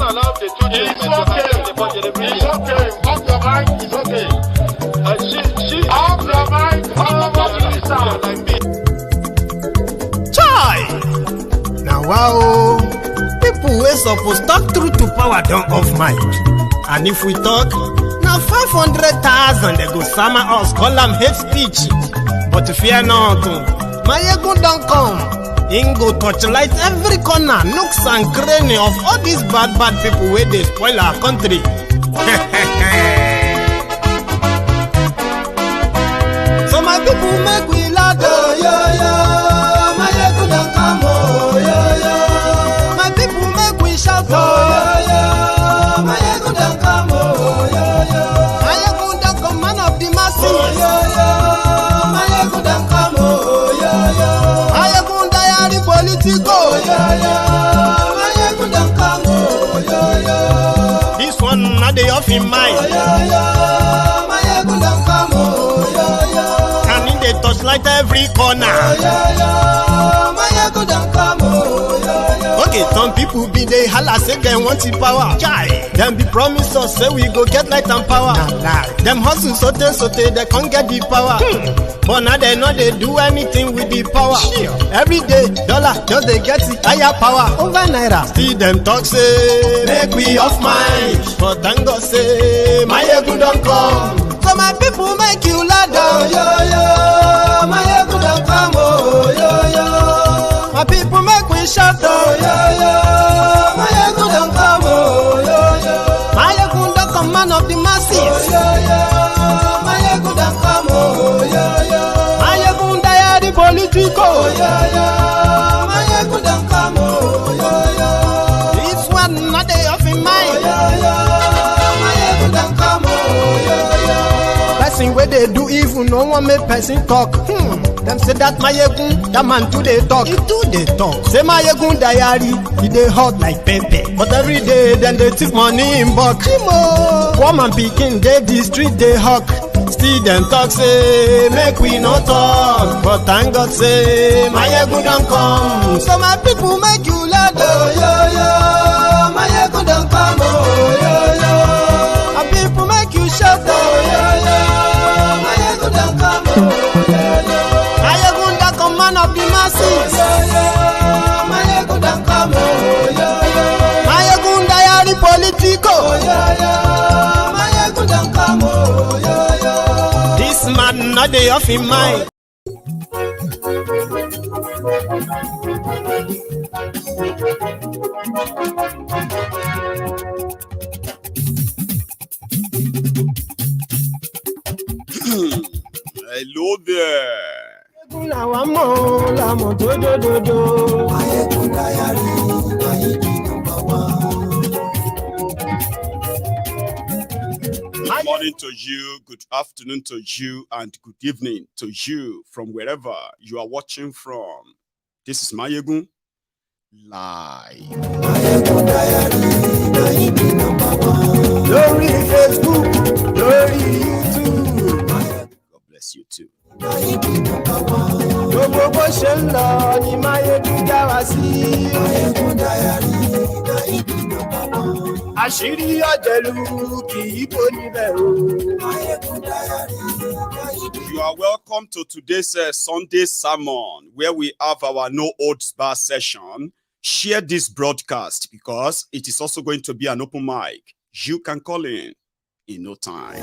allow the children to have the budget every year. It's okay. Off your mind. It's okay. She Off your mind. like me. Chai! Now wow, people wey suppose talk truth to power don't off mic. And if we talk, now 500,000 they go summer us call them hate speech. But fear not, my ego don't come. Ingo torchlight every corner, nooks and cranny of all these bad people where they spoil our country. So my people make we laugh, oh, yo yo. My ego don't come, oh, yo yo. My people make we shout, oh, yo yo. My ego don't come, oh, yo yo. My ego don't come, man of the masses, oh, yo yo. My ego don't come, oh, yo yo. My ego politico, yo yo. My ego don't come, oh, yo yo. This one not the off in mind, oh, yo yo. My ego don't come, oh, yo yo. Can in the touchlight every corner, oh, yo yo. My ego don't come, oh, yo yo. Okay, some people be they holla say they want the power. Chai, them be promise us say we go get light and power. Nah. Them hustle sote they can't get the power. But now they know they do anything with the power. Sure. Every day, dollar, just they get the higher power. Over naira. See them talk say, make we off mind. But thank God say, my ego don't come. So my people make you ladder, oh, yo yo. My ego don't come, oh, yo yo. My people make we shout, oh, yo yo. My ego don't come, oh, yo yo. My ego don't come, man of the masses, oh, yo yo. My ego don't come, oh, yo yo. My ego don't the politico, oh, yo yo. My ego don't come, oh, yo yo. This one not the off in mind, oh, yo yo. My ego don't come, oh, yo yo. Person where they do evil, no one make person talk. Them say that my egun, that man too they talk. He too they talk. Say my egun diary, he they hot like pepper. But every day then they take money in bulk. Poor man picking, they the street they hawk. Still them talk say, make we not talk. But thank God say, my egun don't come. So my people make you laugh, oh yo yo. My egun don't come, oh yo yo. My people make you shout, oh yo yo. My egun don't come, oh yo yo. Man of the masses, oh, yo, yo. My ego don't come, oh, yo, yo. My ego diary politico, oh, yo, yo. My ego don't come, oh, yo, yo. This man not the off in mind. Hello there. Morning to you, good afternoon to you, and good evening to you from wherever you are watching from. This is Mayegun Live. Glory Facebook, glory YouTube. God bless you too. Gbogbo ṣe ń lọ ni Mayegun dá wa sí. Àṣírí ọ̀jẹ̀lú kì í bò níbẹ̀ o. You are welcome to today's Sunday sermon, where we have our no holds bar session. Share this broadcast because it is also going to be an open mic. You can call in no time.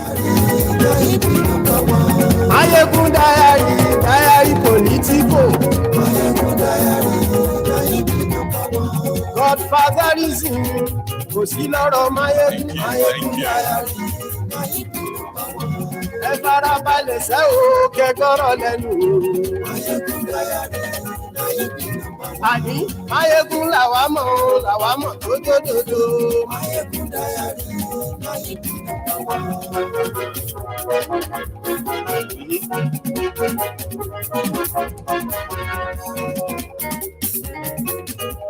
Mayegun diary politico. Godfatherism kò sí lọ́rọ̀ Mayegun diary. Ẹ farabalẹ̀ sẹ́ o kẹ́gbọ́rọ̀ lẹ́nu o. Àní Mayegun làwa mọ̀ tó dòdòdò. Mayegun diary.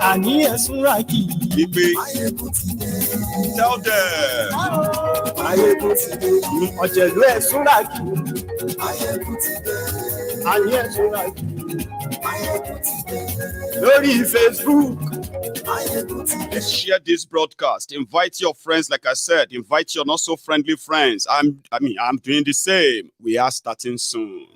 Àní ẹ̀sùn ràkì. Ìpè. Tell them. Mayegun ti dé. Ọ̀jẹ̀lú ẹ̀sùn ràkì. Àní ẹ̀sùn ràkì. Lórí Facebook, Let's share this broadcast. Invite your friends, like I said. Invite your not so friendly friends. I'm doing the same. We are starting soon.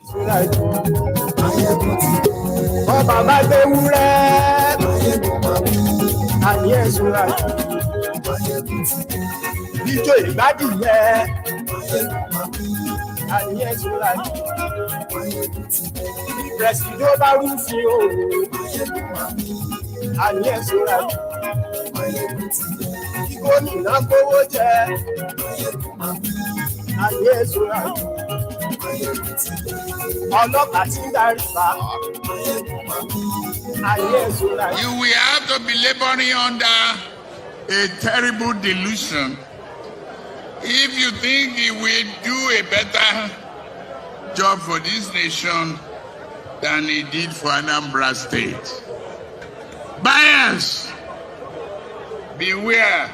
You will have to be laboring under a terrible delusion if you think you will do a better job for this nation than he did for Anambra State. Buyers, beware.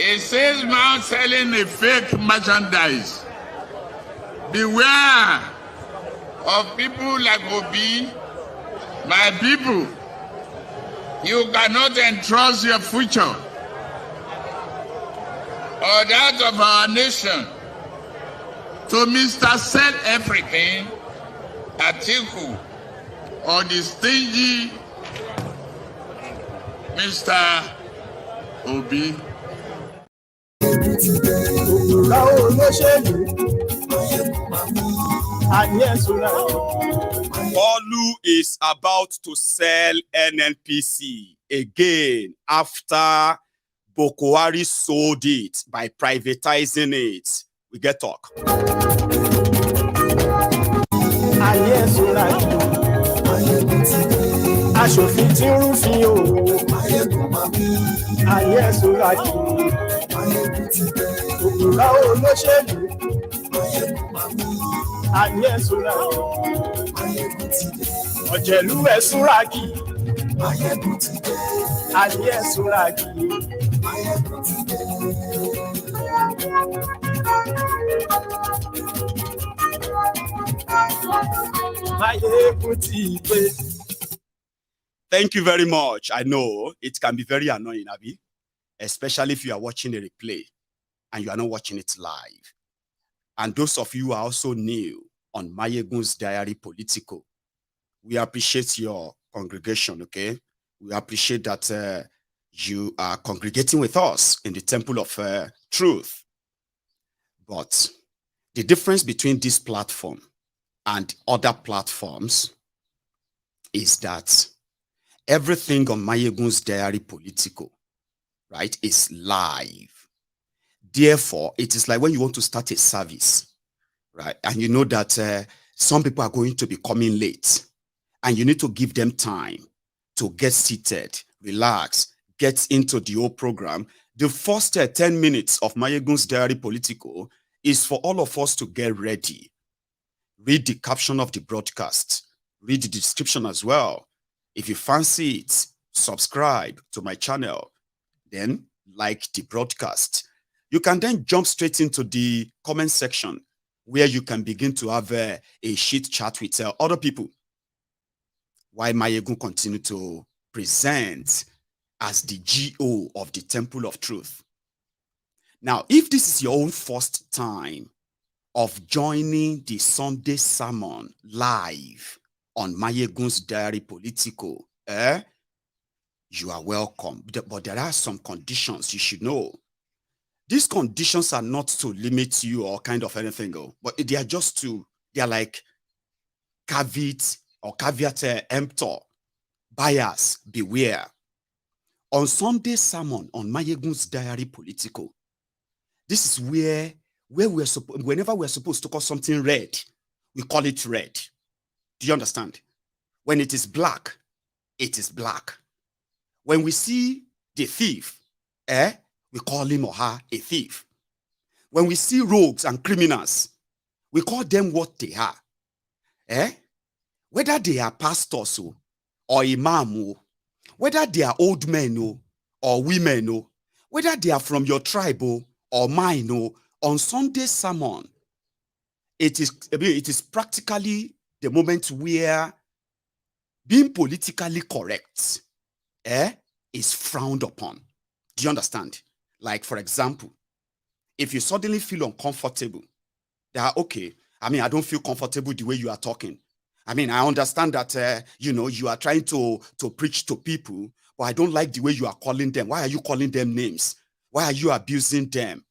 A salesman selling a fake merchandise. Beware of people like Obi, my people. You cannot entrust your future or that of our nation to Mr. Sell Everything, Atiku, or the stingy Mr. Obi. Kalu is about to sell NNPC again after Bokohari sold it by privatizing it. We get talk. Thank you very much. I know it can be very annoying, Abi, especially if you are watching a replay and you are not watching it live. And those of you who are also new on Mayegun's Diary Political, we appreciate your congregation, okay? We appreciate that you are congregating with us in the temple of truth. But the difference between this platform and other platforms is that everything on Mayegun's Diary Political, right, is live. Therefore, it is like when you want to start a service, right, and you know that some people are going to be coming late, and you need to give them time to get seated, relax, get into the whole program. The first 10 minutes of Mayegun's Diary Political is for all of us to get ready. Read the caption of the broadcast. Read the description as well. If you fancy it, subscribe to my channel. Then like the broadcast. You can then jump straight into the comment section where you can begin to have a shit chat with other people. Why Mayegun continue to present as the GO of the Temple of Truth. Now, if this is your own first time of joining the Sunday sermon live on Mayegun's Diary Political, you are welcome. But there are some conditions you should know. These conditions are not to limit you or kind of anything, but they are just to, they are like caveat or caveat emptor. Buyers, beware. On Sunday sermon on Mayegun's Diary Political, this is where we're whenever we're supposed to call something red, we call it red. Do you understand? When it is black, it is black. When we see the thief, we call him or her a thief. When we see rogues and criminals, we call them what they are. Whether they are pastors or imam, whether they are old men or women, whether they are from your tribe or mine, on Sunday sermon, it is practically the moment where being politically correct is frowned upon. Do you understand? Like, for example, if you suddenly feel uncomfortable, that, okay, I mean, I don't feel comfortable the way you are talking. I mean, I understand that, you are trying to preach to people, but I don't like the way you are calling them. Why are you calling them names? Why are you abusing them?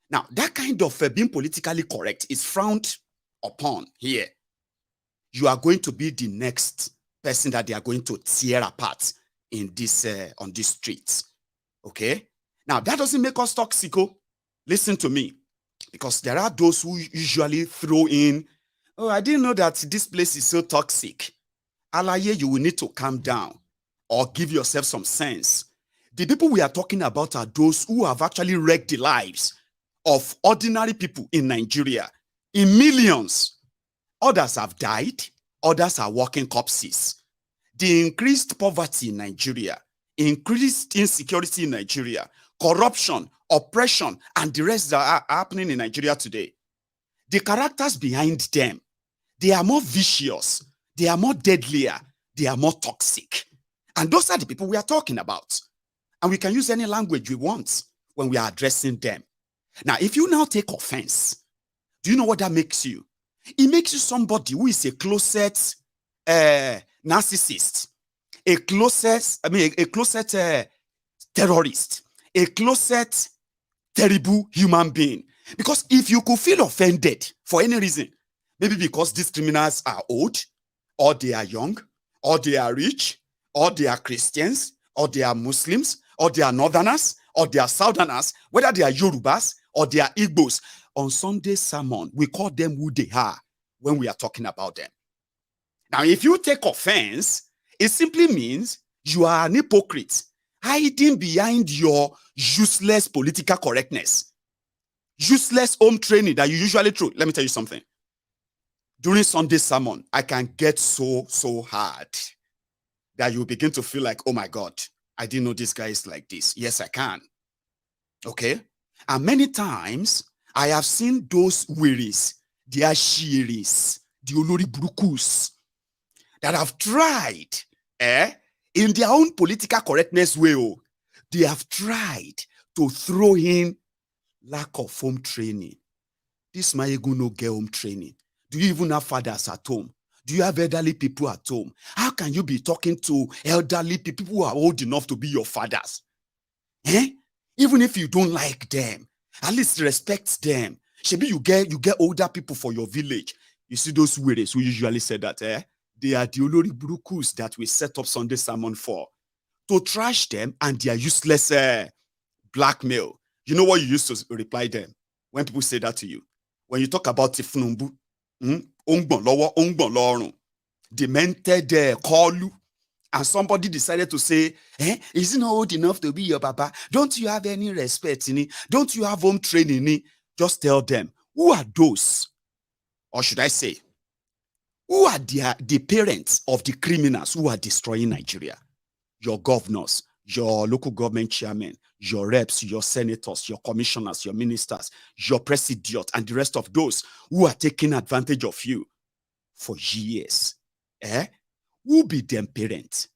Now, that kind of being politically correct is frowned upon here. You are going to be the next person that they are going to tear apart in this on these streets. Okay? Now, that doesn't make us toxic. Listen to me. Because there are those who usually throw in, oh, I didn't know that this place is so toxic. Alaye, you will need to calm down or give yourself some sense. The people we are talking about are those who have actually wrecked the lives of ordinary people in Nigeria in millions. Others have died. Others are walking corpses. The increased poverty in Nigeria, increased insecurity in Nigeria, corruption, oppression, and the rest that are happening in Nigeria today. The characters behind them, they are more vicious, they are more deadlier, they are more toxic. And those are the people we are talking about. And we can use any language we want when we are addressing them. Now, if you now take offense, do you know what that makes you? It makes you somebody who is a closet narcissist, a closet terrorist, a closet terrible human being. Because if you could feel offended for any reason, maybe because these criminals are old, or they are young, or they are rich, or they are Christians, or they are Muslims, or they are Northerners, or they are Southerners, whether they are Yorubas, or they are Igbos, on Sunday sermon, we call them who they are when we are talking about them. Now, if you take offense, it simply means you are an hypocrite, hiding behind your useless political correctness, useless home training that you usually throw. Let me tell you something. During Sunday sermon, I can get so hard that you begin to feel like, oh my God, I didn't know this guy is like this. Yes, I can. Okay? And many times, I have seen those wearies, the ashiris, the olori burukus, that have tried, in their own political correctness way, they have tried to throw in lack of home training. This Mayegu no get home training. Do you even have fathers at home? Do you have elderly people at home? How can you be talking to elderly people who are old enough to be your fathers? Even if you don't like them, at least respect them. Maybe you get older people for your village. You see those weirdos who usually say that, they are the olori burukus that we set up Sunday sermon for, to trash them and their useless blackmail. You know what you used to reply them when people say that to you? When you talk about Thiefnubu, demented Kalu, and somebody decided to say, is he not old enough to be your papa? Don't you have any respect in it? Don't you have home training in it? Just tell them, who are those? Or should I say, who are the parents of the criminals who are destroying Nigeria? Your governors, your local government chairmen, your reps, your senators, your commissioners, your ministers, your president, and the rest of those who are taking advantage of you for years. Who be them parents?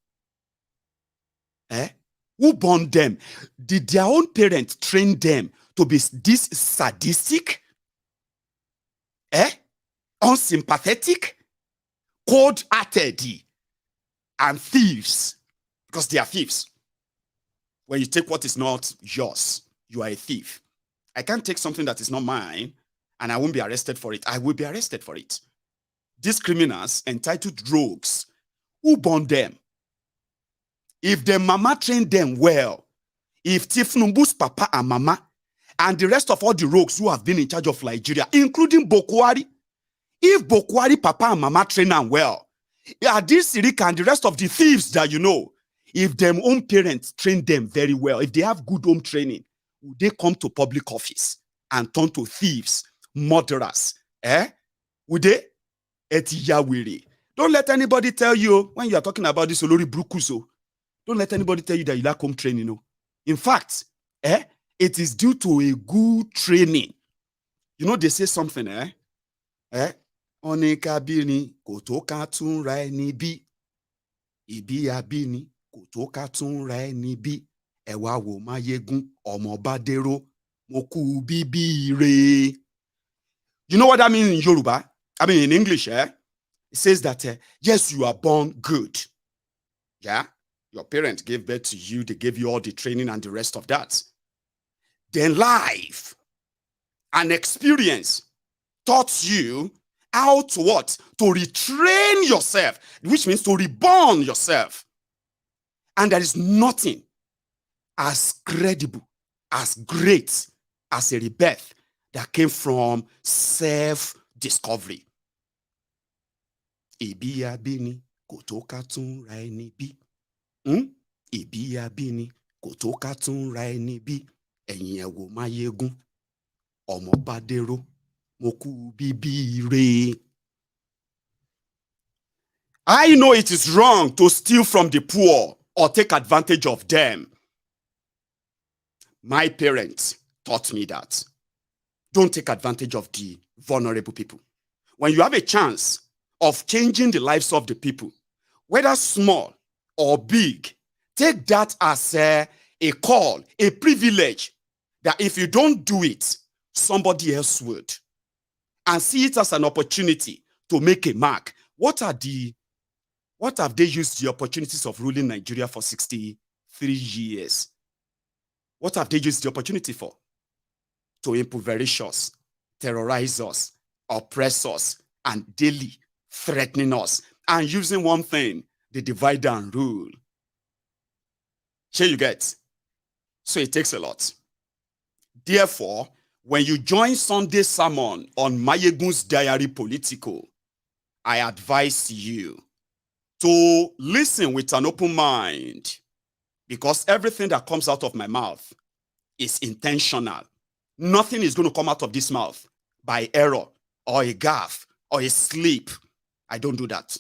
Who born them? Did their own parents train them to be this sadistic? Unsympathetic? Cold-hearted? And thieves? Because they are thieves. When you take what is not yours, you are a thief. I can't take something that is not mine and I won't be arrested for it. I will be arrested for it. These criminals entitled rogues, who born them? If their mama trained them well, if Thiefnubu's papa and mama and the rest of all the rogues who have been in charge of Nigeria, including Bokohari, if Bokohari papa and mama train them well, this Sirika and the rest of the thieves that you know, if them own parents train them very well, if they have good home training, would they come to public office and turn to thieves, murderers? Would they? Don't let anybody tell you when you are talking about this Olori Brukuso. Don't let anybody tell you that you lack home training. In fact, it is due to a good training. You know, they say something, Oneka bini kotoka tun ra ni bi. Ibi abini kò tó ká tún ra ẹni bí. Ẹ wá wò Máyégún, ọmọ Bádéró, mo kú bíbí re. You know what that means in Yoruba? I mean, in English, It says that, yes, you are born good. Yeah? Your parents gave birth to you. They gave you all the training and the rest of that. Then life and experience taught you how to what? To retrain yourself, which means to reborn yourself. And there is nothing as credible, as great as a rebirth that came from self-discovery. Ebi abini kò tó ká tún ra ẹni bí. Ebi abini kò tó ká tún ra ẹni bí. Ẹ̀yin ẹ wò Máyégún, ọmọ Bádéró, mo kú bíbí re. I know it is wrong to steal from the poor or take advantage of them. My parents taught me that. Don't take advantage of the vulnerable people. When you have a chance of changing the lives of the people, whether small or big, take that as a call, a privilege, that if you don't do it, somebody else would. And see it as an opportunity to make a mark. What have they used the opportunities of ruling Nigeria for 63 years? What have they used the opportunity for? To impoverish us, terrorize us, oppress us, and daily threatening us. And using one thing, the divide and rule. Here you get. So it takes a lot. Therefore, when you join Sunday sermon on Mayegun's Diary Political, I advise you to listen with an open mind, because everything that comes out of my mouth is intentional. Nothing is going to come out of this mouth by error or a gaffe or a slip. I don't do that.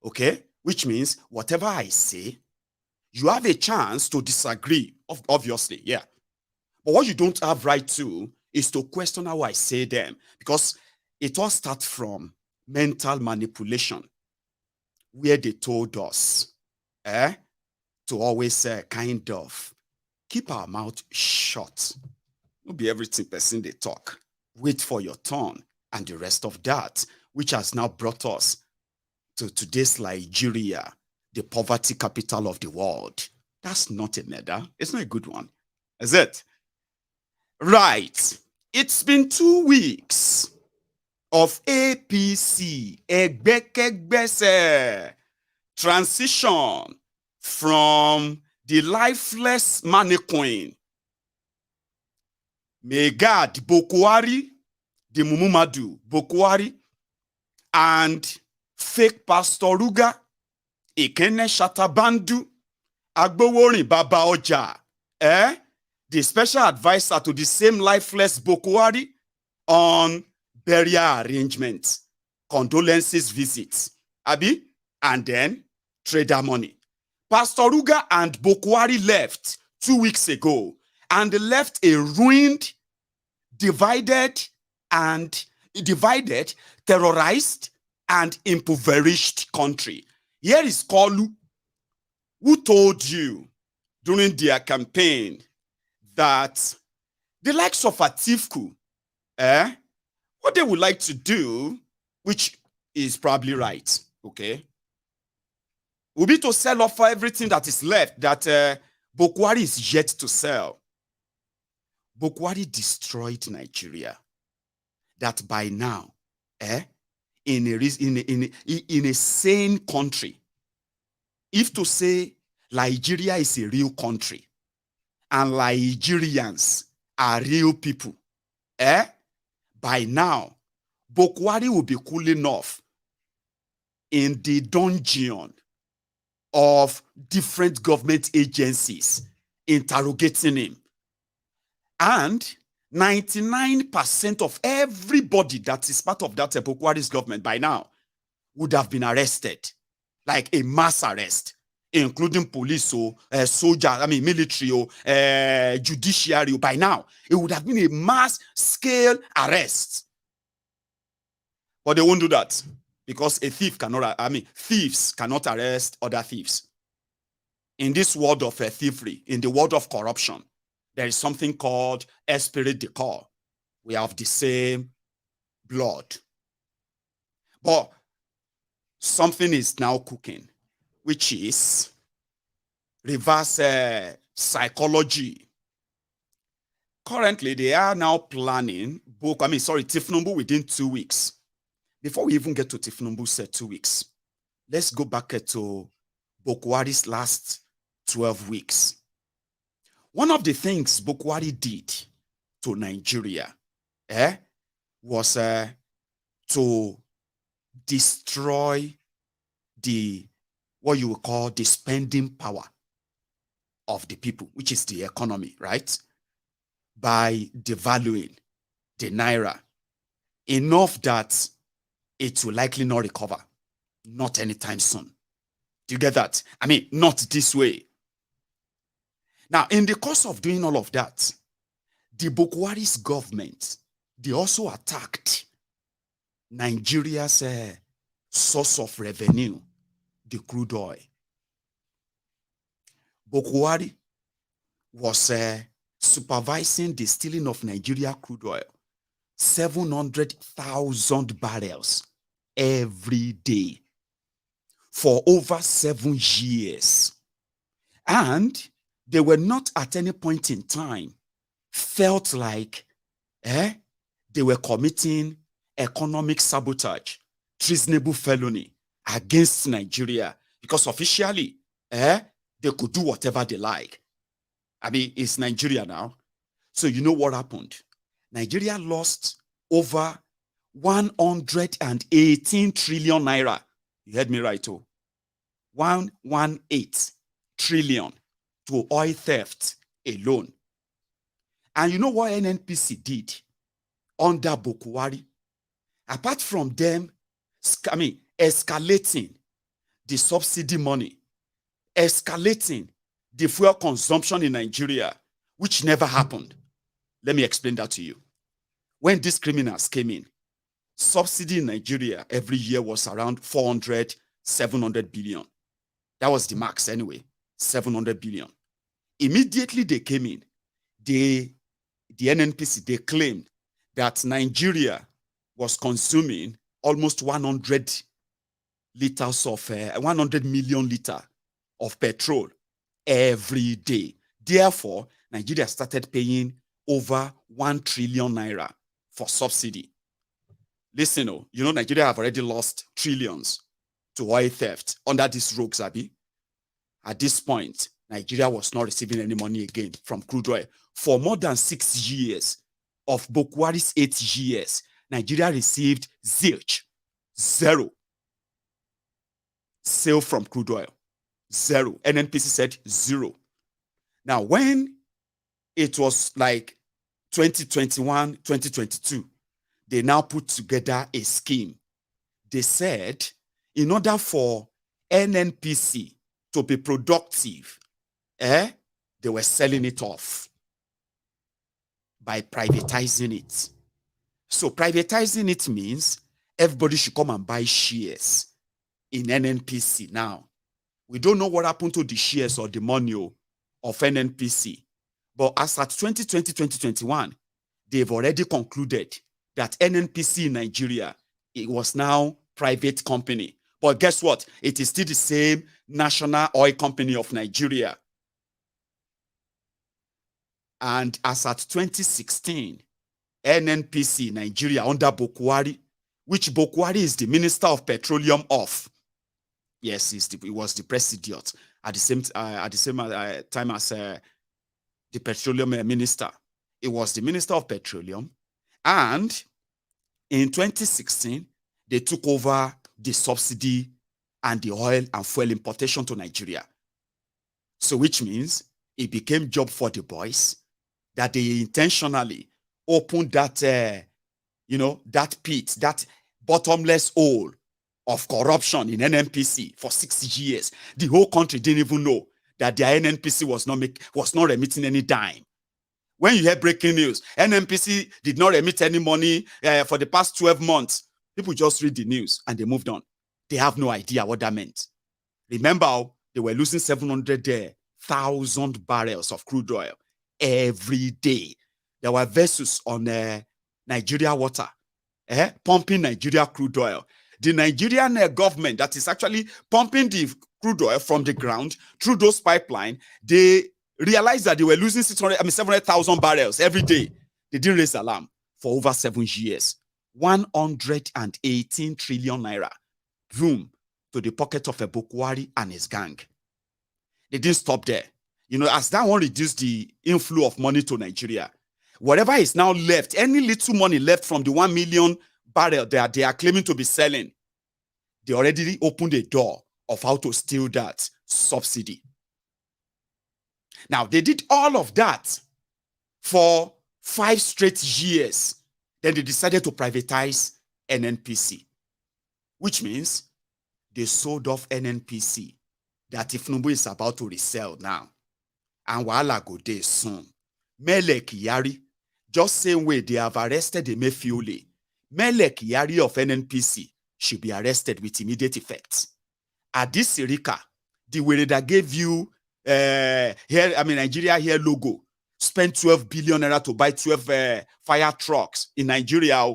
Okay? Which means whatever I say, you have a chance to disagree, obviously, yeah. But what you don't have right to is to question how I say them, because it all starts from mental manipulation, where they told us to always kind of keep our mouth shut. Not be everything person they talk. Wait for your turn and the rest of that, which has now brought us to today's Nigeria, the poverty capital of the world. That's not a murder. It's not a good one, is it? Right. It's been 2 weeks of APC, Egbekegbese, transition from the lifeless mannequin, Megad Bokohari, the Mumumadu Bokohari, and fake Pastor Ruga, Ekene Shatabandu, Agboworin Baba Oja, the special advisor to the same lifeless Bokohari on burial arrangements, condolences visits, Abi, and then trader money. Pastor Ruga and Bokohari left 2 weeks ago, and they left a ruined, divided, terrorized, and impoverished country. Here is Kalu, who told you during their campaign that the likes of Atiku, what they would like to do, which is probably right, okay, will be to sell off everything that is left that Bokohari is yet to sell. Bokohari destroyed Nigeria. That by now, in a sane country, if to say Nigeria is a real country and Nigerians are real people, by now, Bokohari will be cool enough in the dungeon of different government agencies interrogating him. And 99% of everybody that is part of that Bokohari's government by now would have been arrested, like a mass arrest, including police, soldier, military, judiciary. By now, it would have been a mass-scale arrest. But they won't do that because a thief cannot, thieves cannot arrest other thieves. in this world of thievery, in the world of corruption, there is something called esprit de corps. We have the same blood. But something is now cooking, which is reverse psychology. Currently, they are now planning Thiefnubu within 2 weeks. Before we even get to Thiefnubu, said 2 weeks, let's go back to Bokohari's last 12 weeks. One of the things Bokohari did to Nigeria was to destroy what you would call the spending power of the people, which is the economy, right? By devaluing the naira enough that it will likely not recover, not anytime soon. Do you get that? I mean, not this way. Now, in the course of doing all of that, the Bokohari's government, they also attacked Nigeria's source of revenue, the crude oil. Bokohari was supervising the stealing of Nigeria crude oil, 700,000 barrels every day for over 7 years. And they were not at any point in time felt like they were committing economic sabotage, treasonable felony against Nigeria, because officially they could do whatever they like. I mean, it's Nigeria now. So you know what happened? Nigeria lost over 118 trillion naira. You heard me right, oh. 118 trillion to oil theft alone. And you know what NNPC did under Bokohari? Apart from them, escalating the subsidy money, escalating the fuel consumption in Nigeria, which never happened. Let me explain that to you. When these criminals came in, subsidy in Nigeria every year was around 400, 700 billion. That was the max anyway, 700 billion. Immediately they came in, the NNPC, they claimed that Nigeria was consuming almost 100 million liters of petrol every day. Therefore, Nigeria started paying over 1 trillion naira for subsidy. Listen, you know, Nigeria have already lost trillions to oil theft under this rogue Zabi. At this point, Nigeria was not receiving any money again from crude oil. For more than 6 years of Bokohari's 8 years, Nigeria received zero sale from crude oil. Zero. NNPC said zero. Now, when it was like 2021, 2022, they now put together a scheme. They said, in order for NNPC to be productive, they were selling it off by privatizing it. So privatizing it means everybody should come and buy shares in NNPC. Now, we don't know what happened to the shares or the money of NNPC. But as at 2020, 2021, they've already concluded that NNPC in Nigeria, it was now private company. But guess what? It is still the same National Oil Company of Nigeria. And as at 2016, NNPC Nigeria under Bokohari, which Bokohari is the Minister of Petroleum of. Yes, he was the president at the same time as the petroleum minister. It was the Minister of Petroleum. And in 2016, they took over the subsidy and the oil and fuel importation to Nigeria. So which means it became job for the boys that they intentionally opened that, that pit, that bottomless hole of corruption in NNPC for 6 years. The whole country didn't even know that their NNPC was not remitting any dime. When you hear breaking news, NNPC did not remit any money for the past 12 months. People just read the news and they moved on. They have no idea what that meant. Remember, They were losing 700,000 barrels of crude oil every day. There were vessels on Nigeria water, pumping Nigeria crude oil. The Nigerian government that is actually pumping the crude oil from the ground through those pipelines, they realized that they were losing 700,000 barrels every day. They didn't raise alarm for over 7 years. 118 trillion naira. Boom. To the pocket of a Bokohari and his gang. They didn't stop there. You know, as that one reduced the inflow of money to Nigeria, whatever is now left, any little money left from the 1 million barrel that they are claiming to be selling, they already opened a door of how to steal that subsidy. Now, they did all of that for 5 straight years. Then they decided to privatize NNPC, which means they sold off NNPC that Thiefnubu is about to resell now. And wahala go dey soon. Mele Kyari, just same way they have arrested Emefiole, Mele Kyari of NNPC should be arrested with immediate effect. This Sirika, the way that gave you Nigeria here logo, spent 12 billion naira to buy 12 fire trucks in Nigeria,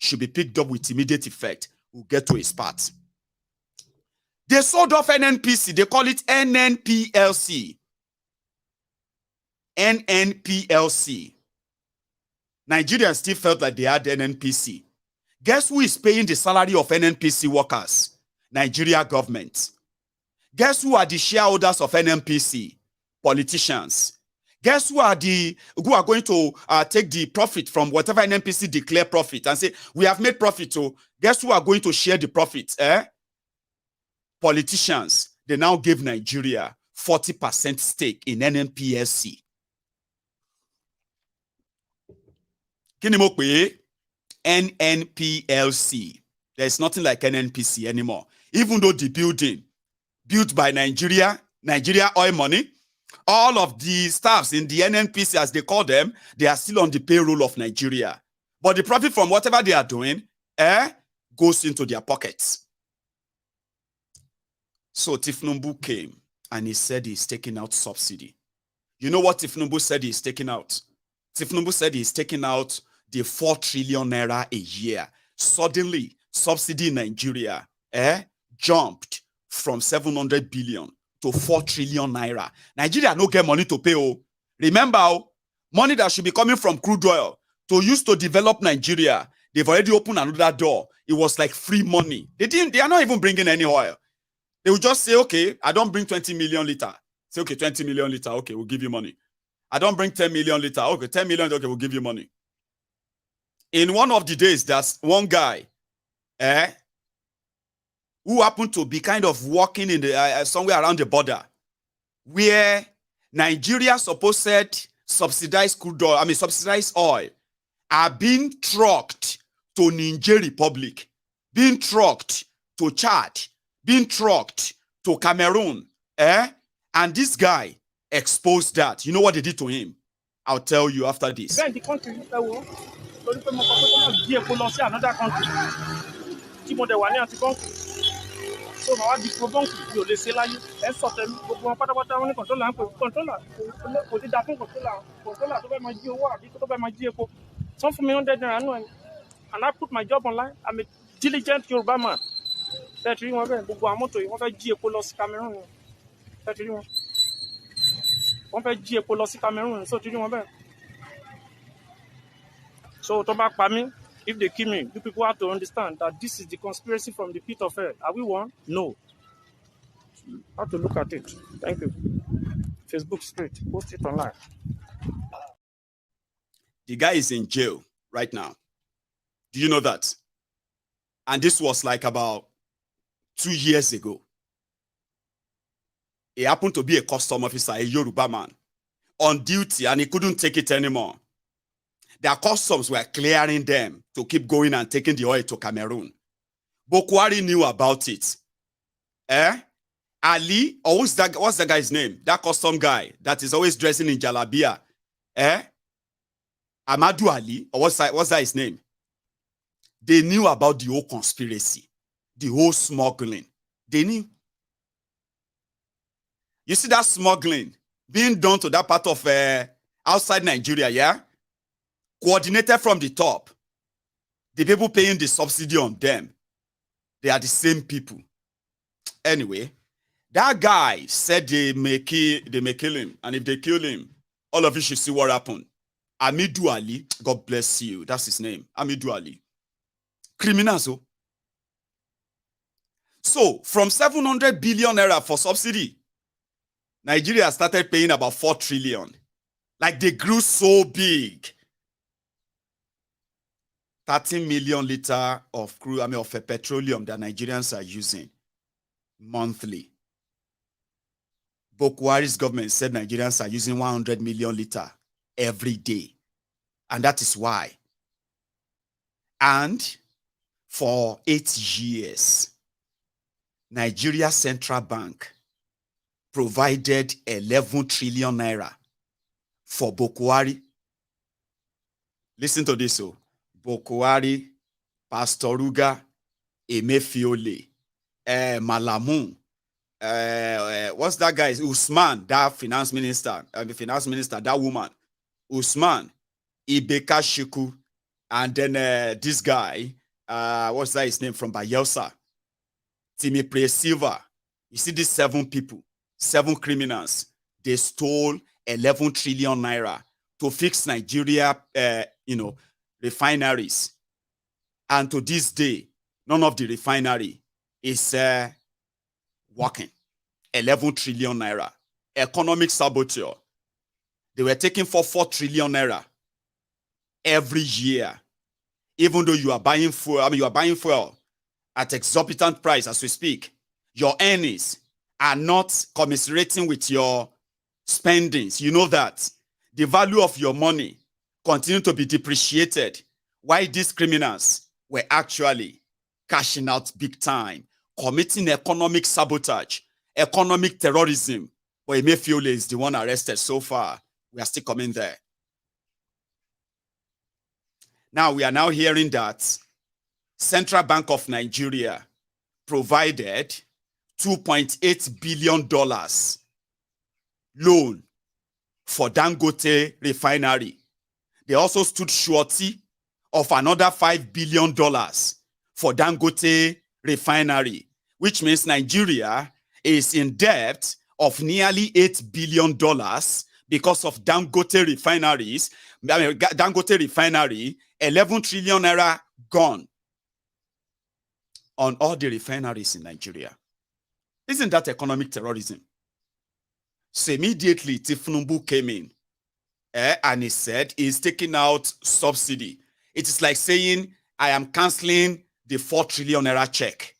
should be picked up with immediate effect. We'll get to his part. They sold off NNPC. They call it NNPLC. NNPLC. Nigerians still felt like they had NNPC. Guess who is paying the salary of NNPC workers? Nigeria government. Guess who are the shareholders of NNPC? Politicians. Guess who are going to take the profit from whatever NNPC declare profit and say, we have made profit. So guess who are going to share the profit? Politicians. They now give Nigeria 40% stake in NNPLC. NNPLC. There's nothing like NNPC anymore. Even though the building built by Nigeria oil money, all of the staffs in the NNPC, as they call them, they are still on the payroll of Nigeria. But the profit from whatever they are doing goes into their pockets. So Thiefnubu came and he said he's taking out subsidy. You know what Thiefnubu said he's taking out? Thiefnubu said he's taking out the 4 trillion naira a year. Suddenly, subsidy in Nigeria jumped from 700 billion to 4 trillion naira. Nigeria no get money to pay. Remember, money that should be coming from crude oil to use to develop Nigeria. They've already opened another door. It was like free money. They are not even bringing any oil. They will just say, okay, I don't bring 20 million liter. Say, okay, 20 million liter. Okay, we'll give you money. I don't bring 10 million liter. Okay, 10 million. Okay, we'll give you money. In one of the days, there's one guy who happened to be kind of walking in the somewhere around the border where Nigeria supposed subsidized crude oil, subsidized oil, are being trucked to Niger Republic, being trucked to Chad, being trucked to Cameroon. And this guy exposed that. You know what they did to him? I'll tell you after this. Then the country, another country. So now the problem you dey say like e so tell gbogbo wọn pátápátá wọn ní controller kò ti dá fún controller tó fẹ́ máa jí owó àbí tó fẹ́ máa jí epo some for me 100 naira no and I put my job online. I'm a diligent Yoruba man. That rí wọn bẹ́ẹ̀ gbogbo àwọn mọ́tò yìí wọ́n fẹ́ jí epo lọ sí Cameroon ni that rí wọn wọ́n fẹ́ jí epo lọ sí Cameroon so tí rí wọn bẹ́ẹ̀ so tó bá pa mí. If they kill me, you people have to understand that this is the conspiracy from the pit of hell. Are we one? No. You have to look at it. Thank you. Facebook straight. Post it online. The guy is in jail right now. Do you know that? And this was like about 2 years ago. He happened to be a custom officer, a Yoruba man, on duty, and he couldn't take it anymore. Their customs were clearing them to keep going and taking the oil to Cameroon. Bokohari knew about it. Ali, or what's the guy's name? That custom guy that is always dressing in jalabia. Amadu Ali, or what's that his name? They knew about the whole conspiracy, the whole smuggling. They knew. You see that smuggling being done to that part of outside Nigeria, yeah? Coordinated from the top. The people paying the subsidy on them, they are the same people. Anyway, that guy said they may kill him. And if they kill him, all of you should see what happened. Amidu Ali, God bless you. That's his name. Amidu Ali. Criminals. So, from 700 billion naira for subsidy, Nigeria started paying about 4 trillion. Like they grew so big. 13 million liter of crude, of petroleum that Nigerians are using monthly. Bokohari's government said Nigerians are using 100 million liter every day. And that is why. And for 8 years, Nigeria Central Bank provided 11 trillion naira for Bokohari. Listen to this, Bokohari, Pastor Ruga, Emefiole, Malamu, what's that guy? Usman, that finance minister, that woman, Usman, Ibeka Shiku, and then this guy, what's that his name from Bayelsa? Timmy Silva. You see these 7 people, 7 criminals, they stole 11 trillion naira to fix Nigeria, refineries. And to this day, none of the refinery is working. 11 trillion naira. Economic saboteur. They were taking for 4 trillion naira every year. Even though you are buying fuel, you are buying fuel at exorbitant price as we speak, your earnings are not commiserating with your spendings. You know that. The value of your money continue to be depreciated. Why these criminals were actually cashing out big time, committing economic sabotage, economic terrorism. But Emefiele is the one arrested so far. We are still coming there. Now, we are now hearing that Central Bank of Nigeria provided $2.8 billion loan for Dangote refinery. They also stood surety of another $5 billion for Dangote refinery, which means Nigeria is in debt of nearly $8 billion because of Dangote refineries. Dangote refinery, 11 trillion naira gone on all the refineries in Nigeria. Isn't that economic terrorism? So immediately Thiefnubu came in and he said he's taking out subsidy. It is like saying, I am canceling the 4 trillion naira check.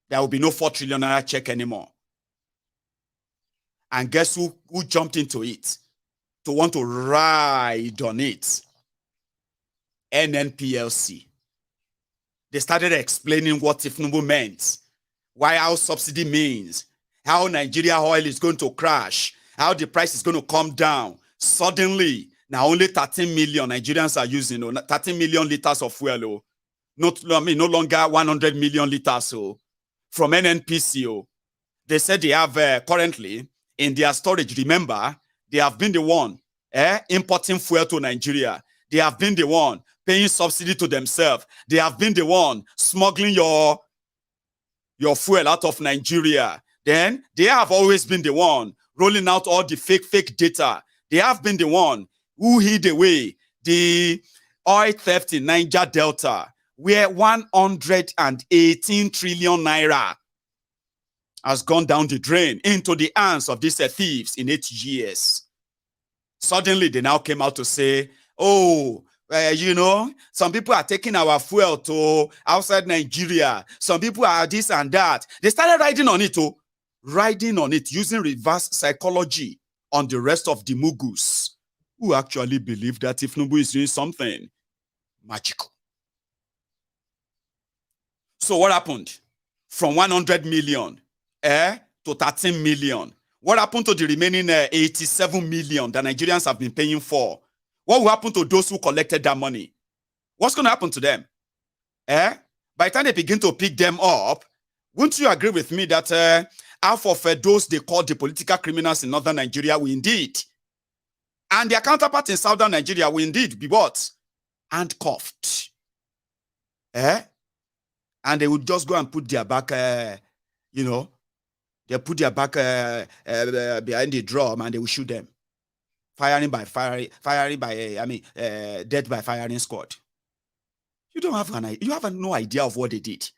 There will be no 4 trillion naira check anymore. And guess who jumped into it to want to ride on it? NNPC. They started explaining what Thiefnubu meant, why our subsidy means, how Nigeria oil is going to crash, how the price is going to come down. Suddenly, now only 13 million Nigerians are using 13 million liters of fuel. No longer 100 million liters from NNPC. They said they have currently in their storage. Remember, they have been the one importing fuel to Nigeria. They have been the one paying subsidy to themselves. They have been the one smuggling your fuel out of Nigeria. Then they have always been the one rolling out all the fake data. They have been the one who hid away the oil theft in Niger Delta, where 118 trillion naira has gone down the drain into the hands of these thieves in 8 years. Suddenly, they now came out to say, some people are taking our fuel to outside Nigeria. Some people are this and that. They started riding on it, using reverse psychology on the rest of the Mugus, who actually believe that Thiefnubu is doing something magical. So what happened? From 100 million to 13 million. What happened to the remaining 87 million that Nigerians have been paying for? What will happen to those who collected that money? What's going to happen to them? By the time they begin to pick them up, wouldn't you agree with me that half of those they call the political criminals in northern Nigeria will indeed, and their counterpart in southern Nigeria will indeed be what? Handcuffed. And they would just go and put their back, they put their back behind the drum and they will shoot them. Death by firing squad. You have no idea of what they did.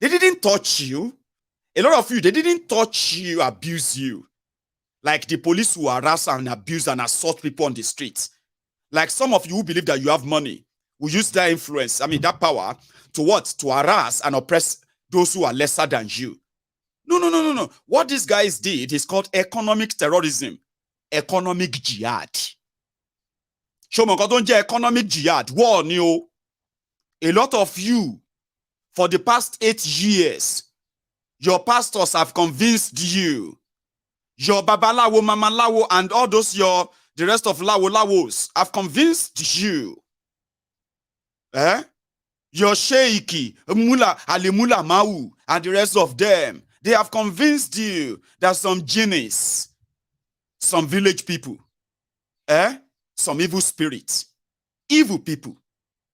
They didn't touch you. A lot of you, they didn't touch you, abuse you. Like the police who harass and abuse and assault people on the streets. Like some of you who believe that you have money, will use that influence, that power, to what? To harass and oppress those who are lesser than you. No. What these guys did is called economic terrorism. Economic jihad. Economic jihad. War, a lot of you, for the past 8 years, your pastors have convinced you, your babalawo, mamalawo, and all those the rest of lawos have convinced you. Your sheikh, Mula, Alimula Mau, and the rest of them, they have convinced you that some genies, some village people, some evil spirits, evil people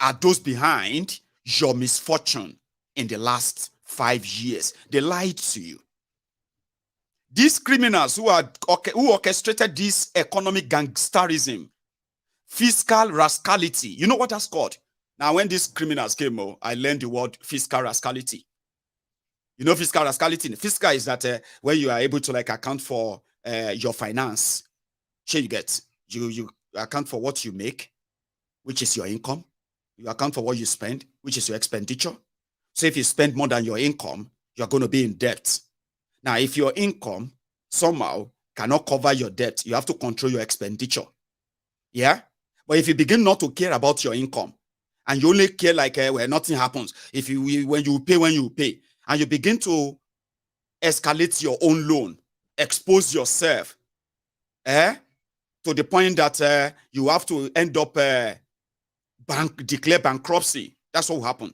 are those behind your misfortune in the last 5 years. They lied to you. These criminals who orchestrated this economic gangsterism, fiscal rascality, you know what that's called? Now, when these criminals came, I learned the word fiscal rascality. You know fiscal rascality? Fiscal is that when you are able to account for your finance. Sure, you get. You account for what you make, which is your income. You account for what you spend, which is your expenditure. So if you spend more than your income, you're going to be in debt. Now, if your income somehow cannot cover your debt, you have to control your expenditure. Yeah? But if you begin not to care about your income, and you only care where nothing happens, when you pay, and you begin to escalate your own loan, expose yourself, to the point that you have to end up declare bankruptcy. That's what will happen.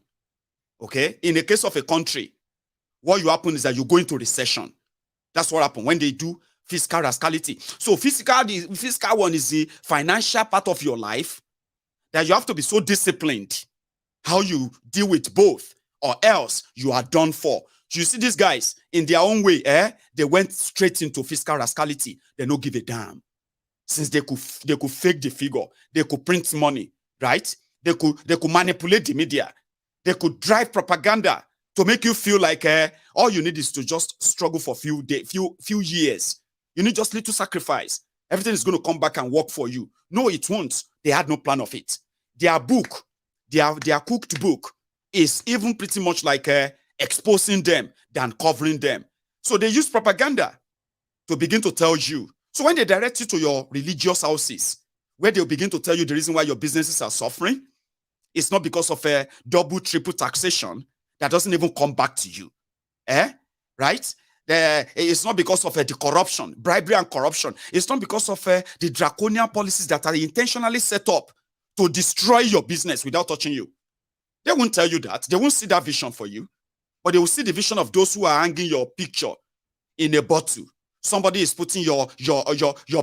Okay? In the case of a country, what will happen is that you go into recession. That's what happens when they do fiscal rascality. So the fiscal one is the financial part of your life that you have to be so disciplined how you deal with both, or else you are done for. You see these guys in their own way, they went straight into fiscal rascality. They don't give a damn. Since they could fake the figure, they could print money, right? They could manipulate the media. They could drive propaganda to make you feel like all you need is to just struggle for few years. You need just little sacrifice. Everything is going to come back and work for you. No, it won't. They had no plan of it. Their book, their cooked book, is even pretty much like exposing them than covering them. So they use propaganda to begin to tell you. So when they direct you to your religious houses, where they'll begin to tell you the reason why your businesses are suffering, it's not because of a double, triple taxation that doesn't even come back to you. Right? It's not because of the corruption, bribery and corruption. It's not because of the draconian policies that are intentionally set up to destroy your business without touching you. They won't tell you that. They won't see that vision for you. But they will see the vision of those who are hanging your picture in a bottle. Somebody is putting your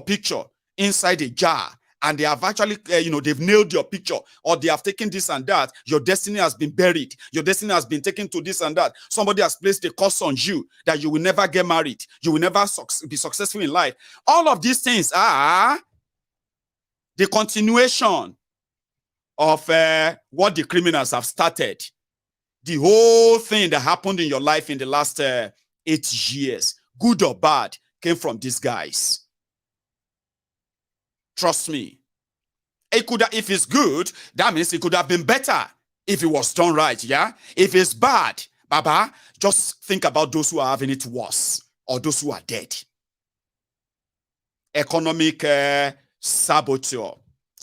picture inside a jar, and they have actually, they've nailed your picture, or they have taken this and that. Your destiny has been buried. Your destiny has been taken to this and that. Somebody has placed a curse on you that you will never get married. You will never be successful in life. All of these things are the continuation of what the criminals have started. The whole thing that happened in your life in the last 8 years, good or bad, came from these guys. Trust me. If it's good, that means it could have been better if it was done right, yeah? If it's bad, Baba, just think about those who are having it worse, or those who are dead. Economic saboteur,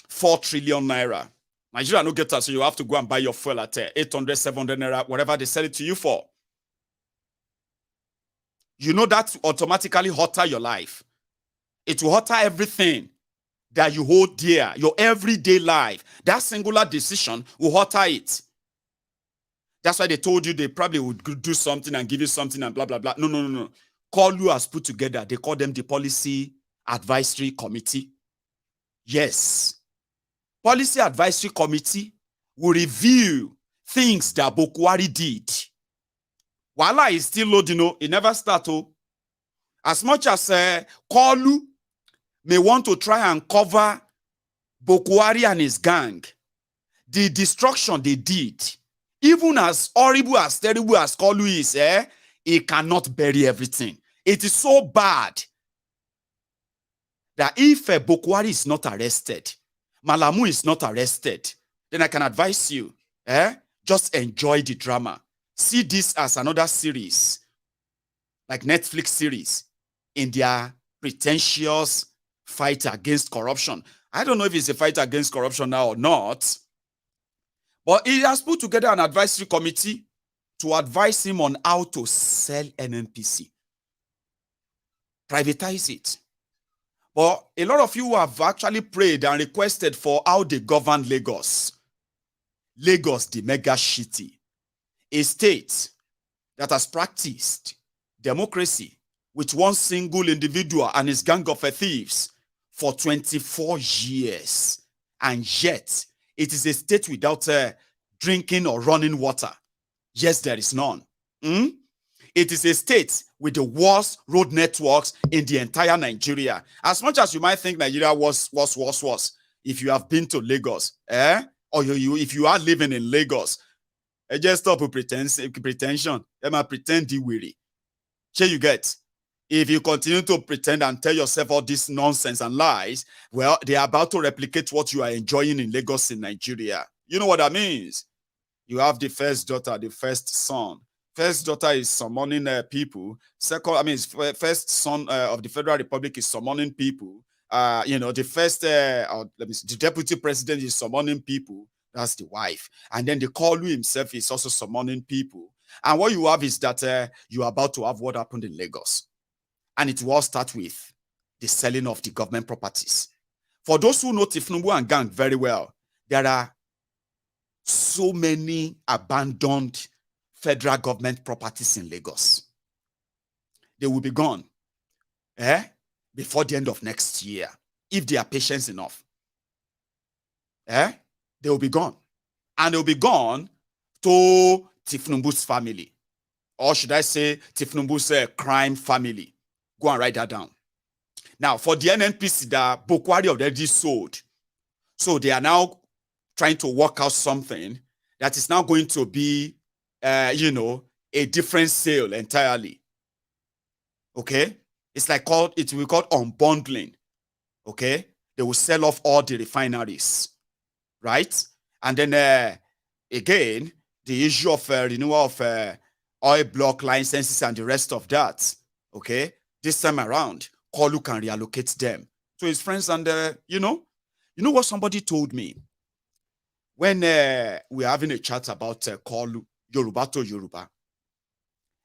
4 trillion naira. Nigeria no get that, so you have to go and buy your fuel at 800, 700 naira, whatever they sell it to you for. You know that automatically alter your life. It will alter everything that you hold dear, your everyday life. That singular decision will alter it. That's why they told you they probably would do something and give you something and blah, blah, blah. No. Kalu has put together. They call them the Policy Advisory Committee. Yes. Policy Advisory Committee will review things that Bokohari did. Wala is still loading, it never started. As much as Kalu may want to try and cover Bokohari and his gang, the destruction they did, even as horrible, as terrible as Kalu is, he cannot bury everything. It is so bad that if Bokohari is not arrested, Malamu is not arrested, then I can advise you, just enjoy the drama. See this as another series, like Netflix series, in their pretentious fight against corruption. I don't know if it's a fight against corruption now or not, but he has put together an advisory committee to advise him on how to sell NNPC, privatize it. But a lot of you have actually prayed and requested for how they govern Lagos. Lagos, the mega city, a state that has practiced democracy with one single individual and his gang of thieves for 24 years. And yet, it is a state without drinking or running water. Yes, there is none. It is a state with the worst road networks in the entire Nigeria. As much as you might think Nigeria was, if you have been to Lagos, or if you are living in Lagos, just stop with pretension. Emma pretend you weary. Here you get. If you continue to pretend and tell yourself all this nonsense and lies, well, they are about to replicate what you are enjoying in Lagos in Nigeria. You know what that means? You have the first daughter, the first son. First daughter is summoning people. Second, first son of the Federal Republic is summoning people. The first, the deputy president is summoning people. That's the wife. And then the Kalu himself is also summoning people. And what you have is that you are about to have what happened in Lagos. And it will all start with the selling of the government properties. For those who know Thiefnubu and gang very well, there are so many abandoned federal government properties in Lagos. They will be gone before the end of next year, if they are patient enough. They will be gone. And they will be gone to Thiefnubu's family. Or should I say Thiefnubu's crime family. Go and write that down. Now, for the NNPC that Bokohari already sold, so they are now trying to work out something that is now going to be, a different sale entirely. Okay? It's like it will be called unbundling. Okay? They will sell off all the refineries. Right? And then, again, the issue of renewal of oil block licenses and the rest of that. Okay? This time around, Kalu can reallocate them to his friends. And, you know what somebody told me? When we were having a chat about Kalu, Yoruba to Yoruba.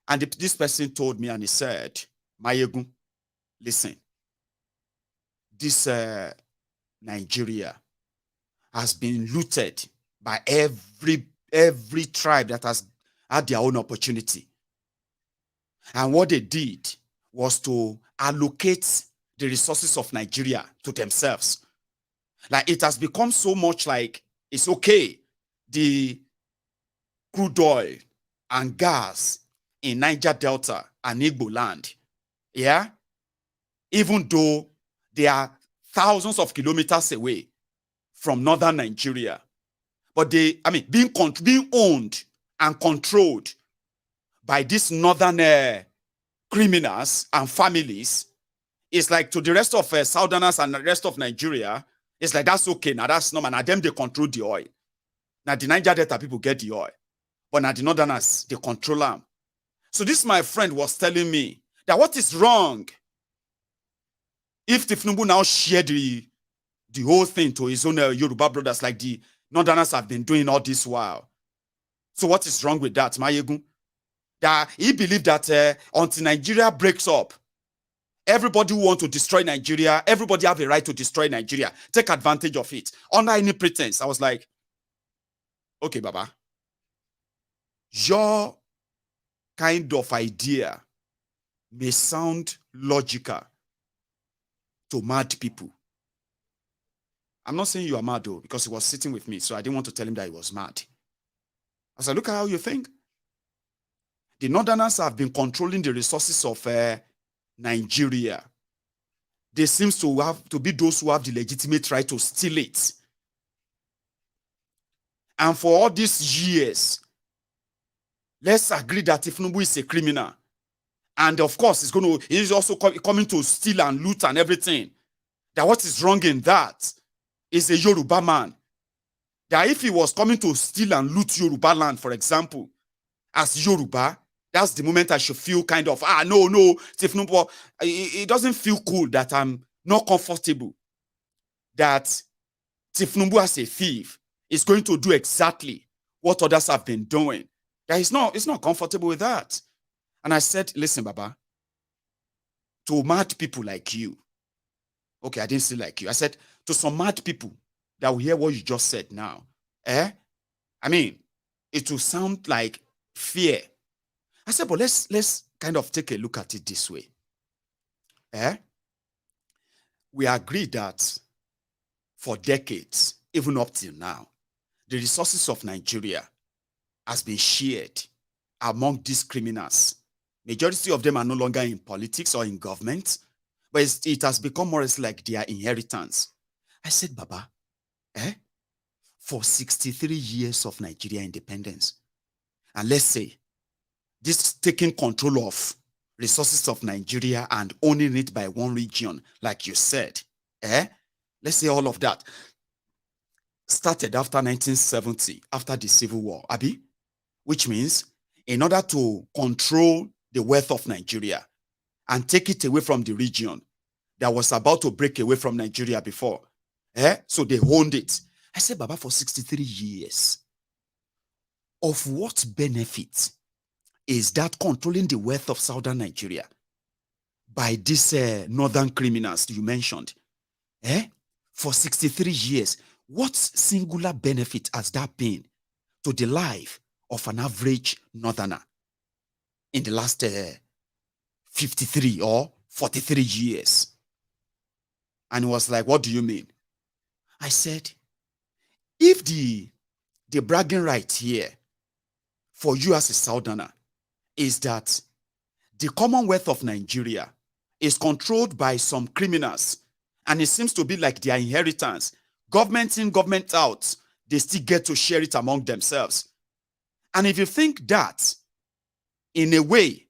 And this person told me and he said, Mayegun, listen, this Nigeria has been looted by every tribe that has had their own opportunity. And what they did was to allocate the resources of Nigeria to themselves. Like, it has become so much like, it's okay, the crude oil and gas in Niger Delta and Igbo land, even though they are thousands of kilometers away from northern Nigeria, but being owned and controlled by these northern criminals and families, it's like to the rest of Southerners and the rest of Nigeria, it's like, that's okay, now that's normal, now them they control the oil. Now the Niger Delta people get the oil, but now the Northerners, they control them. So this, my friend, was telling me that what is wrong if Thiefnubu now share the whole thing to his own Yoruba brothers like the Northerners have been doing all this while. So what is wrong with that, Mayegun? That he believed that until Nigeria breaks up, everybody who wants to destroy Nigeria, everybody have a right to destroy Nigeria, take advantage of it, under any pretense. I was like, okay, Baba, your kind of idea may sound logical to mad people. I'm not saying you are mad though, because he was sitting with me, so I didn't want to tell him that he was mad. I said, look at how you think. The Northerners have been controlling the resources of Nigeria. They seem to be those who have the legitimate right to steal it. And for all these years, let's agree that Thiefnubu is a criminal. And of course, he's also coming to steal and loot and everything. That what is wrong in that is a Yoruba man. That if he was coming to steal and loot Yoruba land, for example, as Yoruba, that's the moment I should feel kind of, no, Thiefnubu. It doesn't feel cool that I'm not comfortable that Thiefnubu as a thief is going to do exactly what others have been doing. That it's not comfortable with that. And I said, listen, Baba, to mad people like you, okay, I didn't say like you. I said, to some mad people that will hear what you just said now, I mean, it will sound like fear. I said, but let's kind of take a look at it this way. We agree that for decades, even up till now, the resources of Nigeria has been shared among these criminals. Majority of them are no longer in politics or in government, but it has become more or less like their inheritance. I said, Baba, for 63 years of Nigeria independence, and let's say this taking control of resources of Nigeria and owning it by one region, like you said, let's say all of that started after 1970, after the Civil War, Abi, which means in order to control the wealth of Nigeria and take it away from the region that was about to break away from Nigeria before, so they owned it. I said, Baba, for 63 years, of what benefit is that controlling the wealth of southern Nigeria by these northern criminals you mentioned? For 63 years, what singular benefit has that been to the life of an average northerner in the last 53 or 43 years? And he was like, what do you mean? I said, if the bragging right here for you as a southerner is that the Commonwealth of Nigeria is controlled by some criminals, and it seems to be like their inheritance, government in, government out, they still get to share it among themselves. And if you think that, in a way,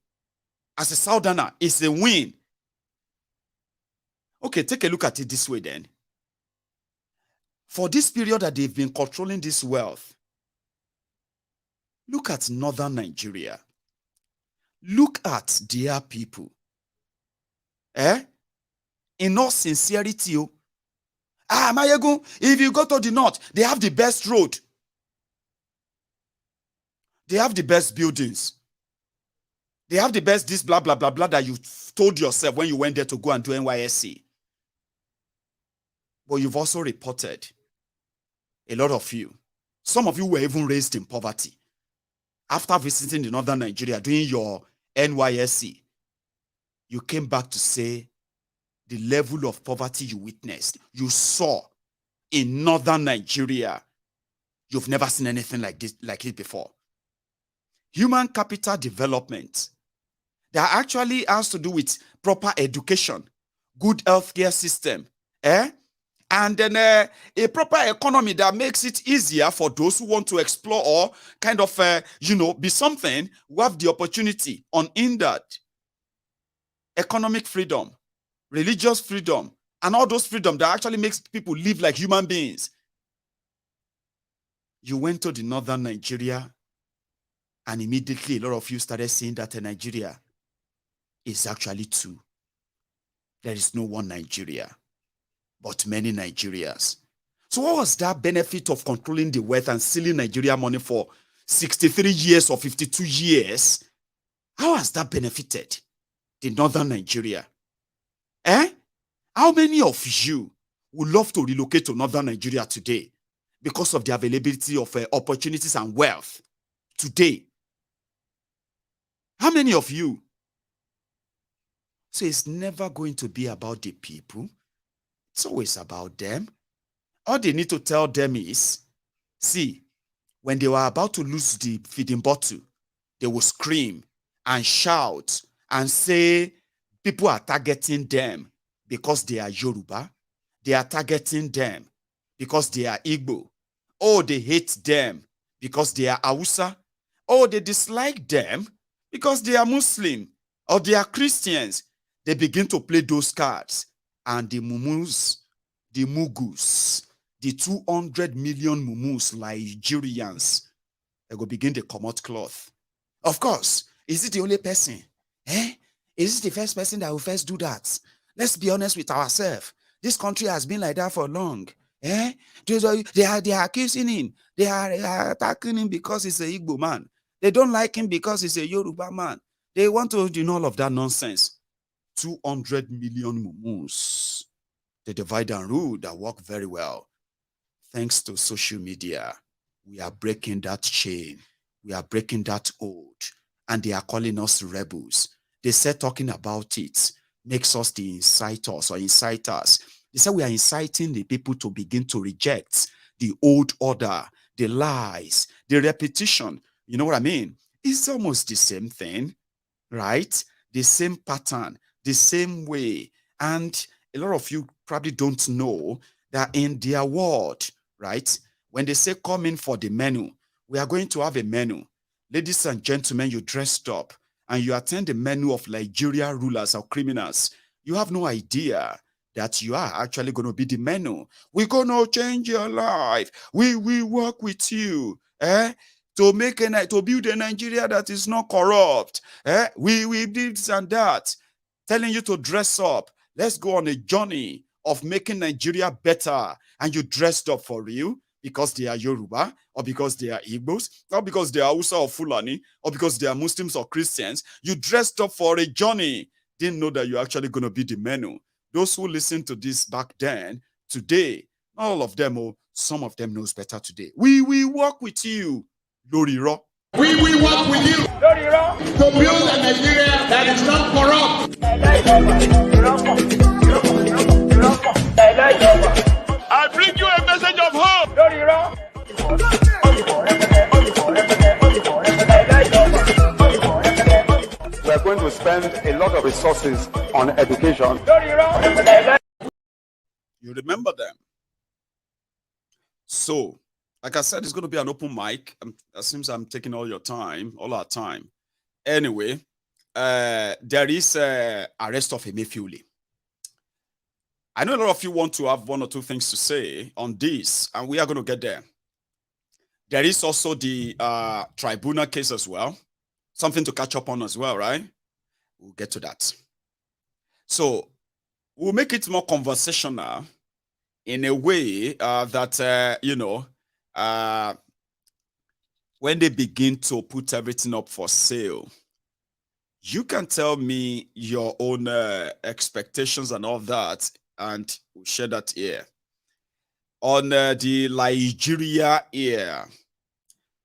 as a southerner, is a win, okay, take a look at it this way then. For this period that they've been controlling this wealth, look at northern Nigeria. Look at their people. In all sincerity, Mayegun, if you go to the north, they have the best road. They have the best buildings. They have the best this blah, blah, blah, blah that you told yourself when you went there to go and do NYSC. But you've also reported, a lot of you, some of you were even raised in poverty. After visiting the northern Nigeria, doing your NYSC, you came back to say the level of poverty you witnessed, you saw in northern Nigeria, you've never seen anything like it before. Human capital development that actually has to do with proper education, good healthcare system, and then a proper economy that makes it easier for those who want to explore or kind of, be something who have the opportunity unhindered. Economic freedom, religious freedom, and all those freedom that actually makes people live like human beings. You went to the northern Nigeria, and immediately a lot of you started saying that Nigeria is actually two. There is no one Nigeria, but many Nigerias. So what was that benefit of controlling the wealth and stealing Nigeria money for 63 years or 52 years? How has that benefited the northern Nigeria? How many of you would love to relocate to northern Nigeria today because of the availability of opportunities and wealth today? How many of you So it's never going to be about the people. It's always about them. All they need to tell them is, see, when they were about to lose the feeding bottle, they will scream and shout and say people are targeting them because they are Yoruba. They are targeting them because they are Igbo. Oh, they hate them because they are Hausa. Oh, they dislike them because they are Muslim or they are Christians. They begin to play those cards. And the mumus, the mugus, the 200 million mumus Nigerians, they go begin to come out cloth. Of course, is it the only person? Is it the first person that will first do that? Let's be honest with ourselves. This country has been like that for long. They are accusing him. They are attacking him because he's a Igbo man. They don't like him because he's a Yoruba man. They want to do all of that nonsense. 200 million mumus. They divide and rule that work very well. Thanks to social media, we are breaking that chain. We are breaking that hold. And they are calling us rebels. They said talking about it makes us the incitors or inciters. They said we are inciting the people to begin to reject the old order, the lies, the repetition. You know what I mean? It's almost the same thing, right? The same pattern, the same way. And a lot of you probably don't know that in their world, right? When they say come in for the menu, we are going to have a menu. Ladies and gentlemen, you dressed up and you attend the menu of Nigeria rulers or criminals. You have no idea that you are actually going to be the menu. We're going to change your life. We work with you to build a Nigeria that is not corrupt. We did this and that. Telling you to dress up. Let's go on a journey of making Nigeria better. And you dressed up for real because they are Yoruba, or because they are Igbos, or because they are Hausa or Fulani, or because they are Muslims or Christians. You dressed up for a journey. Didn't know that you're actually going to be the menu. Those who listened to this back then, today, not all of them, some of them knows better today. We work with you, Loriro. We will work with you to build a Nigeria that is not corrupt. I bring you a message of hope. We are going to spend a lot of resources on education. You remember them. So, like I said, it's going to be an open mic. It seems I'm taking all your time, all our time. Anyway, there is arrest of Emefiele. I know a lot of you want to have one or two things to say on this, and we are going to get there. There is also the tribunal case as well. Something to catch up on as well, right? We'll get to that. So we'll make it more conversational in a way that, when they begin to put everything up for sale, you can tell me your own expectations and all that, and we'll share that here. On the Nigeria here,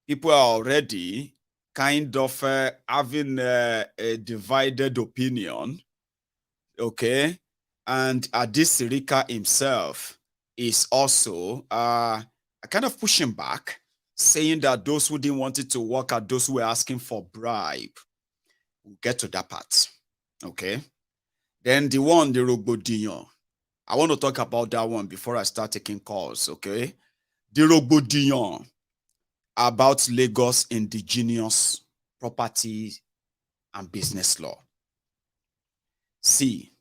people are already kind of having a divided opinion, okay? And Sirika himself is also kind of pushing back, saying that those who didn't want it to work are those who were asking for bribe. We'll get to that part, okay? Then the Rogbodiyan. I want to talk about that one before I start taking calls, okay? The Rogbodiyan about Lagos indigenous property and business law. See,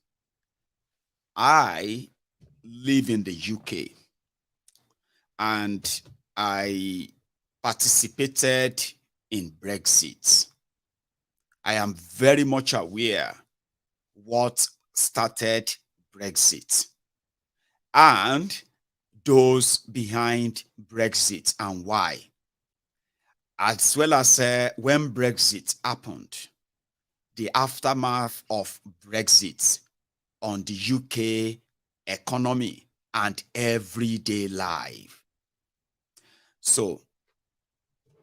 I live in the UK and I participated in Brexit. I am very much aware what started Brexit and those behind Brexit and why, as well as when Brexit happened, the aftermath of Brexit on the UK economy and everyday life. So,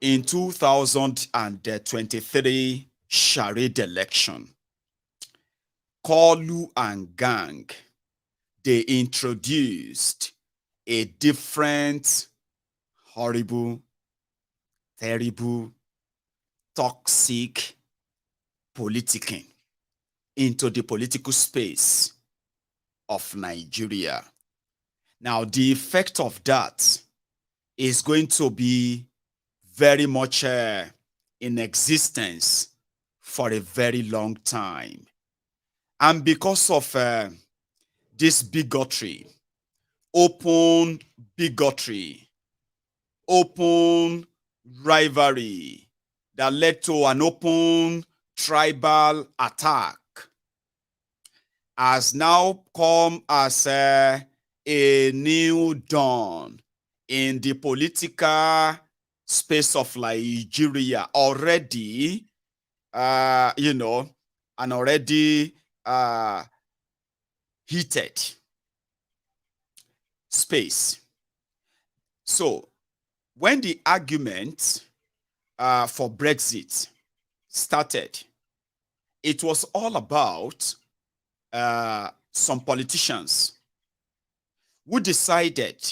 in 2023 charade election, Kalu and gang, they introduced a different, horrible, terrible, toxic politicking into the political space of Nigeria. Now, the effect of that is going to be very much in existence for a very long time. And because of this bigotry, open bigotry, open rivalry that led to an open tribal attack, has now come as a new dawn in the political space of Nigeria already, you know, and already heated space. So when the argument for Brexit started, it was all about some politicians who decided,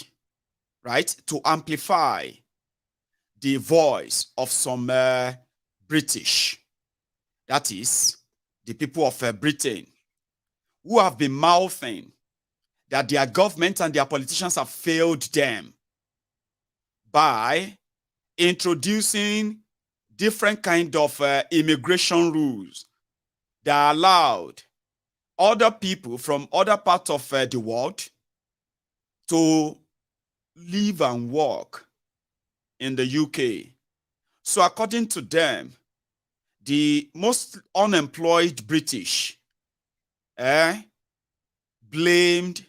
right, to amplify the voice of some British, that is, the people of Britain, who have been mouthing that their government and their politicians have failed them by introducing different kind of immigration rules that allowed other people from other parts of the world to live and work in the UK. So according to them, the most unemployed British blamed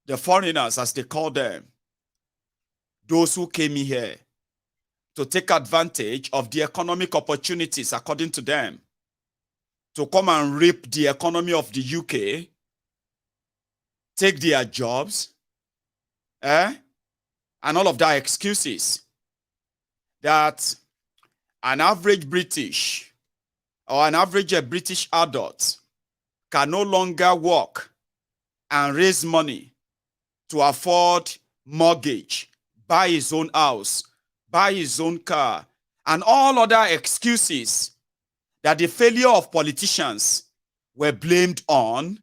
the foreigners, as they call them, those who came here to take advantage of the economic opportunities, according to them, to come and rape the economy of the UK, take their jobs, and all of that excuses that an average British or an average British adult can no longer work and raise money to afford mortgage, buy his own house, buy his own car, and all other excuses that the failure of politicians were blamed on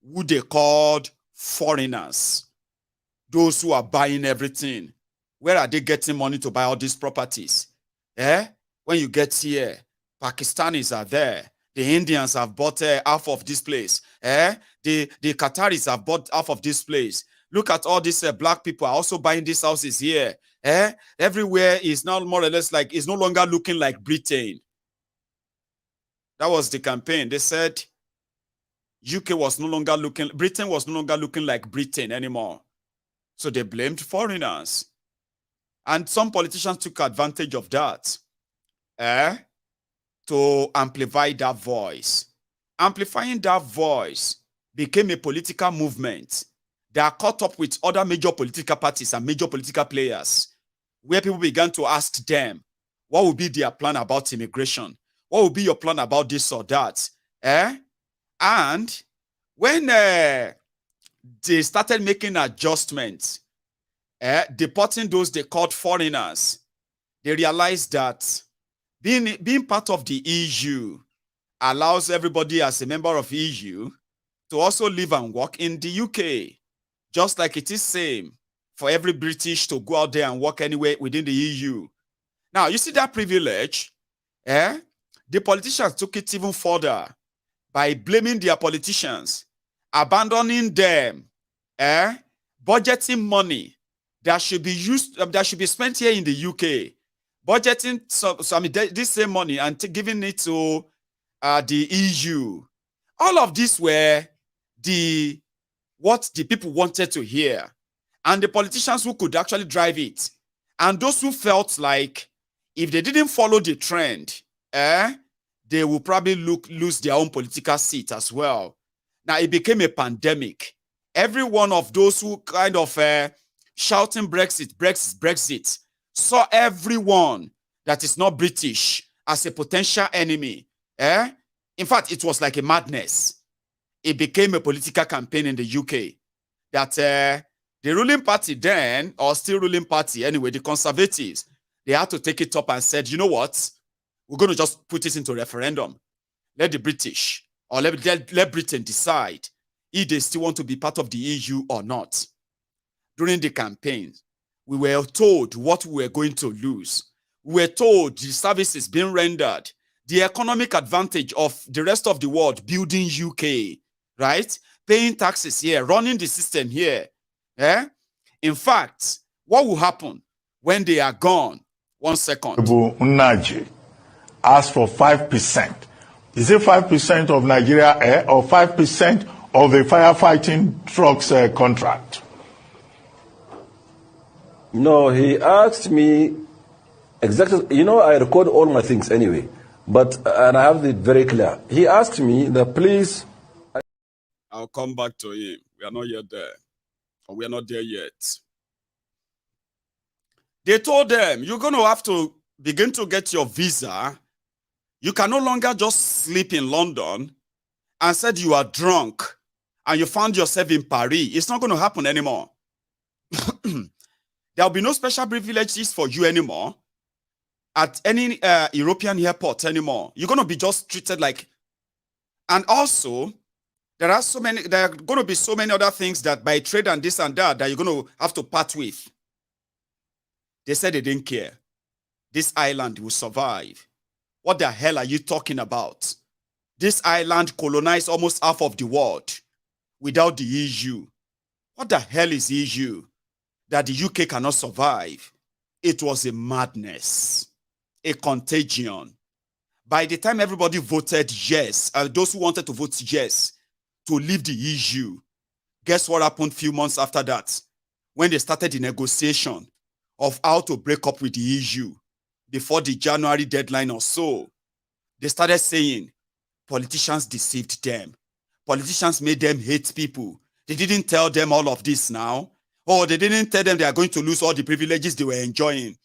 who they called foreigners. Those who are buying everything. Where are they getting money to buy all these properties? When you get here, Pakistanis are there. The Indians have bought half of this place. The Qataris have bought half of this place. Look at all these black people are also buying these houses here. Everywhere is now more or less like, it's no longer looking like Britain. That was the campaign. They said UK was no longer looking, Britain was no longer looking like Britain anymore. So they blamed foreigners. And some politicians took advantage of that to amplify that voice. Amplifying that voice became a political movement that caught up with other major political parties and major political players, where people began to ask them, what would be their plan about immigration? What would be your plan about this or that? And when they started making adjustments, deporting those they called foreigners, they realized that being part of the EU allows everybody as a member of EU to also live and work in the UK, just like it is same for every British to go out there and work anywhere within the EU. Now, you see that privilege, the politicians took it even further by blaming their politicians, abandoning them, budgeting money that should be used, that should be spent here in the UK, budgeting this same money and giving it to the EU. All of this were what the people wanted to hear, and the politicians who could actually drive it, and those who felt like if they didn't follow the trend, they will probably lose their own political seat as well. Now it became a pandemic. Every one of those who kind of shouting Brexit, Brexit, Brexit, saw everyone that is not British as a potential enemy. In fact, it was like a madness. it became a political campaign in the UK that the ruling party then, or still ruling party anyway, the Conservatives, they had to take it up and said, you know what? We're going to just put it into referendum. Let the British, or let Britain decide if they still want to be part of the EU or not. During the campaign, we were told what we were going to lose. We were told the services being rendered, the economic advantage of the rest of the world building UK, right? Paying taxes here, running the system here. Eh? In fact, what will happen when they are gone? 1 second. Unaji asked for 5%. Is it 5% of Nigeria Air or 5% of the firefighting trucks contract? No, he asked me exactly. You know, I record all my things anyway, and I have it very clear. He asked me that please. I'll come back to him. We are not yet there. Or we are not there yet. They told them, you're going to have to begin to get your visa. You can no longer just sleep in London and said you are drunk and you found yourself in Paris. It's not going to happen anymore. There will be no special privileges for you anymore at any European airport anymore. You're going to be just treated like... And also, there are going to be so many other things that by trade and this and that you're going to have to part with. They said they didn't care. This island will survive. What the hell are you talking about? This island colonized almost half of the world without the EU. What the hell is EU? That the UK cannot survive. It was a madness, a contagion. By the time everybody voted yes, those who wanted to vote yes to leave the EU, guess what happened a few months after that? When they started the negotiation of how to break up with the EU before the January deadline or so, they started saying politicians deceived them. Politicians made them hate people. They didn't tell them all of this now. Oh, they didn't tell them they are going to lose all the privileges they were enjoying,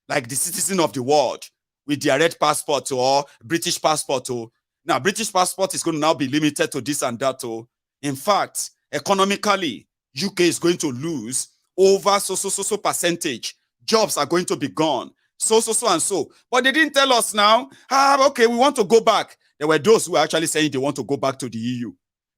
like the citizen of the world with their red passport or British passport. Now, British passport is going to now be limited to this and that. In fact, economically, UK is going to lose over so percentage. Jobs are going to be gone. So and so. But they didn't tell us now. Okay, we want to go back. There were those who were actually saying they want to go back to the EU.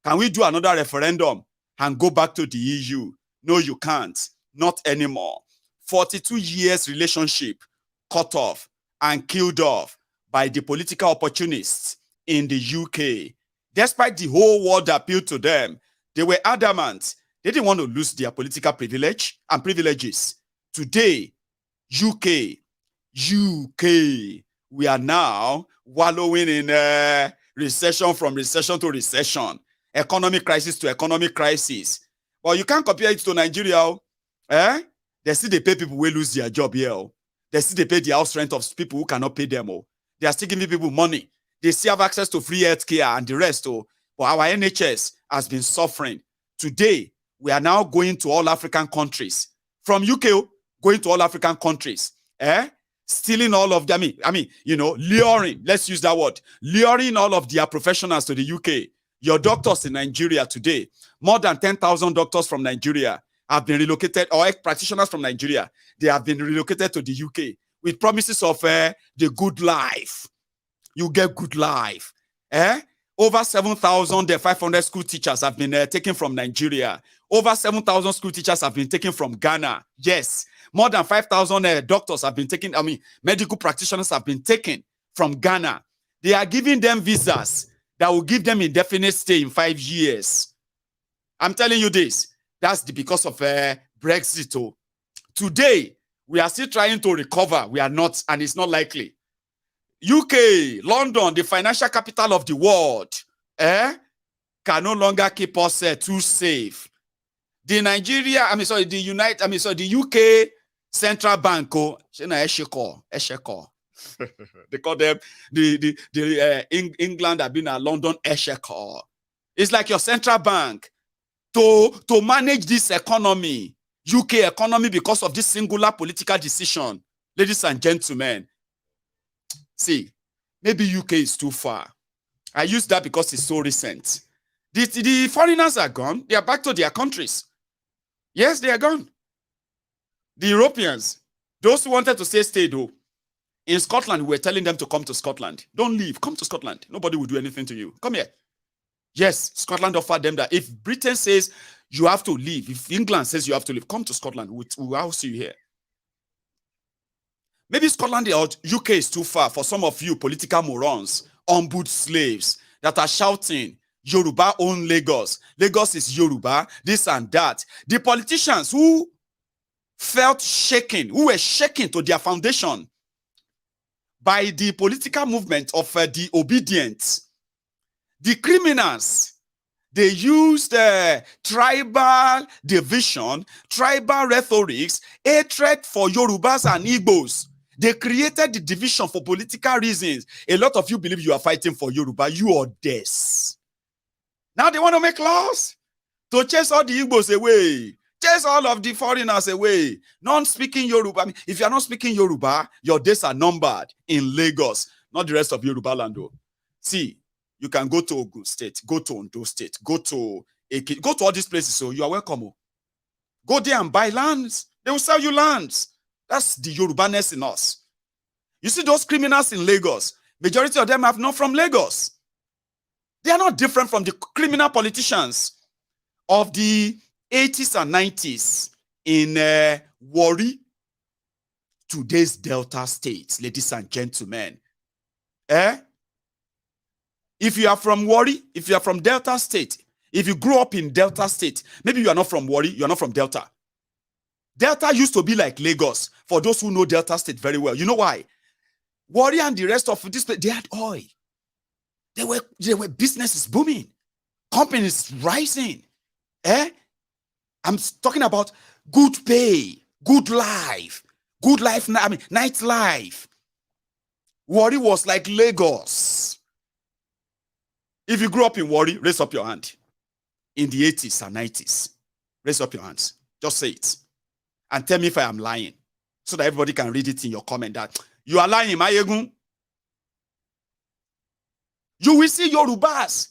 Can we do another referendum and go back to the EU? No, you can't. Not anymore. 42 years relationship cut off and killed off by the political opportunists in the UK. Despite the whole world appealed to them, they were adamant. They didn't want to lose their political privilege and privileges. Today, UK, we are now wallowing in recession from recession to recession, economic crisis to economic crisis. But you can't compare it to Nigeria. They still they pay people who lose their job here. They still they pay the house rent of people who cannot pay them. They are still giving people money. They still have access to free healthcare and the rest. But our NHS has been suffering. Today, we are now going to all African countries. From UK, going to all African countries. Stealing all of them. Luring. Let's use that word. Luring all of their professionals to the UK. Your doctors in Nigeria today, more than 10,000 doctors from Nigeria have been relocated, or practitioners from Nigeria, they have been relocated to the UK with promises of the good life. You get good life. Over 7,500 school teachers have been taken from Nigeria. Over 7,000 school teachers have been taken from Ghana. Yes. More than 5,000 doctors have been taken, medical practitioners have been taken from Ghana. They are giving them visas that will give them indefinite stay in 5 years. I'm telling you this. That's because of Brexit. Today, we are still trying to recover. We are not, and it's not likely. UK, London, the financial capital of the world, can no longer keep us too safe. The UK Central Bank, they call them England have been a London Exchequer. It's like your central bank to manage this economy, UK economy, because of this singular political decision. Ladies and gentlemen, see, maybe UK is too far. I use that because it's so recent. The foreigners are gone. They are back to their countries. Yes, they are gone. The Europeans, those who wanted to stay though. In Scotland, we were telling them to come to Scotland. Don't leave. Come to Scotland. Nobody will do anything to you. Come here. Yes, Scotland offered them that. If Britain says you have to leave, if England says you have to leave, come to Scotland. We'll house you here. Maybe Scotland or UK is too far for some of you political morons, on-boot slaves that are shouting, Yoruba own Lagos. Lagos is Yoruba, this and that. The politicians who felt shaken, who were shaken to their foundation by the political movement of the obedient, the criminals, they used tribal division, tribal rhetorics, hatred for Yorubas and Igbos. They created the division for political reasons. A lot of you believe you are fighting for Yoruba. You are this. Now they want to make laws to chase all the Igbos away. Chase all of the foreigners away. Non-speaking Yoruba. I mean, if you are not speaking Yoruba, your days are numbered in Lagos, not the rest of Yoruba land. See, you can go to Ogun State, go to Ondo State, go to all these places. So you are welcome. Go there and buy lands. They will sell you lands. That's the Yorubaness in us. You see those criminals in Lagos, majority of them are not from Lagos. They are not different from the criminal politicians of the 80s and 90s in Warri, today's Delta states, ladies and gentlemen. If you are from Warri, if you are from Delta state, if you grew up in Delta state, maybe you are not from Warri, you are not from Delta. Delta used to be like Lagos, for those who know Delta state very well. You know why? Warri and the rest of this place, they had oil. There were businesses booming, companies rising. I'm talking about good pay, good life, I mean, nightlife. Warri was like Lagos. If you grew up in Warri, raise up your hand. In the 80s and 90s, raise up your hands. Just say it. And tell me if I am lying, so that everybody can read it in your comment that you are lying, Mayegun. You will see Yorubas,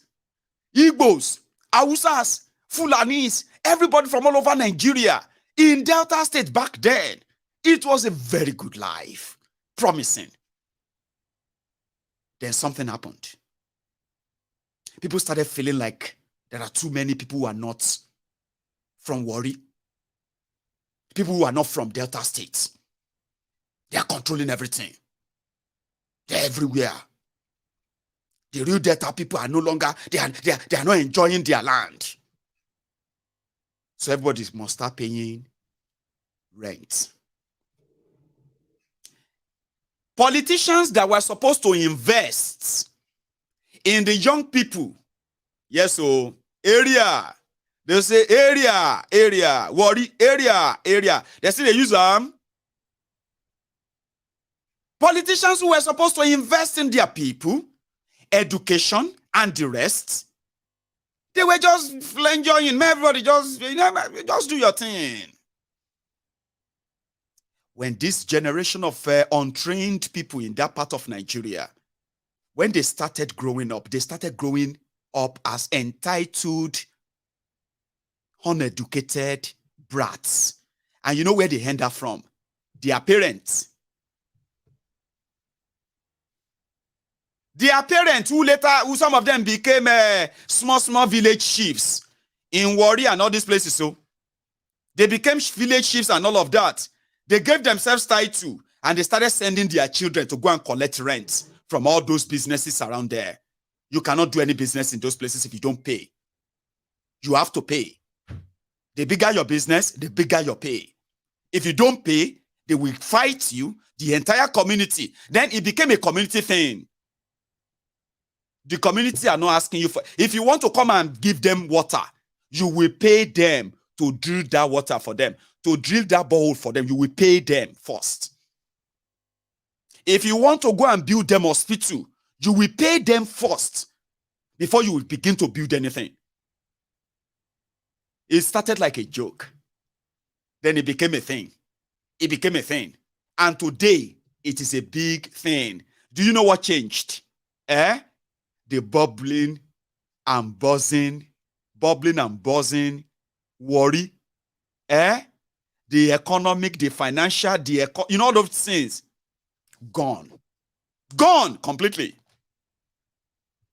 Igbos, Hausas, Fulanis, everybody from all over Nigeria in Delta State back then. It was a very good life, promising. Then something happened. People started feeling like there are too many people who are not from Warri. People who are not from Delta State. They are controlling everything. They're everywhere. The real Delta people are no longer, they are not enjoying their land. So everybody must start paying rent. Politicians that were supposed to invest in the young people, yes, so area, they say area, Warri, area. They say they use politicians who were supposed to invest in their people, education, and the rest. They were just enjoying. Everybody just do your thing. When this generation of untrained people in that part of Nigeria, when they started growing up, as entitled, uneducated brats. And you know where they end up from? Their parents. Their parents, who some of them became small village chiefs in Warri and all these places. So they became village chiefs and all of that. They gave themselves title and they started sending their children to go and collect rent from all those businesses around there. You cannot do any business in those places if you don't pay. You have to pay. The bigger your business, the bigger your pay. If you don't pay, they will fight you, the entire community. Then it became a community thing. The community are not asking you for. If you want to come and give them water, you will pay them to drill that water for them. To drill that borehole for them, you will pay them first. If you want to go and build them hospital, you will pay them first before you will begin to build anything. It started like a joke. Then it became a thing. It became a thing. And today, it is a big thing. Do you know what changed? The bubbling and buzzing bubbling and buzzing, worry, the economic, the financial, all those things, gone. Gone completely.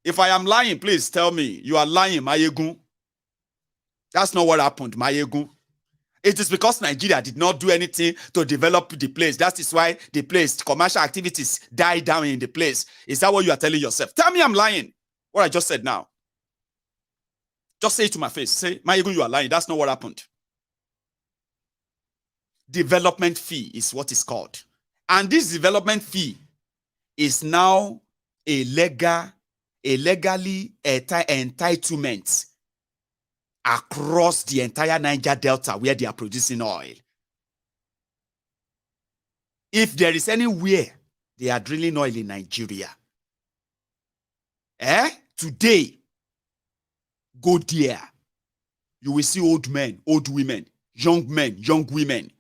If I am lying, please tell me. You are lying, Mayegun. That's not what happened, Mayegun. It is because Nigeria did not do anything to develop the place. That is why the place, commercial activities died down in the place. Is that what you are telling yourself? Tell me I'm lying. What I just said now. Just say it to my face. Say, Mayegun, you are lying. That's not what happened. Development fee is what it's called. And this development fee is now a legally entitlement across the entire Niger Delta where they are producing oil. If there is anywhere they are drilling oil in Nigeria, today, go there. You will see old men, old women, young women.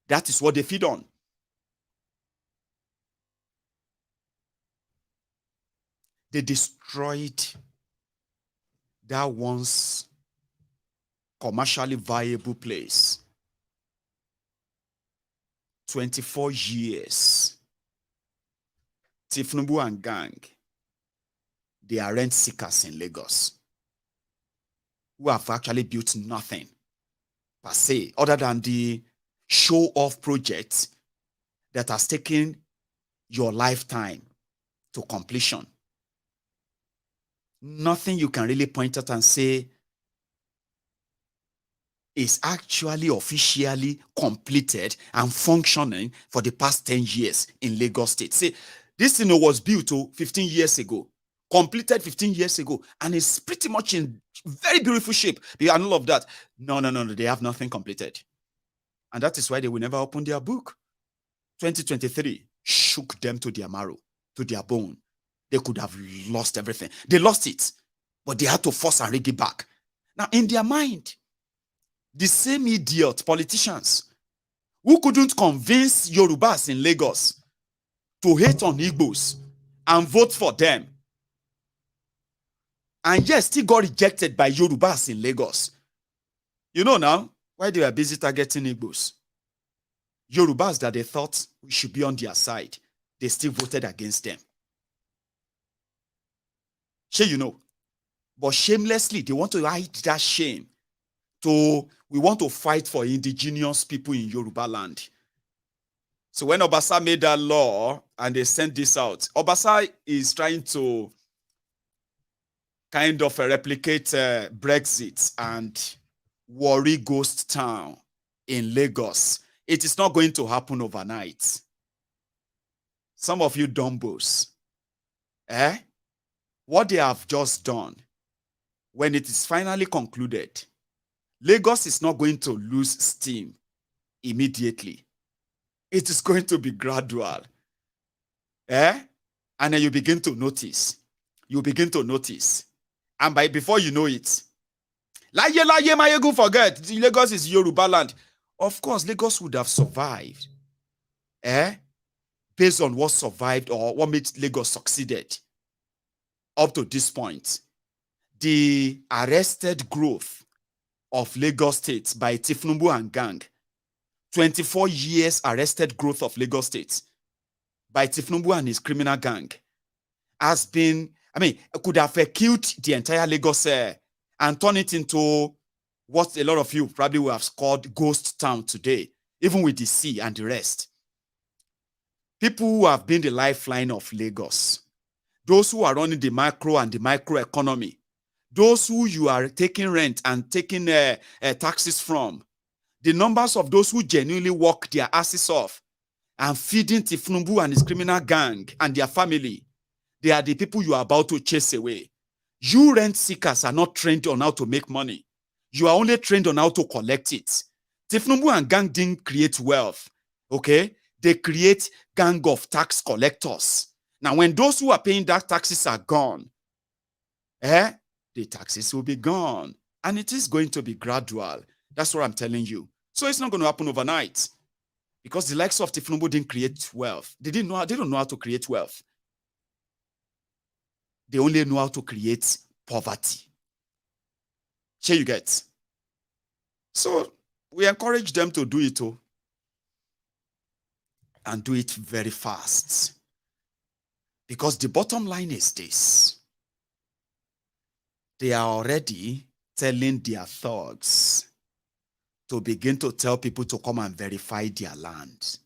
That is what they feed on. They destroyed that once commercially viable place. 24 years. Thiefnubu and gang, they are rent seekers in Lagos who have actually built nothing per se other than the show-off project that has taken your lifetime to completion. Nothing you can really point at and say is actually officially completed and functioning for the past 10 years in Lagos State. See, this thing was built 15 years ago, completed 15 years ago, and is pretty much in very beautiful shape. And all of that. No, they have nothing completed. And that is why they will never open their book. 2023 shook them to their marrow, to their bone. They could have lost everything. They lost it, but they had to force and rig it back. Now, in their mind, the same idiot politicians who couldn't convince Yorubas in Lagos to hate on Igbos and vote for them, and yet still got rejected by Yorubas in Lagos. You know now why they were busy targeting Igbos. Yorubas that they thought we should be on their side, they still voted against them. Sure, you know. But shamelessly, they want to hide that shame. We want to fight for indigenous people in Yoruba land. So when Obasa made that law and they sent this out, Obasa is trying to kind of replicate Brexit and Warri ghost town in Lagos. It is not going to happen overnight. Some of you dumbos, what they have just done, when it is finally concluded, Lagos is not going to lose steam immediately. It is going to be gradual. And then you begin to notice. And before you know it, Mayegun forget, Lagos is Yoruba land. Of course, Lagos would have survived. Based on what survived or what made Lagos succeeded up to this point. The arrested growth of Lagos State by Thiefnubu and gang. 24 years arrested growth of Lagos State by Thiefnubu and his criminal gang has been, could have killed the entire Lagos and turn it into what a lot of you probably would have called ghost town today, even with the sea and the rest. People who have been the lifeline of Lagos, those who are running the macro and the micro economy, those who you are taking rent and taking taxes from, the numbers of those who genuinely work their asses off and feeding Thiefnubu and his criminal gang and their family, they are the people you are about to chase away. You rent seekers are not trained on how to make money. You are only trained on how to collect it. Thiefnubu and gang didn't create wealth, okay? They create gang of tax collectors. Now, when those who are paying that taxes are gone, the taxes will be gone. And it is going to be gradual. That's what I'm telling you. So it's not going to happen overnight. Because the likes of Thiefnubu didn't create wealth. They don't know how to create wealth. They only know how to create poverty. Share you get. So we encourage them to do it too, and do it very fast. Because the bottom line is this. They are already telling their thugs to begin to tell people to come and verify their land.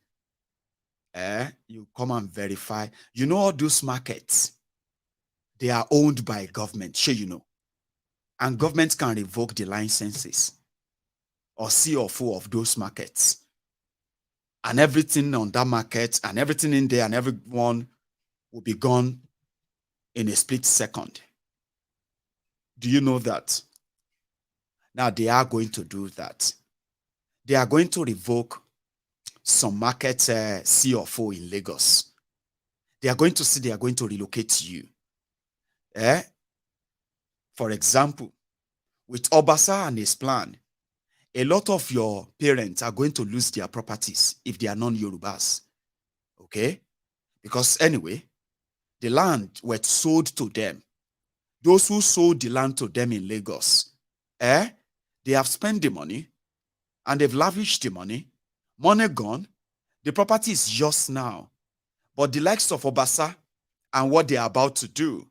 You come and verify. You know all those markets, they are owned by government, sure you know. And government can revoke the licenses or CFO of those markets. And everything on that market and everything in there and everyone will be gone in a split second. Do you know that? Now they are going to do that. They are going to revoke some market CFO in Lagos. They are going to say they are going to relocate you. For example, with Obasa and his plan, a lot of your parents are going to lose their properties if they are non-Yorubas. Okay? Because anyway, the land was sold to them. Those who sold the land to them in Lagos, they have spent the money and they've lavished the money. Money gone. The property is just now. But the likes of Obasa and what they are about to do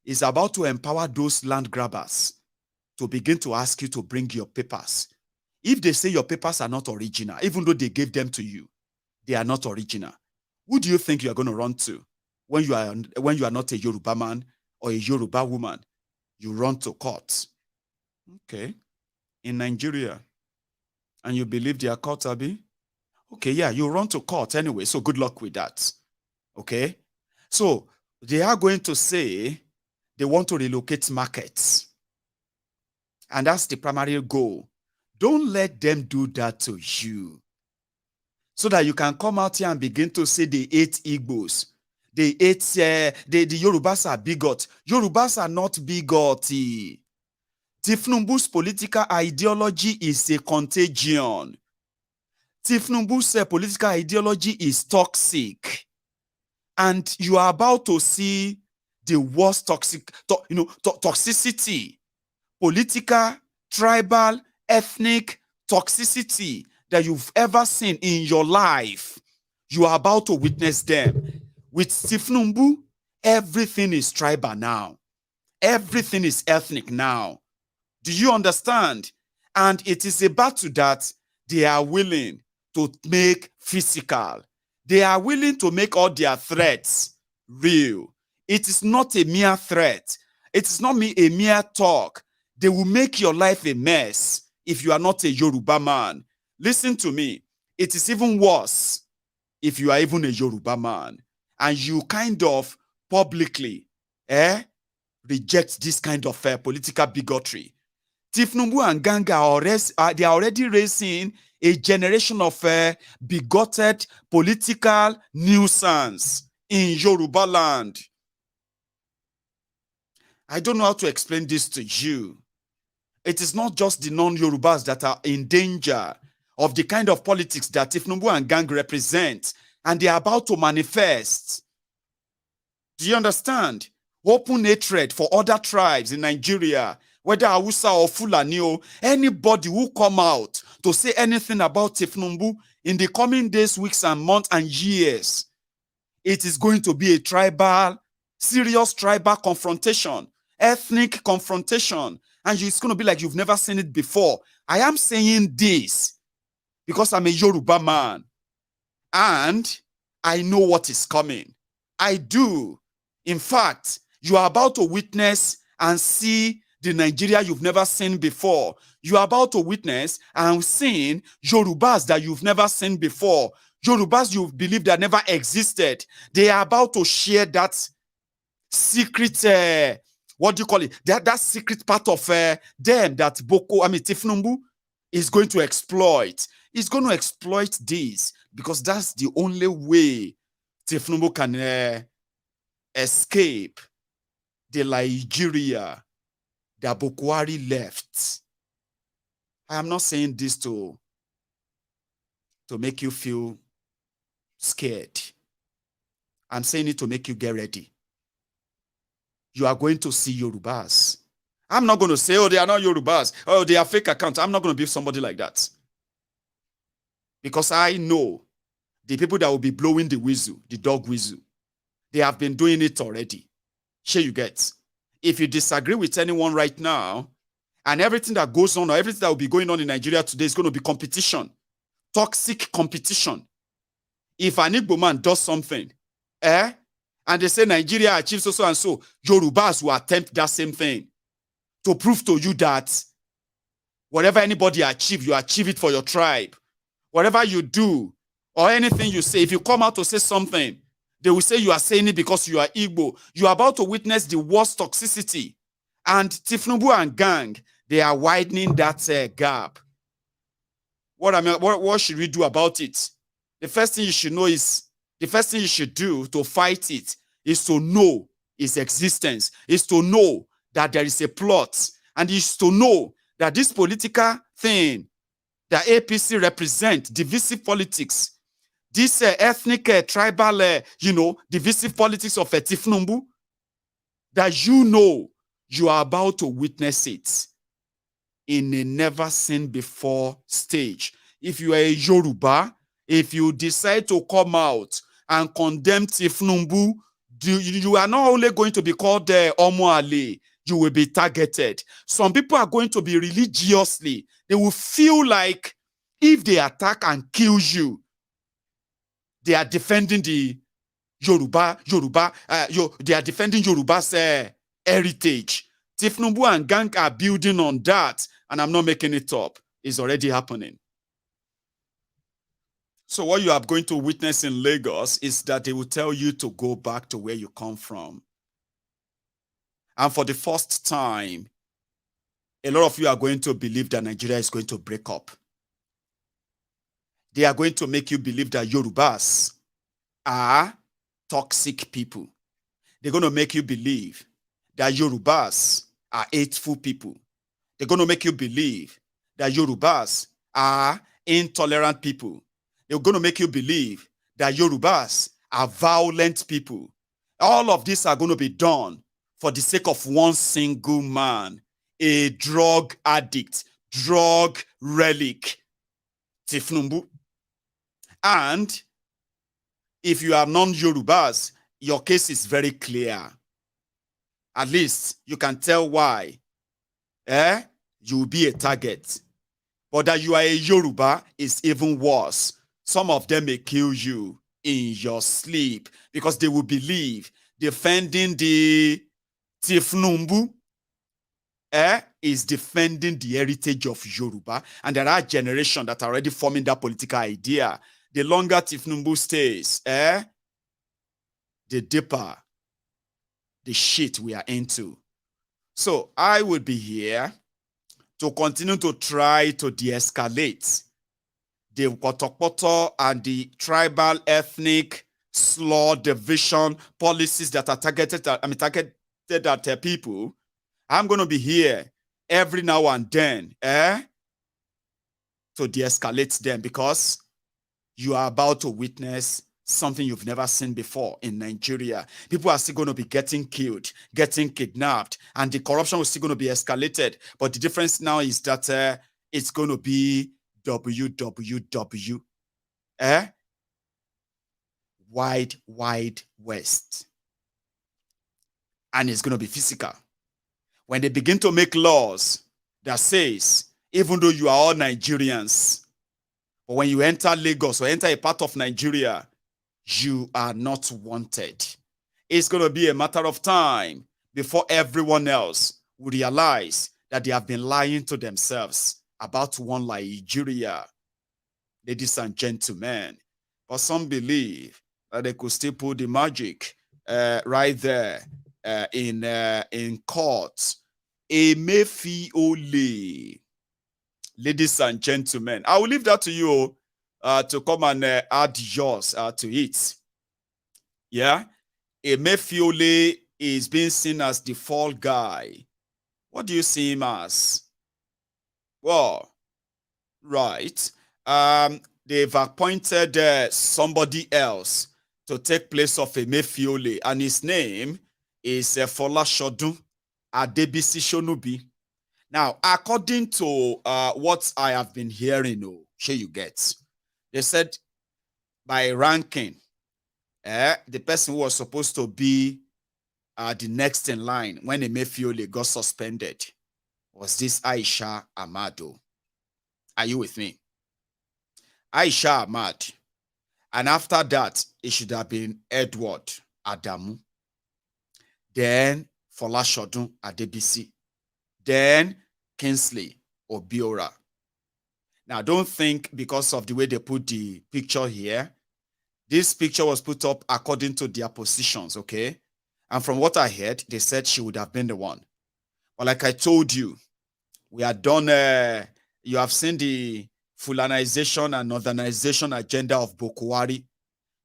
is about to empower those land grabbers to begin to ask you to bring your papers. If they say your papers are not original, even though they gave them to you, they are not original. Who do you think you are going to run to when you are not a Yoruba man or a Yoruba woman? You run to court. Okay. In Nigeria. And you believe they are court, Abi? Okay, yeah, you run to court anyway, so good luck with that. Okay? So, they are going to say they want to relocate markets. And that's the primary goal. Don't let them do that to you. So that you can come out here and begin to say they hate Igbos. They hate, the Yorubas are bigots. Yorubas are not bigots. Thiefnubu's political ideology is a contagion. Thiefnubu's political ideology is toxic. And you are about to see the worst toxicity, political, tribal, ethnic toxicity that you've ever seen in your life. You are about to witness them. With Thiefnubu, everything is tribal now. Everything is ethnic now. Do you understand? And it is a battle that they are willing to make physical. They are willing to make all their threats real. It is not a mere threat. It is not a mere talk. They will make your life a mess if you are not a Yoruba man. Listen to me. It is even worse if you are even a Yoruba man and you kind of publicly reject this kind of political bigotry. Thiefnubu and gang are already raising a generation of bigoted political nuisance in Yoruba land. I don't know how to explain this to you. It is not just the non-Yorubas that are in danger of the kind of politics that Thiefnubu and gang represent, and they are about to manifest. Do you understand? Open hatred for other tribes in Nigeria, whether Hausa or Fulani, anybody who come out to say anything about Thiefnubu in the coming days, weeks, and months, and years, it is going to be a tribal, serious tribal confrontation, ethnic confrontation, and it's going to be like you've never seen it before. I am saying this because I'm a Yoruba man, and I know what is coming. I do. In fact, you are about to witness and see the Nigeria you've never seen before. You are about to witness and see Yorubas that you've never seen before. Yorubas you believe that never existed. They are about to share that secret, what do you call it? That secret part of them that Thiefnubu is going to exploit. He's going to exploit this because that's the only way Thiefnubu can escape the Nigeria that Bokohari left. I am not saying this to make you feel scared. I'm saying it to make you get ready. You are going to see Yorubas, I'm not going to say, oh, they are not Yorubas. Oh, they are fake accounts. I'm not going to be somebody like that. Because I know the people that will be blowing the whistle, the dog whistle, they have been doing it already. Sure you get. If you disagree with anyone right now, and everything that goes on or everything that will be going on in Nigeria today is going to be competition. Toxic competition. If an Igbo man does something, and they say Nigeria achieves so and so, Yorubas will attempt that same thing to prove to you that whatever anybody achieves, you achieve it for your tribe. Whatever you do or anything you say, if you come out to say something, they will say you are saying it because you are Igbo. You are about to witness the worst toxicity. And Thiefnubu and gang, they are widening that gap. What should we do about it? The first thing you should know is, the first thing you should do to fight it is to know its existence, is to know that there is a plot, and is to know that this political thing that APC represent, divisive politics, this ethnic, tribal, divisive politics of Thiefnubu, that you are about to witness it in a never-seen-before stage. If you are a Yoruba, if you decide to come out and condemn Thiefnubu, you are not only going to be called Omoale, you will be targeted. Some people are going to be religiously, they will feel like if they attack and kill you, they are defending the they are defending Yoruba's heritage. Thiefnubu and gang are building on that, and I'm not making it up. It's already happening. So what you are going to witness in Lagos is that they will tell you to go back to where you come from. And for the first time, a lot of you are going to believe that Nigeria is going to break up. They are going to make you believe that Yorubas are toxic people. They're going to make you believe that Yorubas are hateful people. They're going to make you believe that Yorubas are intolerant people. They're going to make you believe that Yorubas are violent people. All of these are going to be done for the sake of one single man, a drug addict, drug relic, Thiefnubu. And if you are non-Yorubas, your case is very clear. At least you can tell why. You will be a target. But that you are a Yoruba is even worse. Some of them may kill you in your sleep because they will believe defending the Thiefnubu is defending the heritage of Yoruba. And there are generations that are already forming that political idea. The longer Thiefnubu stays, the deeper the shit we are into. So I will be here to continue to try to de-escalate the Kotokoto and the tribal, ethnic, slaw, division policies that are targeted at people. I'm going to be here every now and then to de-escalate them, because you are about to witness something you've never seen before in Nigeria. People are still going to be getting killed, getting kidnapped, and the corruption is still going to be escalated. But the difference now is that it's going to be WWW. Wide West. And it's going to be physical. When they begin to make laws that says, even though you are all Nigerians, but when you enter Lagos or enter a part of Nigeria, you are not wanted. It's going to be a matter of time before everyone else will realize that they have been lying to themselves about one Nigeria. Ladies and gentlemen, but some believe that they could still pull the magic right there in court. Emefiole. Ladies and gentlemen, I will leave that to you to come and add yours to it. Yeah, Emefiole is being seen as the fall guy. What do you see him as? Well, right. They've appointed somebody else to take place of Emefiole, and his name is Folashodun. Adebisi Shonubi. Now, according to what I have been hearing, sure you get, they said by ranking, the person who was supposed to be the next in line when Emefiele got suspended was this Aisha Amado. Are you with me? Aisha Ahmad. And after that, it should have been Edward Adamu. Then Folashodun Adebisi. Then Kingsley Obiora. Now, don't think because of the way they put the picture here, this picture was put up according to their positions, okay? And from what I heard, they said she would have been the one. But like I told you, we are done. You have seen the Fulanization and Northernization agenda of Bokohari.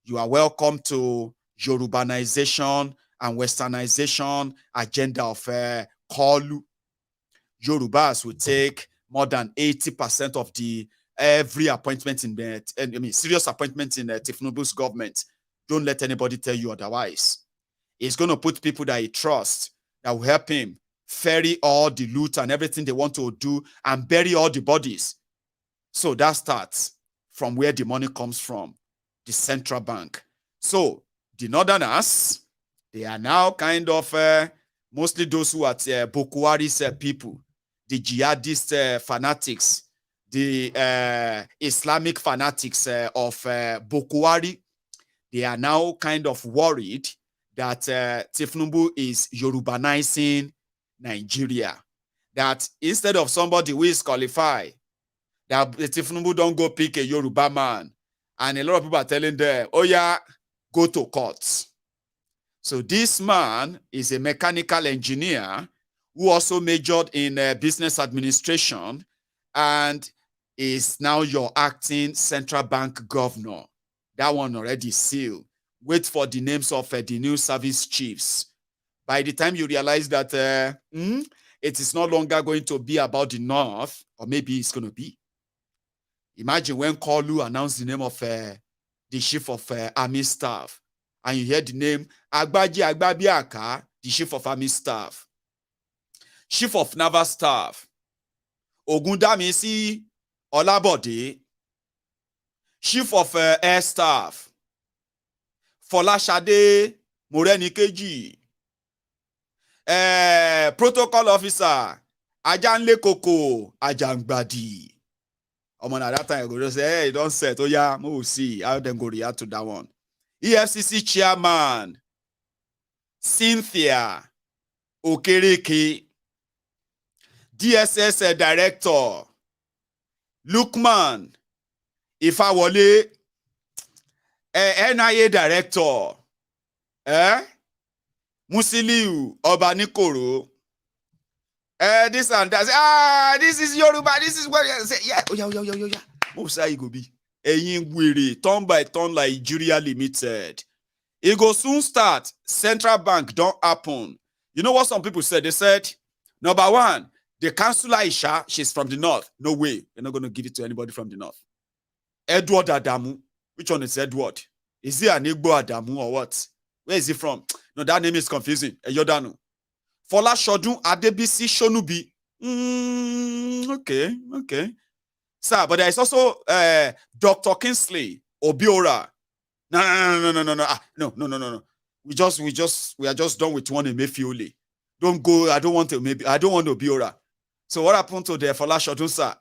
You are welcome to Yorubanization and Westernization agenda of Kalu. Yorubas will take more than 80% of the every appointment in the serious appointments in the Thiefnubu's government. Don't let anybody tell you otherwise. He's going to put people that he trusts that will help him ferry all the loot and everything they want to do and bury all the bodies. So that starts from where the money comes from, the central bank. So the Northerners, they are now kind of mostly those who are Bokohari's people, the jihadist fanatics, the Islamic fanatics of Bokohari. They are now kind of worried that Thiefnubu is Yorubanizing Nigeria. That instead of somebody who is qualified, that Thiefnubu don't go pick a Yoruba man. And a lot of people are telling them, oh yeah, go to court. So this man is a mechanical engineer who also majored in business administration and is now your acting central bank governor. That one already sealed. Wait for the names of the new service chiefs. By the time you realize that it is no longer going to be about the North, or maybe it's going to be. Imagine when Kalu announced the name of the chief of army staff, and you hear the name Agbaji Agbabiaka, the chief of army staff, chief of naval staff, Ogundamisi Olabode, chief of air staff, Folashade Morenikeji, protocol officer, Ajanle Koko Ajangbadi. At that time, I go just say, hey, don't say it. Oh, yeah, we'll see how them go react to that one. EFCC chairman, Cynthia Okereke, DSS director, Lukman Ifawole, NIA director, Musiliu Obanikoro, this and that. This is Yoruba. This is what you say. Yeah. Oh, yeah. Most it go be. Turn by turn like Nigeria Limited. It go soon start. Central bank don't happen. You know what some people said? They said, number one, the councillor Aisha, she's from the north. No way. They're not going to give it to anybody from the north. Edward Adamu. Which one is Edward? Is he an Igbo Adamu or what? Where is he from? No, that name is confusing. Yodanu. Folashodun Adebisi Shonubi. Okay. Sir, but there is also Dr. Kingsley Obiora. No. We are just done with one Emefiole. Don't go. I don't want Obiora. So what happened to the Folashodun, sir?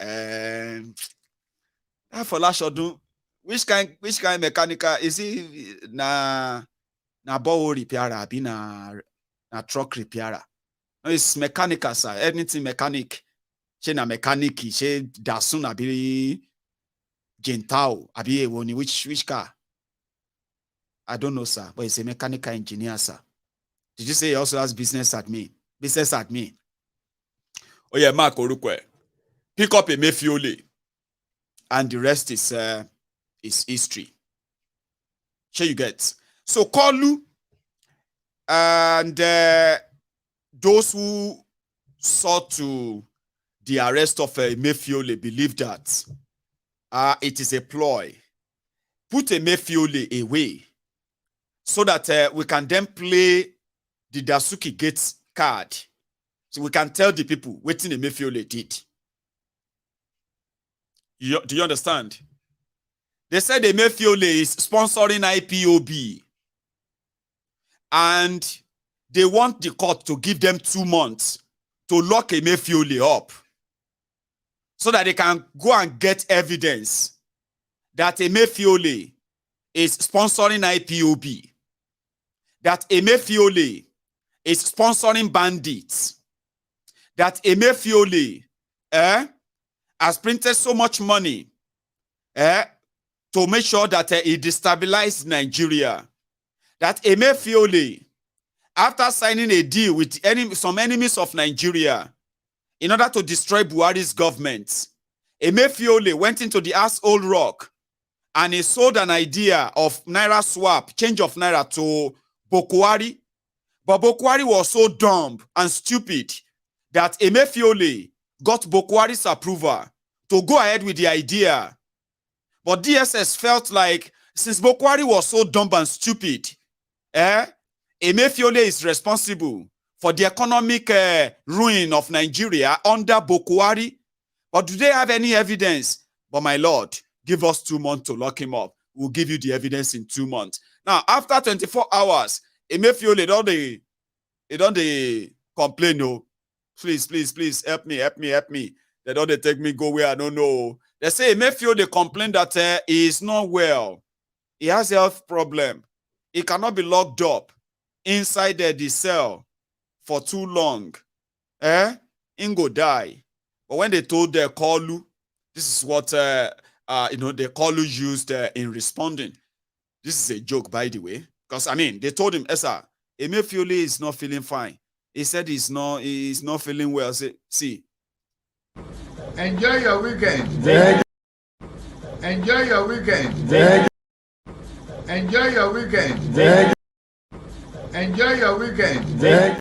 Folashodun, which kind mechanical is he? Na ball repairer, be na truck repairer. No, it's mechanical, sir. Anything mechanic. She na mechanic. She dasun abi gentao abi ewoni. Which car? I don't know, sir. But he's a mechanical engineer, sir. Did you say he also has business admin? Business admin. Oh yeah, Mark Orukwe. Pick up Emefiole, and the rest is history. Sure you get. So Kalu and those who sought to the arrest of Emefiole believe that it is a ploy. Put Emefiole away so that we can then play the Dasuki Gates card So we can tell the people waiting Emefiele did. Do you understand? They said Emefiele is sponsoring IPOB. And they want the court to give them 2 months to lock Emefiele up so that they can go and get evidence that Emefiele is sponsoring IPOB, that Emefiele is sponsoring bandits, that Emefiele has printed so much money to make sure that he destabilized Nigeria, that Emefiele, after signing a deal with some enemies of Nigeria in order to destroy Buhari's government, Emefiele went into the asshole rock and he sold an idea of Naira swap, change of Naira, to Bokohari. But Bokohari was so dumb and stupid that Emefiele got Bokohari's approval to go ahead with the idea. But DSS felt like, since Bokohari was so dumb and stupid, Emefiele is responsible for the economic ruin of Nigeria under Bokohari. But do they have any evidence? But my lord, give us 2 months to lock him up. We'll give you the evidence in 2 months. Now, after 24 hours, Emefiele don't complain, no. Please, help me. They don't take me go where I don't know. They say Emefiele complain that he is not well. He has a health problem. He cannot be locked up inside the cell for too long. He go die. But when they told the Kalu, this is what the Kalu used in responding. This is a joke, by the way, because I mean they told him, "Esa, Emefiele is not feeling fine." He said he's not feeling well. See. Enjoy your weekend. Enjoy your weekend. Enjoy your weekend. Enjoy your weekend.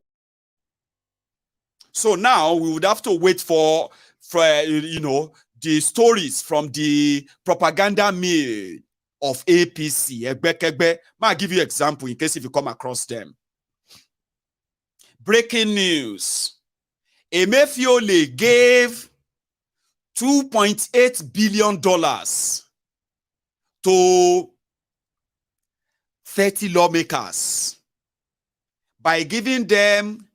So now we would have to wait for the stories from the propaganda mill of APC. I'll give you an example in case if you come across them. Breaking news. Emefiele gave $2.8 billion to 30 lawmakers by giving them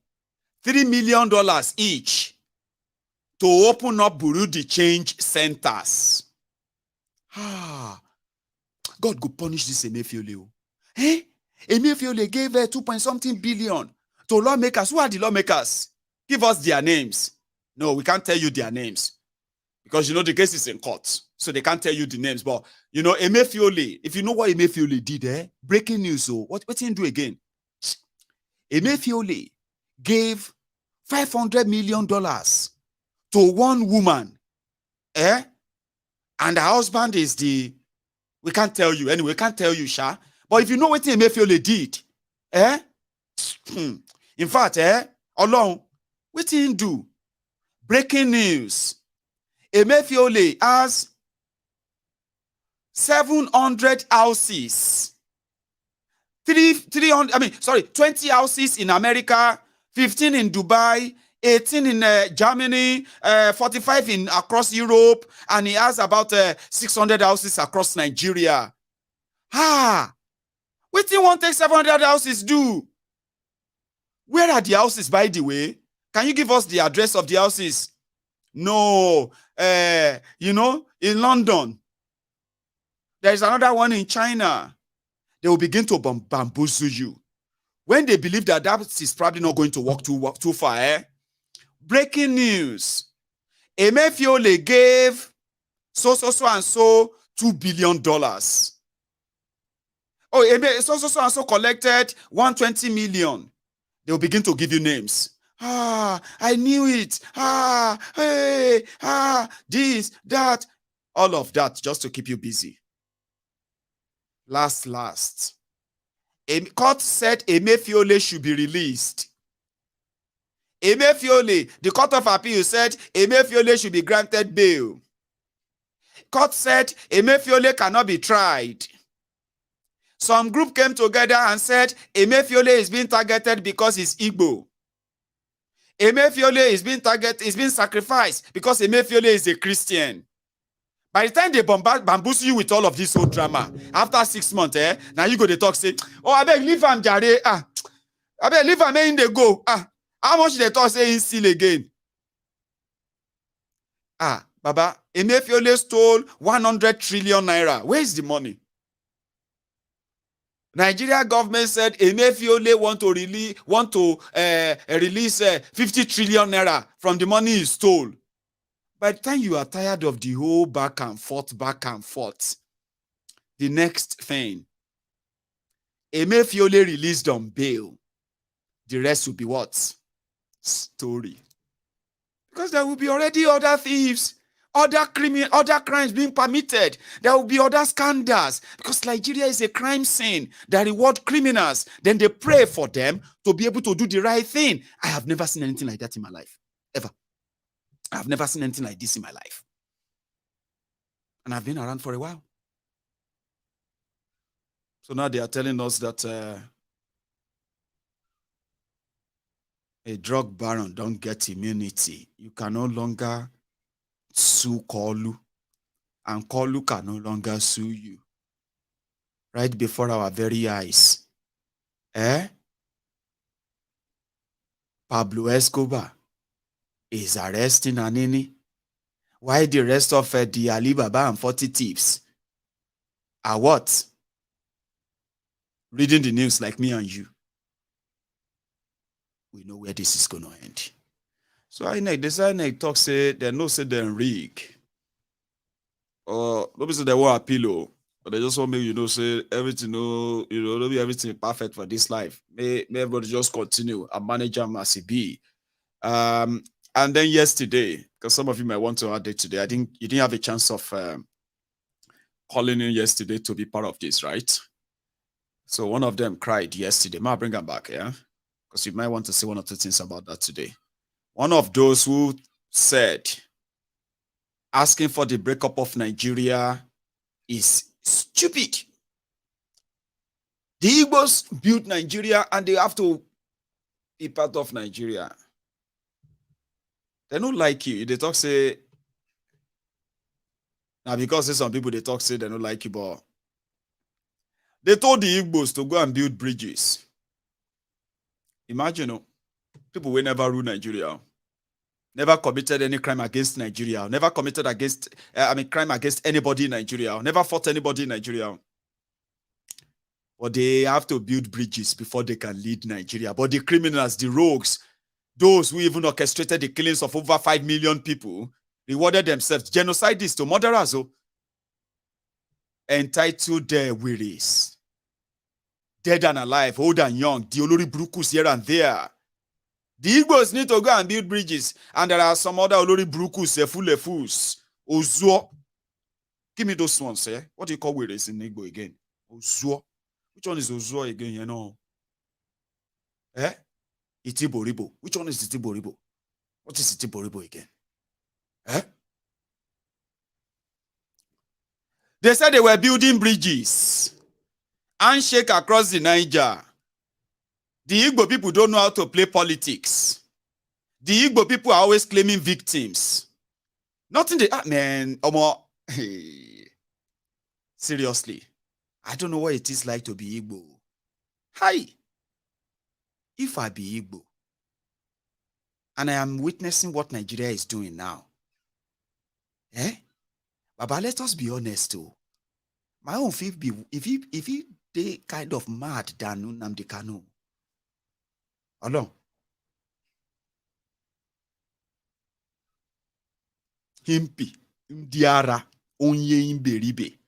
$3 million each to open up Burundi change centers. God go punish this Emefiele. Emefiele gave 2-point-something billion to lawmakers. Who are the lawmakers? Give us their names. No, we can't tell you their names because the case is in court, so they can't tell you the names. But Emefiele, if you know what Emefiele did, breaking news. So what did he do again? Emefiele gave $500 million to one woman, and the husband is we can't tell you anyway. We can't tell you, Sha. But if you know what Emefiele did, in fact, along, what did he do? Breaking news. Emefiele has 700 houses. 20 houses in America, 15 in Dubai, 18 in Germany, 45 across Europe, and he has about 600 houses across Nigeria. What do you want to take 700 houses do? Where are the houses, by the way? Can you give us the address of the houses? No. In London. There is another one in China. They will begin to bamboozle you. When they believe that is probably not going to work too far, Breaking news. Emefiele gave so $2 billion. So collected 120 million. They will begin to give you names. I knew it. This, that, all of that just to keep you busy. Last. A court said Emefiele should be released. Emefiele, the Court of Appeal said Emefiele should be granted bail. Court said Emefiele cannot be tried. Some group came together and said Emefiele is being targeted because he's Igbo. Emefiele is being targeted, is being sacrificed because Emefiele is a Christian. By the time they bamboozle you with all of this whole drama, after 6 months, now you go to talk, say, oh, I beg, leave him, Jare. I beg, leave him, in they go. How much they talk, say, in still again? Baba, Emefiele stole 100 trillion naira. Where is the money? Nigeria government said Emefiele want to release 50 trillion naira from the money he stole. By the time you are tired of the whole back and forth, the next thing, Emefiele released on bail. The rest will be what? Story. Because there will be already other thieves, other crimes being permitted. There will be other scandals. Because Nigeria is a crime scene that reward criminals. Then they pray for them to be able to do the right thing. I have never seen anything like that in my life. Ever. I've never seen anything like this in my life. And I've been around for a while. So now they are telling us that a drug baron don't get immunity. You can no longer sue Kalu. And Kalu can no longer sue you. Right before our very eyes. Pablo Escobar is arresting Anini, while the rest of the Alibaba and 40 thieves are what? Reading the news like me and you. We know where this is going to end. So INEC talk say they no say they rig. Or nobody say they want appeal, but they just want me, say everything, don't be everything perfect for this life. May everybody just continue and manage them as it be. And then yesterday, because some of you might want to add it today, you didn't have a chance of calling in yesterday to be part of this, right? So one of them cried yesterday. I'll bring them back, yeah? Because you might want to say one or two things about that today. One of those who said asking for the breakup of Nigeria is stupid. The Igbos built Nigeria and they have to be part of Nigeria. They don't like you. They talk say, now because there's some people they talk say they don't like you, but they told the Igbos to go and build bridges. Imagine, people will never rule Nigeria, never committed any crime against Nigeria, never committed crime against anybody in Nigeria, never fought anybody in Nigeria. But they have to build bridges before they can lead Nigeria. But the criminals, the rogues, those who even orchestrated the killings of over 5 million people, rewarded themselves. Genocidists to murderers, entitled their wearies. Dead and alive, old and young, the Olori Brukus here and there. The Igbos need to go and build bridges, and there are some other Olori Brukus, fools. Uzor. Give me those ones, What do you call wearies in Igbo again? Uzor. Which one is Uzor again, Itiboribo. Which one is Itiboribo? What is Itiboribo again? They said they were building bridges. Handshake across the Niger. The Igbo people don't know how to play politics. The Igbo people are always claiming victims. Nothing they man, seriously. I don't know what it is like to be Igbo. Hi. If I be Igbo, and I am witnessing what Nigeria is doing now, Baba, let us be honest too. My own feel be if he they kind of mad than Nnamdi Kanu. Along. Himpi, Ndiara, Onye Imberibe.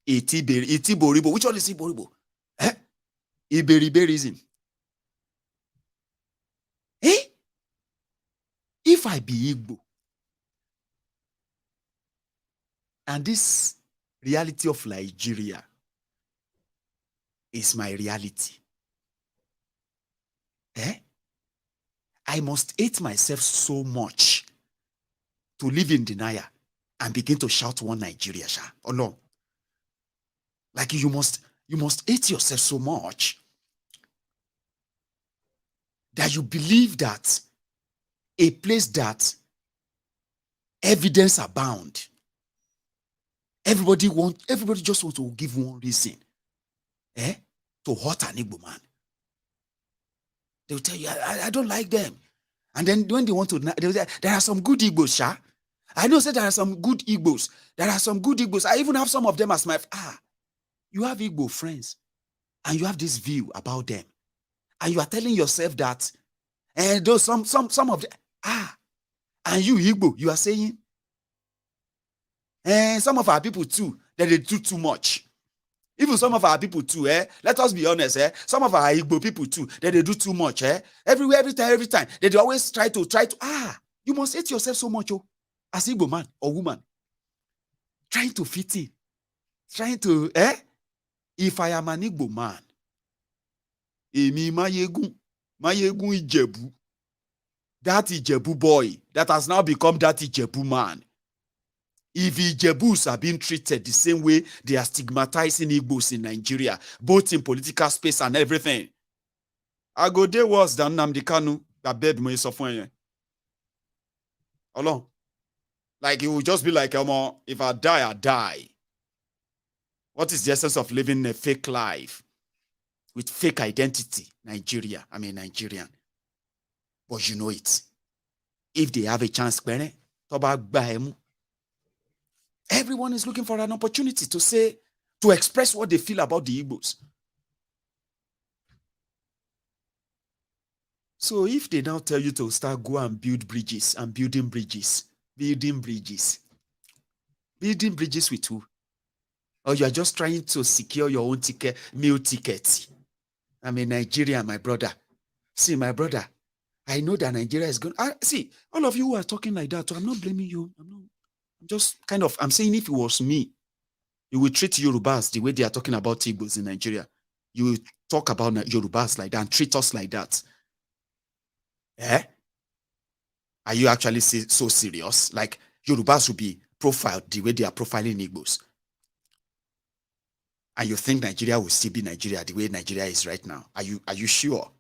Itiboribo. Which one is Iboribo? Iberiberism. If I be Igbo, and this reality of Nigeria is my reality, I must hate myself so much to live in denial and begin to shout one Nigeria, or no? Like you must hate yourself so much that you believe that a place that evidence abound. Everybody just wants to give one reason to hurt an Igbo man. They will tell you, I don't like them. And then when they want to, they will say, there are some good Igbos, Sha. I know say there are some good Igbos. There are some good Igbos. I even have some of them as my, you have Igbo friends. And you have this view about them. And you are telling yourself that, and those some of them, and you Igbo, you are saying, and some of our people too, that they do too much. Even some of our people too, let us be honest, some of our Igbo people too, that they do too much, everywhere, every time, they always try to, you must hate yourself so much, as Igbo man or woman, trying to fit in, trying to, if I am an Igbo man, Emi Mayegun Ijebu, that Ijebu boy that has now become that Ijebu man. If Ijebus are being treated the same way they are stigmatizing Igbos in Nigeria, both in political space and everything, I go there worse than Nnamdi Kanu, that bed me suffering. Alone. Like it will just be like, if I die, I die. What is the essence of living a fake life with fake identity? Nigeria. I'm a Nigerian. But you know it. If they have a chance, everyone is looking for an opportunity to say, to express what they feel about the Igbos. So if they now tell you to start go and build bridges and building bridges with who? Or you are just trying to secure your own ticket, meal ticket. I'm a Nigerian, my brother. See, my brother, I know that Nigeria is going. See, all of you who are talking like that, so I'm not blaming you. I'm just I'm saying if it was me, you will treat Yorubas the way they are talking about Igbos in Nigeria. You will talk about Yorubas like that and treat us like that. Are you actually so serious? Like Yorubas will be profiled the way they are profiling Igbos. And you think Nigeria will still be Nigeria the way Nigeria is right now? Are you sure?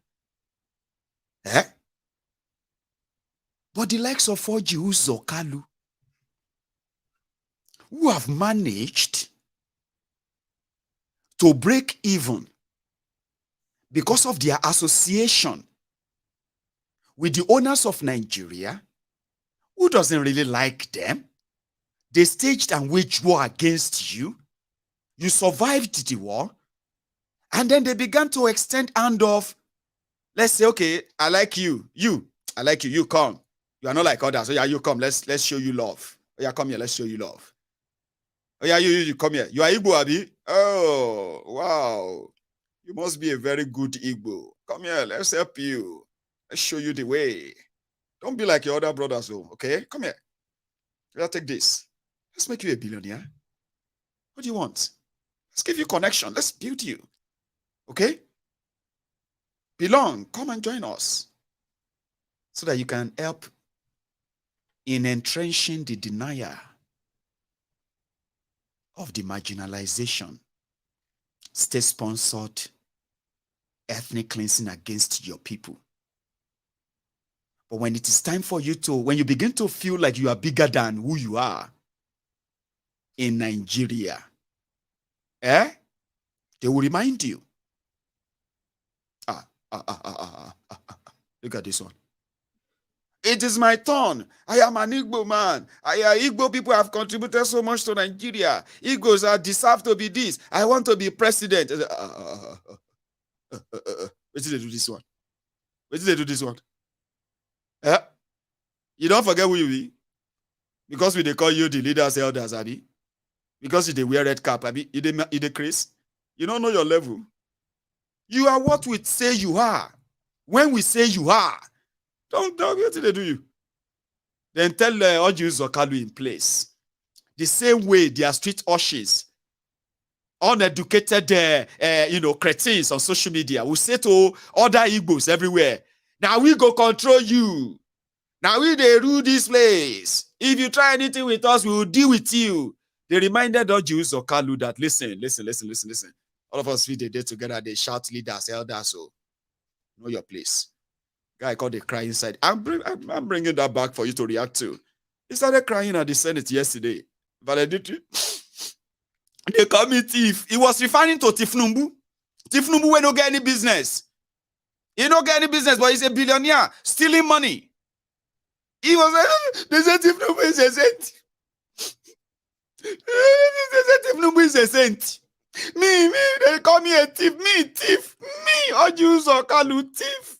But the likes of Uzor Kalu, who have managed to break even because of their association with the owners of Nigeria, who doesn't really like them. They staged and waged war against you. You survived the war. And then they began to extend hand of, let's say, okay, I like you. I like you. You come. You are not like others. Oh yeah, you come. Let's show you love. Oh yeah, come here. Let's show you love. Oh yeah, you come here. You are Igbo, Abi? Oh, wow. You must be a very good Igbo. Come here. Let's help you. Let's show you the way. Don't be like your other brothers, though. Okay? Come here. Let's take this. Let's make you a billionaire. What do you want? Let's give you connection. Let's build you. Okay? Belong. Come and join us. So that you can help in entrenching the denier of the marginalization, state-sponsored ethnic cleansing against your people. But when it is time for you to, when you begin to feel like you are bigger than who you are in Nigeria, they will remind you. Look at this one. It is my turn. I am an Igbo man. Igbo people have contributed so much to Nigeria. Igbos deserve to be this. I want to be president. Wait till they do this one. Wait till they do this one. You don't forget who you be. Because they call you the leaders, elders, Abi. Because they wear red cap, Abi. You the Chris. You don't know your level. You are what we say you are. When we say you are, don't what did they do you? Then tell Uzor Kalu in place. The same way their street ushers, uneducated cretins on social media will say to other Igbos everywhere, now we go control you. Now we they rule this place. If you try anything with us, we will deal with you. They reminded Uzor Kalu that listen. All of us feed the day together, they shout leaders, elders, so know your place. Guy called the cry inside. I'm bringing that back for you to react to. He started crying at the Senate yesterday. Valedictory. They call me thief. He was referring to Thiefnubu. Thiefnubu will not get any business. He don't get any business, but he's a billionaire stealing money. He was they said Thiefnubu is a saint. They said Thiefnubu is a saint. Me, they call me a thief. Me, thief. Me, Uzor Kalu, thief.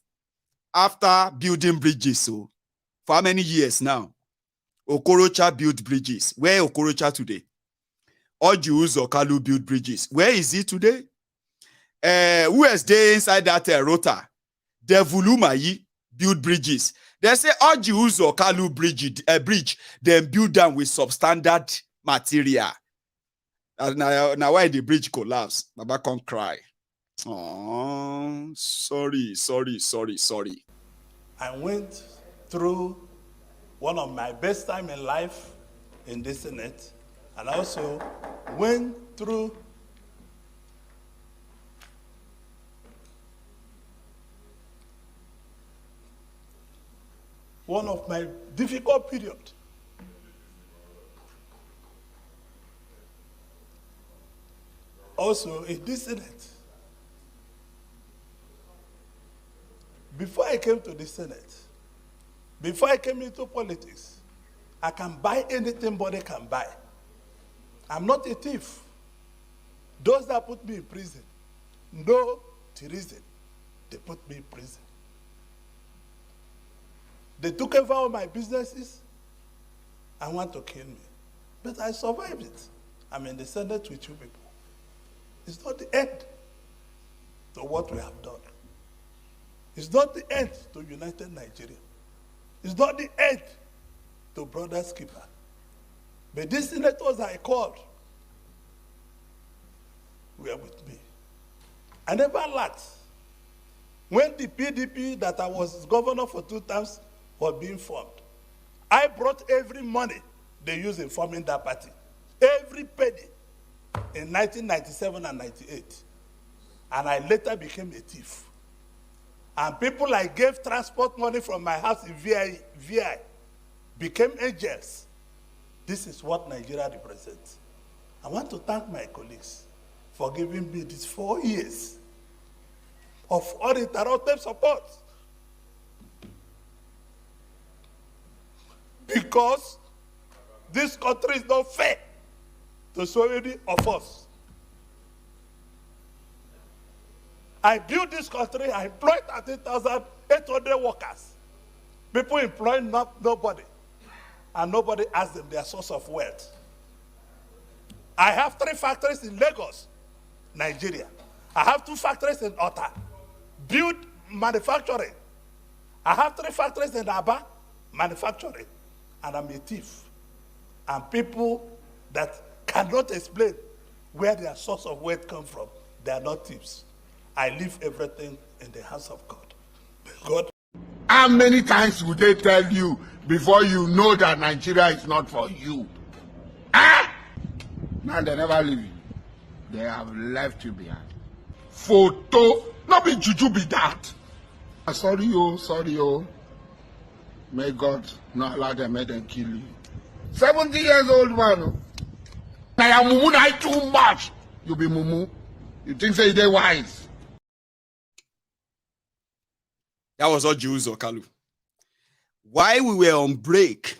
After building bridges, so for how many years now? Okorocha built bridges. Where Okorocha today? Uzor Kalu built bridges. Where is he today? Who is there inside that rota? Devulumayi build bridges. They say Uzor Kalu bridge, then build them with substandard material. Now why the bridge collapse? Baba can't cry. Oh, sorry. I went through one of my best time in life in the Senate, and also went through one of my difficult period. Also in this Senate. Before I came to the Senate, before I came into politics, I can buy anything body can buy. I'm not a thief. Those that put me in prison, no reason, they put me in prison. They took over all my businesses and want to kill me. But I survived it. I'm in the Senate with you people. It's not the end to what we have done. It's not the end to United Nigeria. It's not the end to Brothers Keeper. But these senators I called were with me. I never lacked. When the PDP that I was governor for 2 terms was being formed, I brought every money they used in forming that party. Every penny in 1997 and 98. And I later became a thief. And people I gave transport money from my house in VI became angels. This is what Nigeria represents. I want to thank my colleagues for giving me these 4 years of uninterrupted support. Because this country is not fair to so many of us. I built this country, I employed 13,800 workers. People employ nobody, and nobody asks them their source of wealth. I have 3 factories in Lagos, Nigeria. I have 2 factories in Ota, build manufacturing. I have 3 factories in Aba, manufacturing, and I'm a thief. And people that cannot explain where their source of wealth comes from, they are not thieves. I leave everything in the hands of God. God. How many times would they tell you before you know that Nigeria is not for you? Ah! Now they never leave you. They have left you behind. Photo, not be juju be that. Sorry, oh. May God not allow them, make them kill you. 70 years old man. Now mumu na too much. You be mumu. You think say they wise. That was all Uzor Kalu. While we were on break,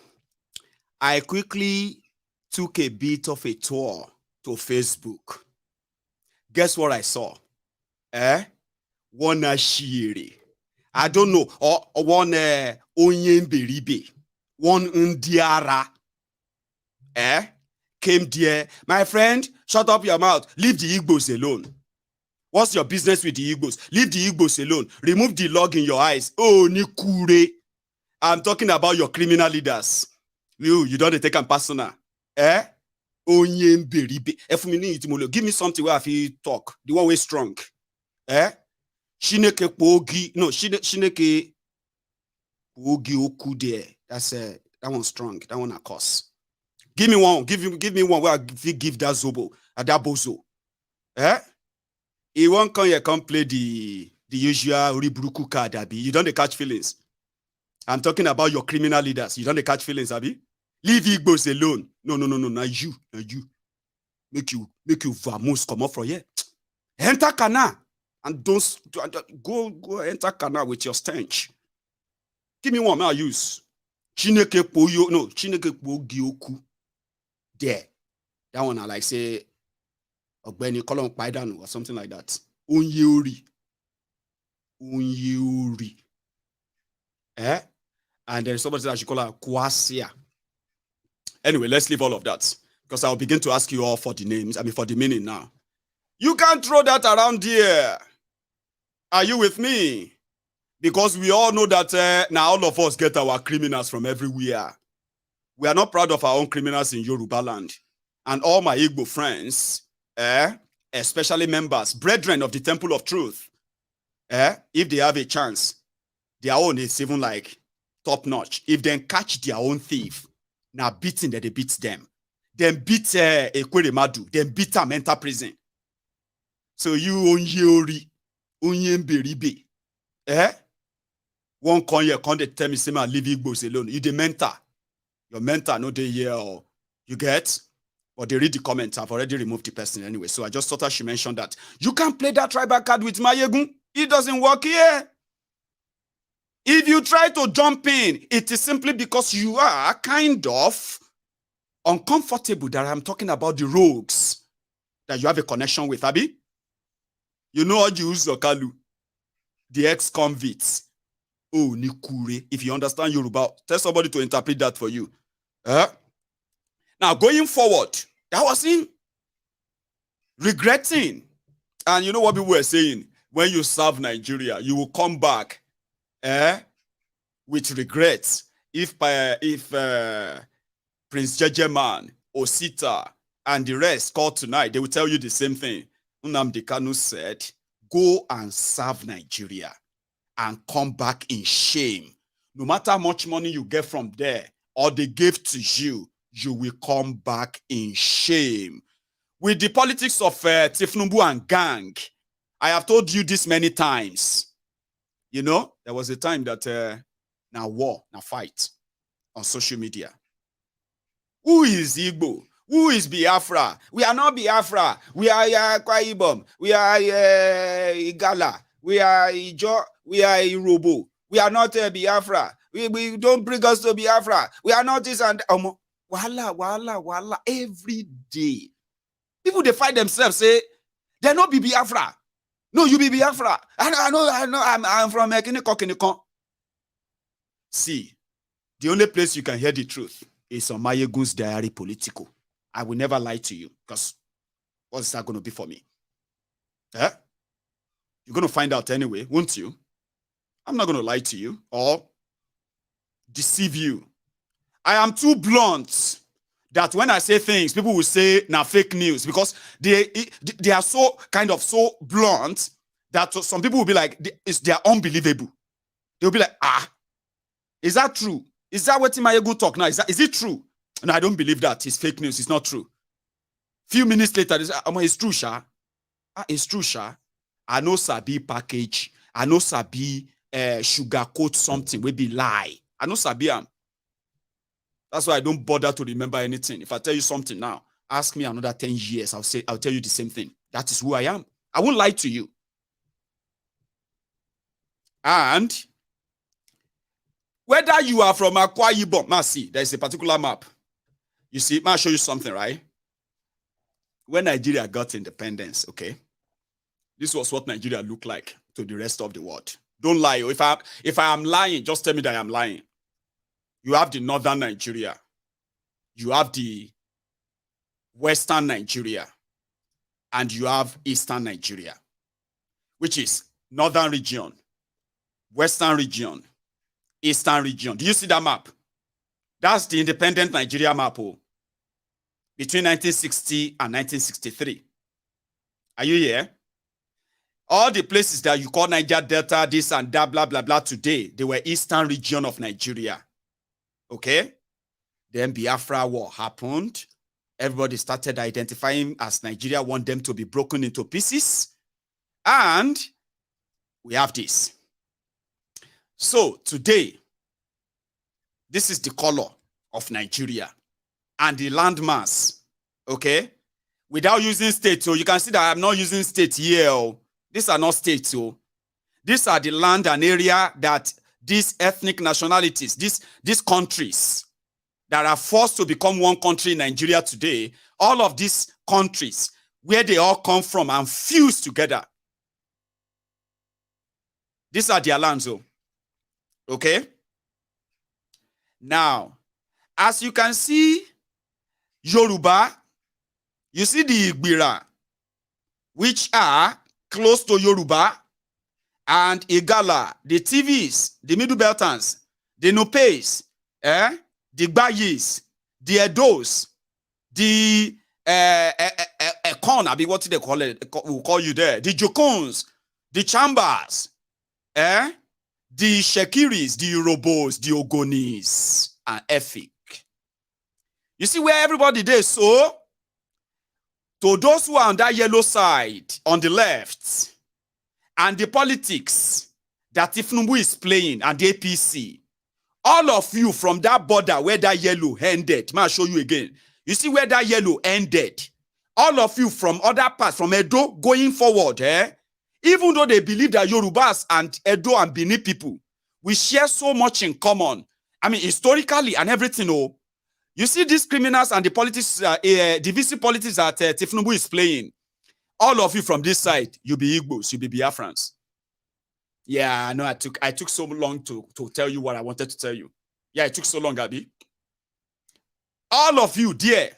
I quickly took a bit of a tour to Facebook. Guess what I saw? One ashiri. I don't know. Or one onyemberibe. One undiara. Came there. My friend, shut up your mouth. Leave the Igbos alone. What's your business with the Igbos? Leave the Igbos alone. Remove the log in your eyes. Oh, Nikure. I'm talking about your criminal leaders. You don't take them personal. Give me something where I feel talk. The one way strong. Shineke pogi. No, Shineke pogi okude. That's that one strong. That one a curse. Give me one. Give me one where I give that zobo. That bozo. He won't come here, come play the the usual Ribruku card, Abi. You don't catch feelings. I'm talking about your criminal leaders. You don't catch feelings, Abi. Leave Igbos alone. No. Now you. Make you vamos come up from here. Enter Kana and don't go enter Kana with your stench. Give me one may I use. Chineke po gioku. There. That one I like say Ogbeni Kolon Paidanu or something like that. Unyeuri. And then somebody said I should call her Kwasia. Anyway, let's leave all of that. Because I'll begin to ask you all for the names. For the meaning now. You can't throw that around here. Are you with me? Because we all know that now all of us get our criminals from everywhere. We are not proud of our own criminals in Yoruba land. And all my Igbo friends, especially members, brethren of the Temple of Truth, if they have a chance, their own is even like top notch. If they catch their own thief, now beating that they beat them. Then beat Ekweremadu, then beat them enter prison. So you onyeori, onyemberibe, one con here, con they tell me say man leave Igbos alone. You the mentor, your mentor no dey here or you get. But they read the comments. I've already removed the person anyway. So I just thought I should mention that you can't play that tribal card with Mayegun. It doesn't work here. If you try to jump in, it is simply because you are kind of uncomfortable that I'm talking about the rogues that you have a connection with, Abi. You know how you use Uzor Kalu, the ex-convicts. Oh, Nikure. If you understand Yoruba, tell somebody to interpret that for you. Now, going forward, that was him regretting. And you know what people were saying? When you serve Nigeria, you will come back with regrets. If Prince Jejeman, Osita, and the rest called tonight, they will tell you the same thing. Nnamdi Kanu said, go and serve Nigeria and come back in shame. No matter how much money you get from there or they gave to you, you will come back in shame. With the politics of Thiefnubu and gang, I have told you this many times. You know, there was a time that now war, now fight on social media. Who is Igbo? Who is Biafra? We are not Biafra. We are Akwa Ibom. We are Igala. We are Ijo. We are Irobo. We are not Biafra. We don't bring us to Biafra. We are not this and Wala. Every day. People, they fight themselves, say, they're not Biafra. No, you be Biafra. I know, I'm from Kiniko. See, the only place you can hear the truth is on Mayegun's Diary Political. I will never lie to you, because what's that going to be for me? You're going to find out anyway, won't you? I'm not going to lie to you or deceive you. I am too blunt that when I say things, people will say, now fake news, because they are so blunt that some people will be like, they're unbelievable. They'll be like, is that true? Is that what Mayegun talk now? Is it true? No, I don't believe that. It's fake news. It's not true. Few minutes later, it's true, Sha. It's true, Sha. I know Sabi package. I know Sabi sugarcoat something. We be lie. I know Sabi am. That's why I don't bother to remember anything. If I tell you something now, ask me another 10 years. I'll tell you the same thing. That is who I am. I won't lie to you. And whether you are from Akwa Ibom, see, there's a particular map. You see, I'll show you something, right? When Nigeria got independence, okay, this was what Nigeria looked like to the rest of the world. Don't lie. If I am lying, just tell me that I am lying. You have the northern Nigeria. You have the western Nigeria. And you have eastern Nigeria, which is northern region, western region, eastern region. Do you see that map? That's the independent Nigeria map between 1960 and 1963. Are you here? All the places that you call Niger Delta, this and that, blah, blah, blah, today, they were eastern region of Nigeria. Okay? Then Biafra war happened. Everybody started identifying as Nigeria want them to be broken into pieces. And we have this. So today, this is the color of Nigeria and the landmass, okay? Without using state, so you can see that I'm not using state here. These are not states. So these are the land and area that these ethnic nationalities, these countries that are forced to become one country in Nigeria today, all of these countries, where they all come from and fuse together. These are their lands, okay? Now, as you can see, Yoruba, you see the Igbira, which are close to Yoruba, and Igala, the TVs, the Middle Beltans, the Nupes, the Bayis, the Edos, the Ekon, what do they call it? We'll call you there. The Jokons, the Chambers, the Shekiris, the Yorobos, the Ogonis, and Efik. You see where everybody there, so to those who are on that yellow side, on the left, and the politics that Thiefnubu is playing, and the APC, all of you from that border where that yellow ended, may I show you again. You see where that yellow ended. All of you from other parts, from Edo going forward, even though they believe that Yorubas and Edo and Bini people, we share so much in common. I mean, historically and everything, you see these criminals and the politics, divisive politics that Thiefnubu is playing. All of you from this side, you be Igbos, you be Biafrans. Yeah, I know I took so long to tell you what I wanted to tell you. Yeah, it took so long, Abi. All of you there,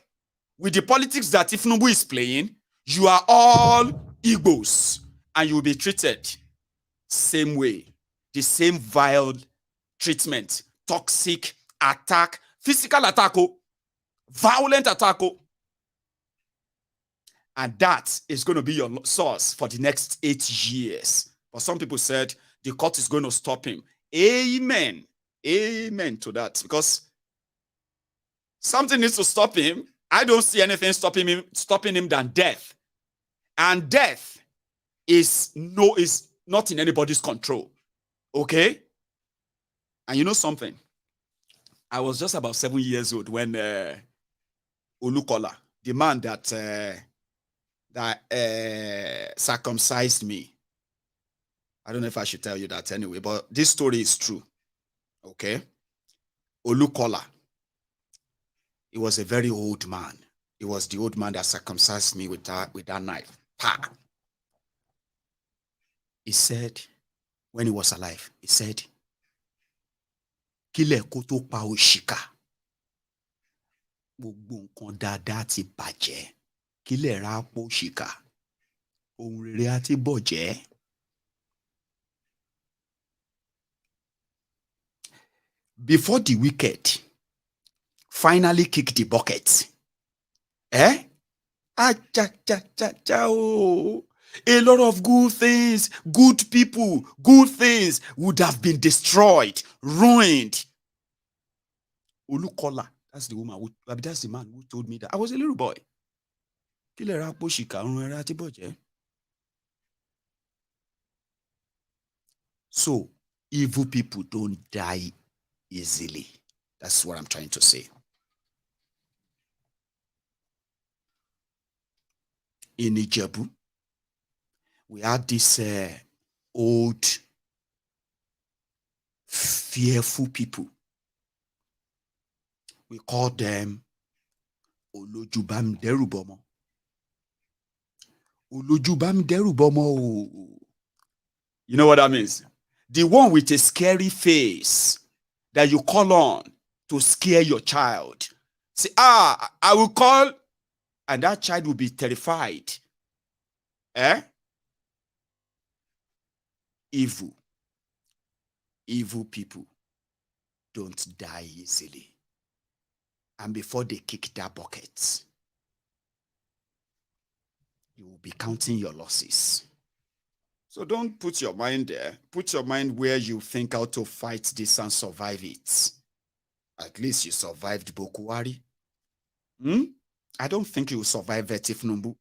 with the politics that Thiefnubu is playing, you are all Igbos, and you will be treated same way. The same vile treatment, toxic attack, physical attack, violent attack. And that is going to be your source for the next 8 years. But some people said the court is going to stop him. Amen. Amen to that. Because something needs to stop him. I don't see anything stopping him than death. And death is not in anybody's control. Okay? And you know something? I was just about 7 years old when Olukola, the man that circumcised me. I don't know if I should tell you that anyway, but this story is true. Okay? Olukola. He was a very old man. He was the old man that circumcised me with that knife. Pa! He said, when he was alive, he said, Kile koto pa oshika. Gbogbo nkan dada ti bàjẹ́. Kile ra po oshika. Ohun rere a ti bọ̀jẹ́. Before the wicked finally kick the bucket, a lot of good things, good people, good things would have been destroyed, ruined. Olukola, that's the woman, that's the man who told me that. I was a little boy. So, evil people don't die easily. That's what I'm trying to say. In Ijebu, we had this old, fearful people. We call them Olojubam Derubomo. Olojubam Derubomo. You know what that means? The one with a scary face that you call on to scare your child. Say, I will call, and that child will be terrified. Evil people don't die easily. And before they kick that bucket, you will be counting your losses. So don't put your mind there. Put your mind where you think how to fight this and survive it. At least you survived Bokohari. I don't think you will survive Thiefnubu.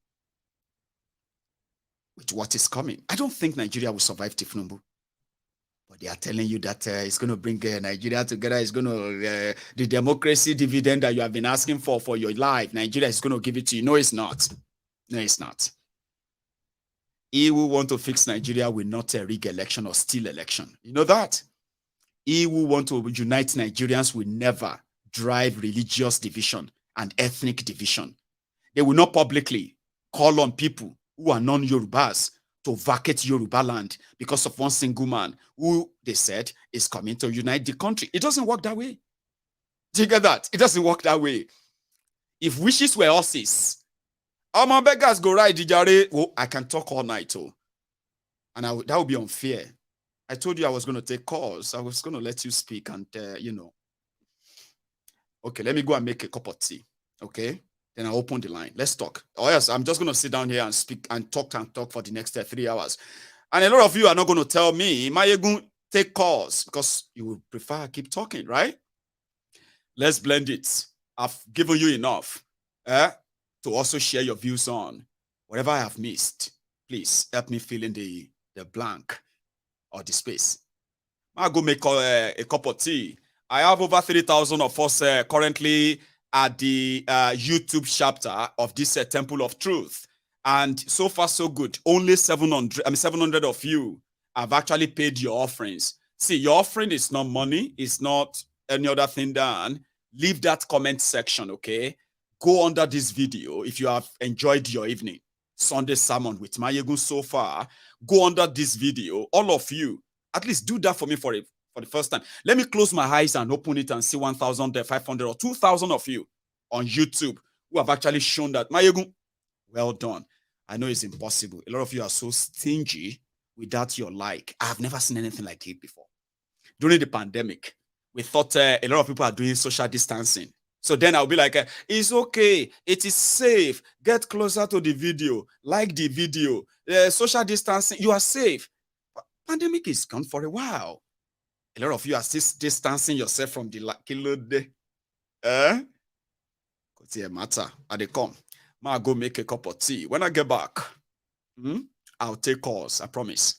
with what is coming. I don't think Nigeria will survive Thiefnubu. But they are telling you that it's going to bring Nigeria together. It's going to, the democracy dividend that you have been asking for your life, Nigeria is going to give it to you. No, it's not. No, it's not. He who want to fix Nigeria will not rig election or steal election. You know that? He who want to unite Nigerians will never drive religious division and ethnic division. They will not publicly call on people who are non-Yorubas to vacate Yoruba land because of one single man who they said is coming to unite the country. It doesn't work that way. Do you get that? It doesn't work that way. If wishes were horses, all my beggars go ride the jare. Oh, I can talk all night, oh. And that would be unfair. I told you I was going to take calls. I was going to let you speak and, you know. Okay, let me go and make a cup of tea. Okay? Then I'll open the line. Let's talk. Oh, yes, I'm just going to sit down here and speak and talk for the next 3 hours. And a lot of you are not going to tell me, Mayegun, take calls because you would prefer I keep talking, right? Let's blend it. I've given you enough to also share your views on whatever I have missed. Please help me fill in the blank or the space. I'll go make a cup of tea. I have over 3,000 of us currently at the YouTube chapter of this Temple of Truth. And so far, so good. Only 700 of you have actually paid your offerings. See, your offering is not money. It's not any other thing than leave that comment section, okay? Go under this video if you have enjoyed your evening. Sunday sermon with Mayegun so far. Go under this video. All of you, at least do that for me for the first time. Let me close my eyes and open it and see 1,500 or 2,000 of you on YouTube who have actually shown that, Mayegun, well done. I know it's impossible. A lot of you are so stingy without your like. I have never seen anything like it before. During the pandemic, we thought a lot of people are doing social distancing. So then I'll be like, it's okay. It is safe. Get closer to the video. Like the video. Social distancing, you are safe. Pandemic is gone for a while. A lot of you are still distancing yourself from the kilo day. It's a matter. I they come. I'll go make a cup of tea. When I get back, I'll take calls. I promise.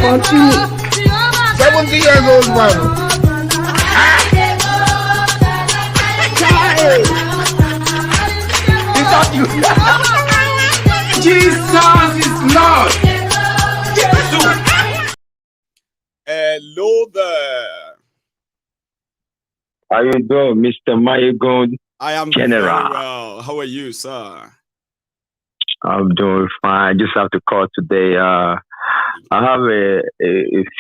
country. 70 years old man. Jesus is Lord. Hello there. How you doing, Mr. Mayegon? I am General. very well. How are you, sir? I'm doing fine. I just have to call today. I have a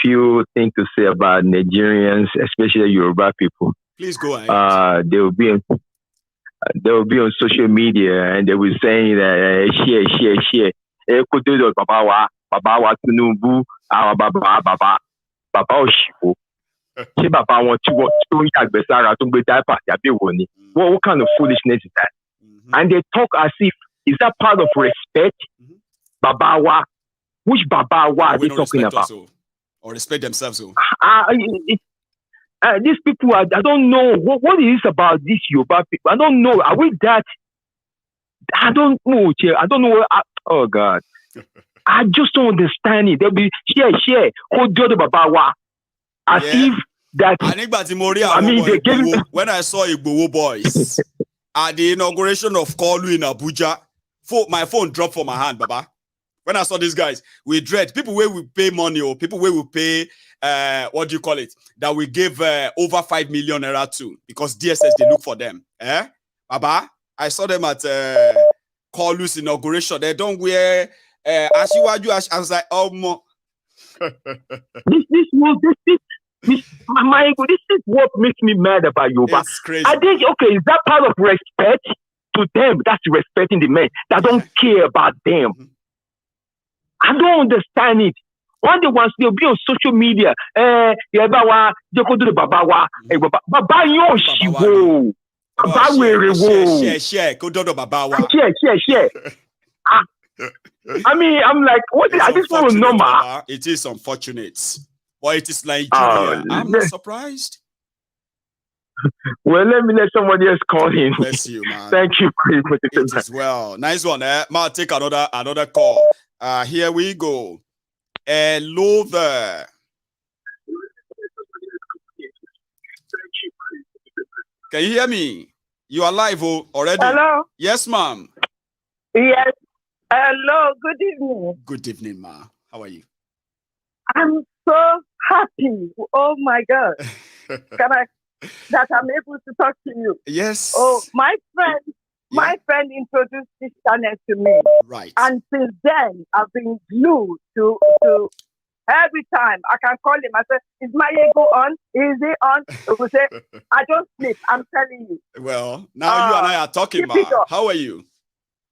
few things to say about Nigerians, especially Yoruba people. Please go ahead. They will be on social media and they will saying that share. Baba Tinubu, Baba Oshibo. What kind of foolishness is that? And they talk as if, is that part of respect? Babawa. Which Babawa are they talking about? Or respect themselves? These people, I don't know. What is it about these Yoruba people? I don't know. Are we that? I don't know. I don't know. Oh, God. I just don't understand it. They'll be, share. Hold the Babawa. As if that. I mean, they gave when I saw Igbo boys at the inauguration of Kalu in Abuja, my phone dropped from my hand, Baba. When I saw these guys, we dread people where we pay money or people where we pay, what do you call it? That we give over 5 million naira to because DSS, they look for them. Baba, I saw them at Kalu's inauguration. They don't wear Ashiwaju. I was like, oh, mo. This is what makes me mad about Yoruba. It's crazy. I think, okay, is that part of respect to them? That's respecting the men that don't care about them. I don't understand it. One day once they'll be on social media, share. I mean, I'm like, what is this for normal? It is unfortunate. But it is Nigeria. I'm not surprised. Well, let somebody else call in. Bless you, man. Thank you for it as well. Nice one, Ma, take another call. Here we go. Hello there. Can you hear me? You are live already? Hello? Yes, ma'am. Yes. Hello. Good evening. Good evening, ma. How are you? I'm so happy. Oh my God. That I'm able to talk to you. Yes. Oh, my friend introduced this channel to me. Right. And since then, I've been glued to every time I can call him. I say, is my ego on? Is it on? He will say, I don't sleep. I'm telling you. Well, now you and I are talking, ma. How are you?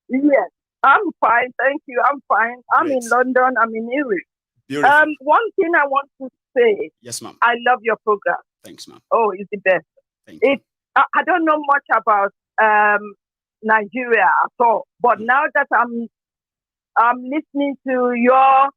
Yes, I'm fine. Thank you. I'm fine. I'm in London. I'm in Europe. Beautiful. One thing I want to say. Yes, ma'am. I love your program. Thanks, ma'am. Oh, it's the best. Thank you. I don't know much about Nigeria at all, but now that I'm listening to your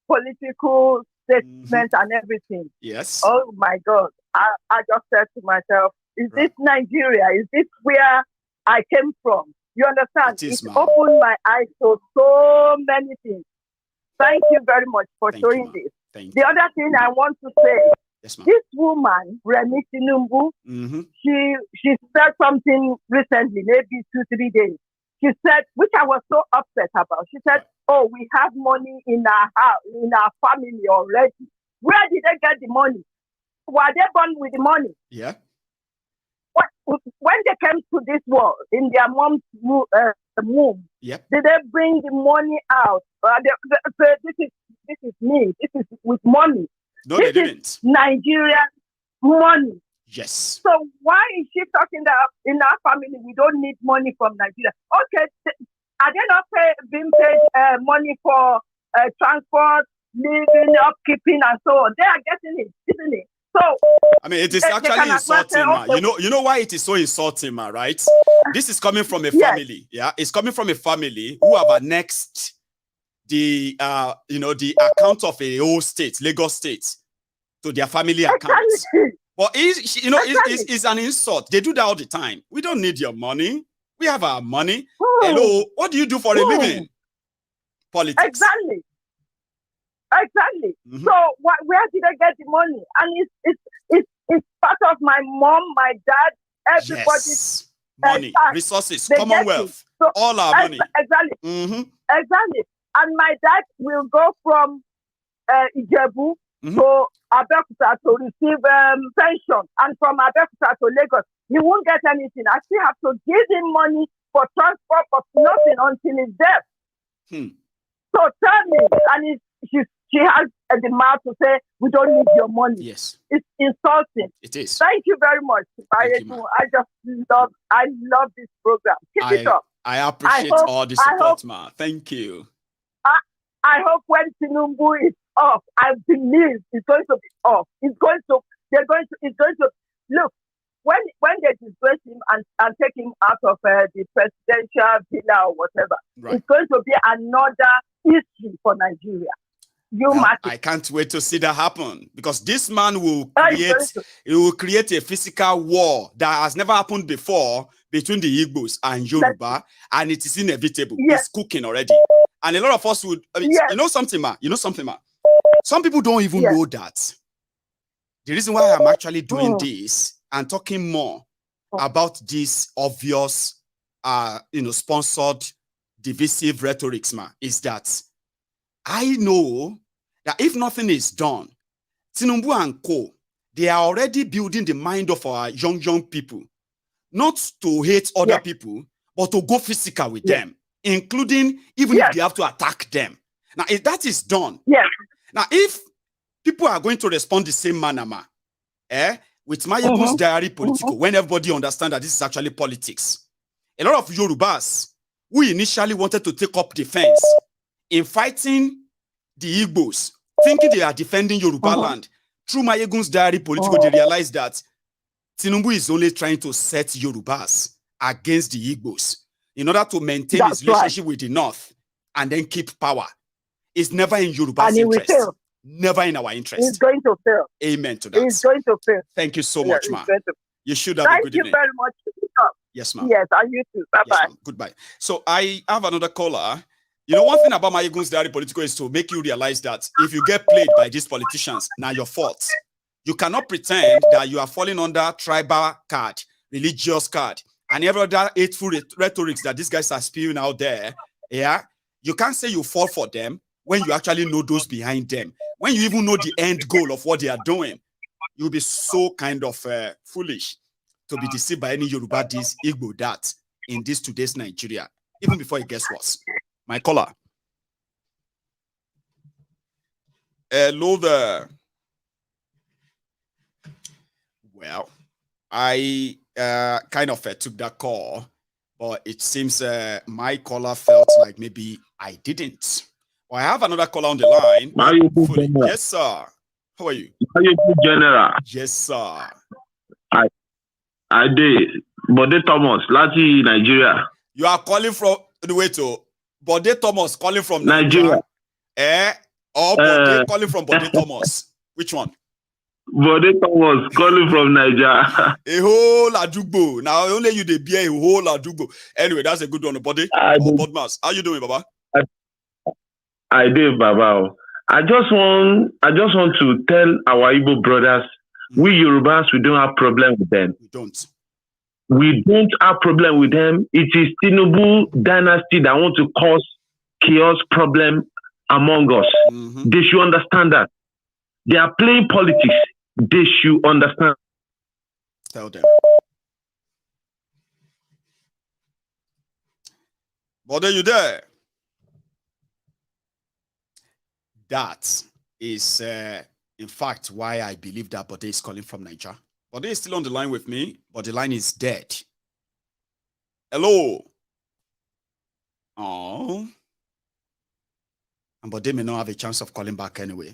political statements and everything. Yes. Oh my God! I just said to myself, "Is this Nigeria? Is this where I came from?" You understand? It opened my eyes to so many things. Thank you very much for showing this. The other thing I want to say, this woman, Tinubu, she said something recently, maybe 2-3 days. She said, which I was so upset about. She said, "Oh, we have money in our house, in our family already." Where did they get the money? Were they born with the money? Yeah. When they came to this world in their mom's womb, did they bring the money out? They say, this is me. This is with money. No, this they didn't. Is Nigerian money. Yes. So why is she talking that in our family we don't need money from Nigeria? Okay, are they not being paid money for transport, living, upkeeping, and so on? They are getting it, isn't it? So I mean, it is actually insulting, ma. You know why it is so insulting, ma, right? This is coming from a family, It's coming from a family who have annexed the the account of a whole state, Lagos State, to their family account. But it's an insult. They do that all the time. We don't need your money. We have our money. Hello, what do you do for a living? Politics. Exactly. Exactly. So where did I get the money? And it's part of my mom, my dad, everybody's money, resources, Commonwealth, so, all our money. Exactly. Exactly. And my dad will go from Ijebu to Abeokuta to receive pension, and from Abeokuta to Lagos, he won't get anything. I still have to give him money for transport, but nothing until his death. So tell me, and she has the mouth to say, we don't need your money. Yes. It's insulting. It is. Thank you very much. I love this program. Keep it up. I appreciate all the support, ma. Thank you. I hope when Tinubu is off, I believe it's going to be off. It's going to look, when they disgrace him and take him out of the presidential villa or whatever, it's going to be another history for Nigeria. I can't wait to see that happen, because this man will create a physical war that has never happened before between the Igbos and Yoruba, and it is inevitable. It's cooking already. And a lot of us would, you know something, ma? Some people don't even know that. The reason why I'm actually doing this and talking more about this obvious, sponsored, divisive rhetorics, ma, is that I know that if nothing is done, Tinubu and co, they are already building the mind of our young people, not to hate other people, but to go physical with them, including even if they have to attack them. Now, if that is done, now if people are going to respond the same manner, ma, with Mayegun's diary political, when everybody understands that this is actually politics, a lot of Yorubas who initially wanted to take up defense in fighting the Igbos, thinking they are defending Yoruba land, through Mayegun's diary political, they realized that Tinubu is only trying to set Yorubas against the Igbos in order to maintain his relationship with the North and then keep power. It's never in Yoruba's interest. Never in our interest. It's going to fail. Amen to that. It's going to fail. Thank you so much, ma. You should have a good evening. Thank you very much. Yes, ma'am. Yes, and you too. Bye-bye. Yes, goodbye. So I have another caller. You know, one thing about Mayegun's diary political is to make you realize that if you get played by these politicians, now your fault. You cannot pretend that you are falling under tribal card, religious card, and every other hateful rhetorics that these guys are spewing out there. Yeah, you can't say you fall for them when you actually know those behind them. When you even know the end goal of what they are doing, you'll be so kind of foolish to be deceived by any Yoruba this, Igbo that in this today's Nigeria, even before it gets worse. My caller. Hello there. Well, I kind of took that call, but it seems my caller felt like maybe I didn't. Well, I have another caller on the line. Yes, sir. How are you? How are you, General? Yes, sir. I did. Bode Thomas, Lati, Nigeria. You are calling from the way to Bode Thomas calling from Nigeria. Or Bode calling from Bode Thomas? Which one? Bode Thomas calling from Nigeria. A whole Adugbo. Now only you the beer a whole Adugbo. Anyway, that's a good one, Bode. Bodmas. How you doing, Baba? I did, Baba. I just want to tell our Igbo brothers, we Yorubas, we don't have problem with them. We don't have problem with them. It is Tinubu dynasty that want to cause chaos problem among us. They should understand that. They are playing politics. They should understand. Tell them. But are you there? That is, in fact, why I believe that Bode is calling from Niger. Bode is still on the line with me, but the line is dead. Hello. Oh. And Bode may not have a chance of calling back anyway.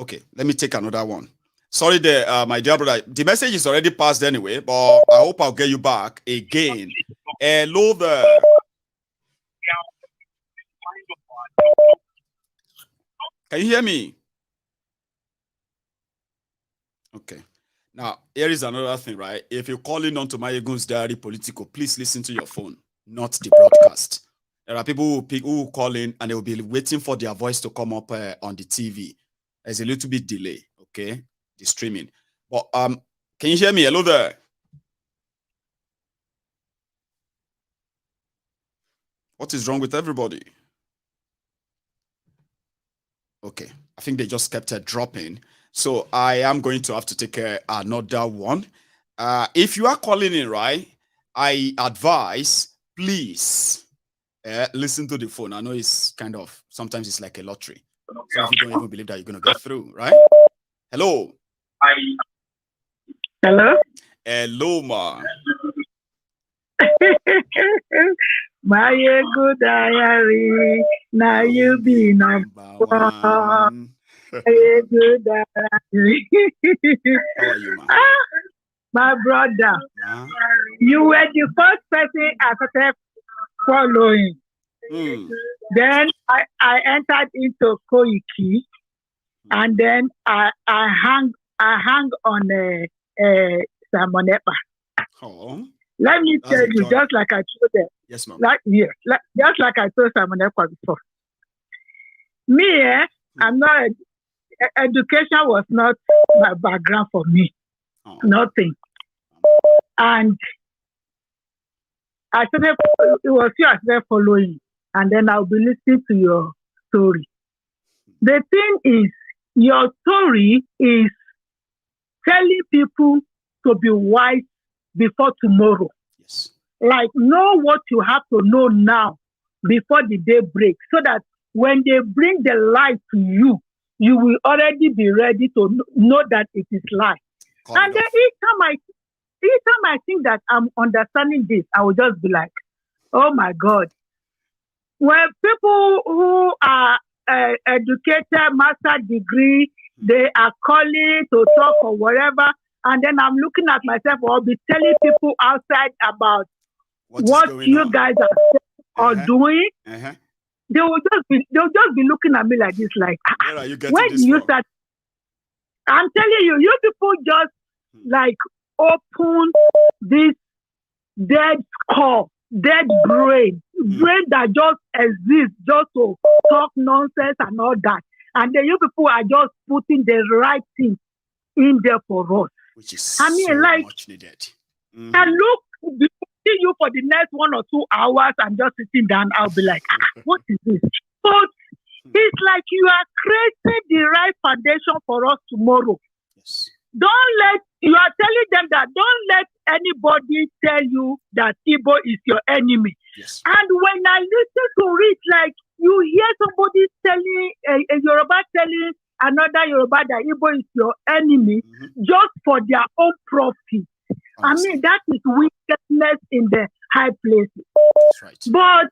Okay, let me take another one. Sorry there, my dear brother. The message is already passed anyway, but I hope I'll get you back again. Hello there. Can you hear me? Okay. Now, here is another thing, right? If you're calling on to Mayegun's diary political, please listen to your phone, not the broadcast. There are people who call in and they will be waiting for their voice to come up on the TV. There's a little bit delay, okay? The streaming. But can you hear me? Hello there. What is wrong with everybody? Okay, I think they just kept dropping. So I am going to have to take another one. If you are calling in, right, I advise, please listen to the phone. I know it's kind of, sometimes it's like a lottery. So if you don't even believe that you're going to get through, right? Hello. Hello? Hello, ma. My good diary, now you be number one. My good diary. How are you, ma? My brother, you were the first person I started following. Then I entered into Koiki, and then I hung on Simon Ekpa. Oh. Let me tell you, just like I told them. Yes, ma'am. Just like I told Simon Ekpa before. Me, I'm not. Education was not my background for me. Oh. Nothing. And I started. It was you I started following, and then I'll be listening to your story. The thing is, your story is telling people to be wise before tomorrow. Yes. Like, know what you have to know now before the day breaks, so that when they bring the light to you, you will already be ready to know that it is light. And then each time I think that I'm understanding this, I will just be like, oh my God. When people who are educated, master degree, they are calling to talk or whatever, and then I'm looking at myself, or I'll be telling people outside about what you guys are doing. They'll just be looking at me like this, like, where are you getting when this you from? start? I'm telling you, you people just like open this dead skull, dead brain that just exists just to talk nonsense and all that. And then you people are just putting the right thing in there for us. Which is so much needed. And look, see you for the next 1 or 2 hours, I'm just sitting down, I'll be like, what is this? But it's like you are creating the right foundation for us tomorrow. Yes. You are telling them that don't let anybody tell you that Igbo is your enemy. Yes. And when I listen to it, like you hear somebody telling, a Yoruba telling another Yoruba that Igbo is your enemy just for their own profit. I mean, that is wickedness in the high places. That's right. But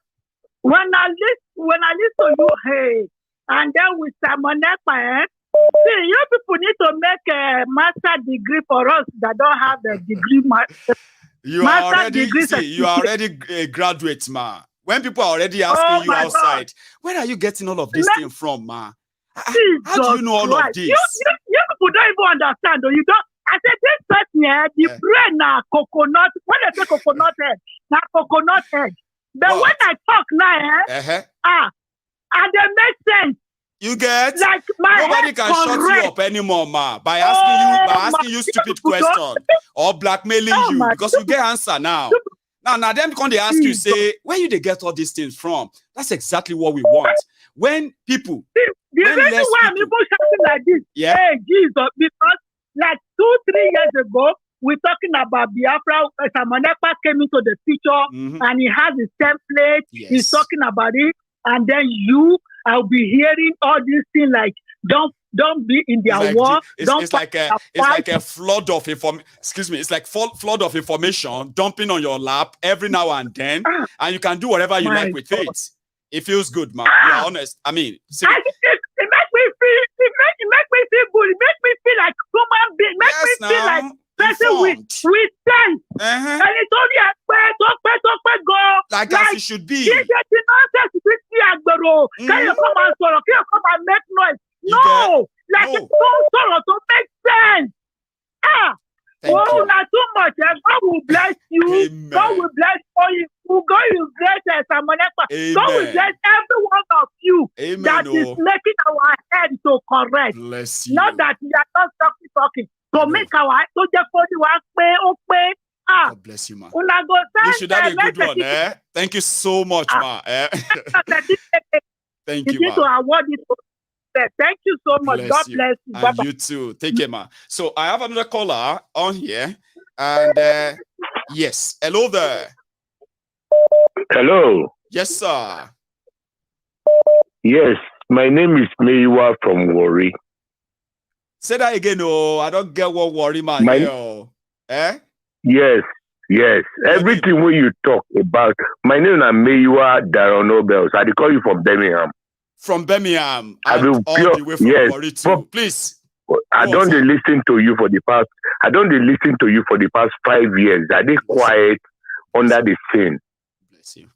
when I listen to you, hey, and then with Simon Ekpa, see, you people need to make a master degree for us that don't have the degree. You are already a graduate, ma. When people are already asking you outside, where are you getting all of this thing from, ma? How do you know all of this? You people don't even understand, though. You don't. I said, this person here, the brain now coconut. When I say coconut head, now coconut head. But when I talk now, and they make sense. You get? Like nobody can shut you up anymore, ma, by asking you stupid questions or blackmailing you, because you get answer now. Now them when they ask you, say, where you they get all these things from? That's exactly what we want. When people, the reason why I'm even shouting like this, hey, Jesus, because like 2-3 years ago, we're talking about Biafra. Simon Ekpa came into the picture and he has his template. Yes. He's talking about it, and then I'll be hearing all these things like don't be in their war. It's like a flood of information. Excuse me. It's like flood of information dumping on your lap every now and then, and you can do whatever you like with it. It feels good, man. You're honest. I mean, it makes me feel. It makes me feel good. It makes me feel like human being. It makes me feel like person with sense. And it's only a go. Like as it should be. Can you come and make noise? No. It's so sorrow to make sense. Oh, not too much. God will bless you. Amen. God will bless you. God will bless Samonekpa. God will bless every one of you that is making our head to correct. Bless you. Not that we are not talking. To make our head to just pay. God bless you, ma. You should have a good one, eh? Thank you so much, ma. Thank you, ma. To award it. Thank you so much. Bless God you. bless you. And Bye-bye. you too. Take care, ma. So I have another caller on here. And yes. Hello there. Hello. Yes, sir. Yes, my name is Meiwa from Warri. Say that again. Oh, I don't get what Warri man here. Oh. Eh? Yes. Everything when you talk about, my name is Meiwa Daron Nobels. I call you from Birmingham. From Birmingham, and all the way from Warri too. Please. I don't listen to you for the past. I don't listen to you for the past 5 years. Are they quiet under the scene? Bless you.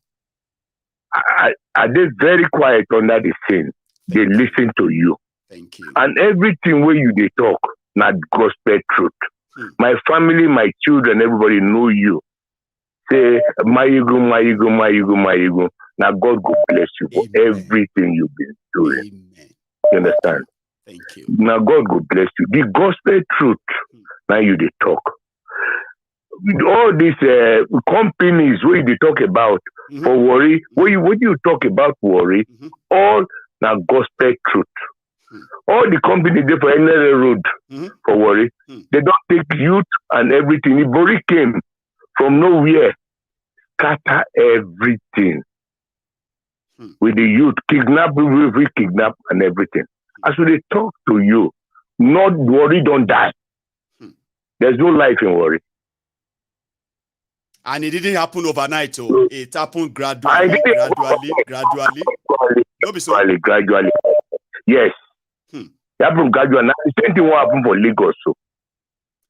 Are they very quiet under the scene? They listen to you. Thank you. And everything where you they talk, not gospel truth. My family, my children, everybody know you. Say, Mayigo. Now God go bless you for everything you've been doing. Amen. You understand? Thank you. Now God go bless you. The gospel truth, now you they talk. With all these companies where they talk about for Warri, when you talk about Warri, all now gospel truth. All the companies there for any road for Warri, they don't take youth and everything. If Warri came from nowhere, scatter everything. With the youth, kidnap and everything. As they talk to you, not Warri don't die. There's no life in Warri. And it didn't happen overnight, oh. It happened gradually. Gradually. Yes. It happened gradually. Now, the same thing will happen for Lagos. So.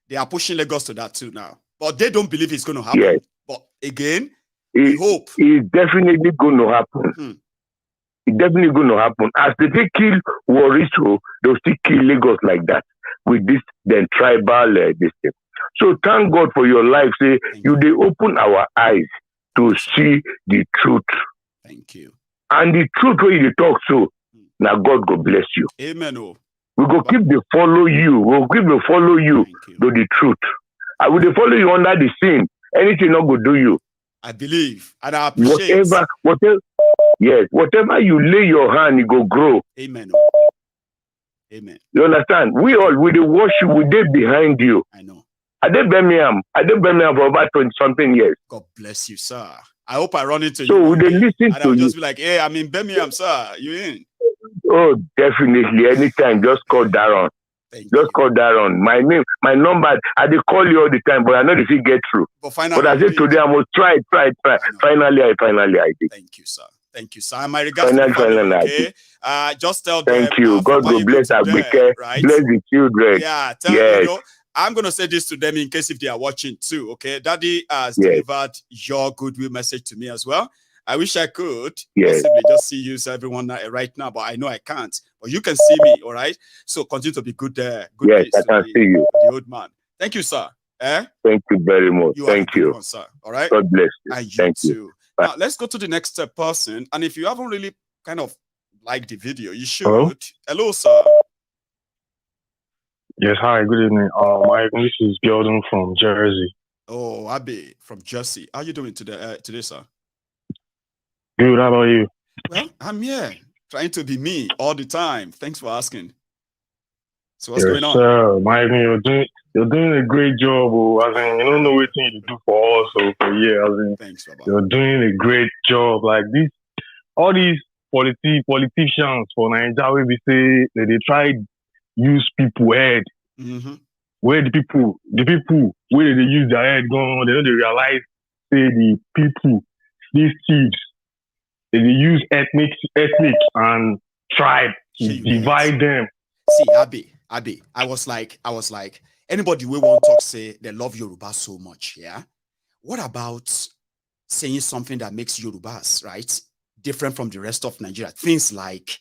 They are pushing Lagos to that too now. But they don't believe it's going to happen. Yes. But again, we hope. It's definitely going to happen. It's definitely going to happen. As they kill Warri, so they'll still kill Lagos like that with this then tribal this thing. So thank God for your life. Say they open our eyes to see the truth. Thank you. And the truth where you talk so, now God go bless you. Amen. Oh. We go keep the follow you. We'll keep the follow you to the truth. I will follow you under the scene. Anything not go do you. I believe and I appreciate. Whatever you lay your hand, it go grow. Amen. Amen. You understand? We all will worship, we dey behind you. I know. I did Birmingham for about 20-something years. God bless you, sir. I hope I run into you. So they listen to I'll you. just be like, hey, I'm in Birmingham, sir. You in? Oh, definitely. Anytime, just call Daron. Call Daron. My name, my number, I dey call you all the time, but I know if you get through. But I said today, I must try. Finally, I did. Thank you, sir. Thank you, sir. My regards to the family, okay? Just tell them. Thank you. God will bless Agbeke. Right? Bless the children. Yeah, tell them, you know, I'm going to say this to them in case if they are watching too, okay? Daddy has delivered your goodwill message to me as well. I wish I could possibly just see you, everyone right now, but I know I can't. But you can see me, all right? So continue to be good there. Good yes, I can see you. The old man. Thank you, sir. Thank you very much. Thank you. One, sir. All right? God bless you. And you Thank too. you. Now, let's go to the next person. And if you haven't really kind of liked the video, you should. Hello, sir. Yes, hi, good evening. This is Gordon from Jersey. Oh, Abby from Jersey. How are you doing today, sir? Good, how about you? Well, I'm here, trying to be me all the time. Thanks for asking. So what's going on? Sir, you're doing a great job. As in, you don't know what you do for us or for years. Thanks, Baba. You're doing a great job. Like this, all these politicians for Nigeria, where we say that they try use people head. Where the people where they use their head going, they don't realize say the people, these thieves, they use ethnic and tribe to divide them. See, Abby, I was like, anybody we want to talk say they love Yoruba so much, yeah? What about saying something that makes Yorubas, right, different from the rest of Nigeria? Things like,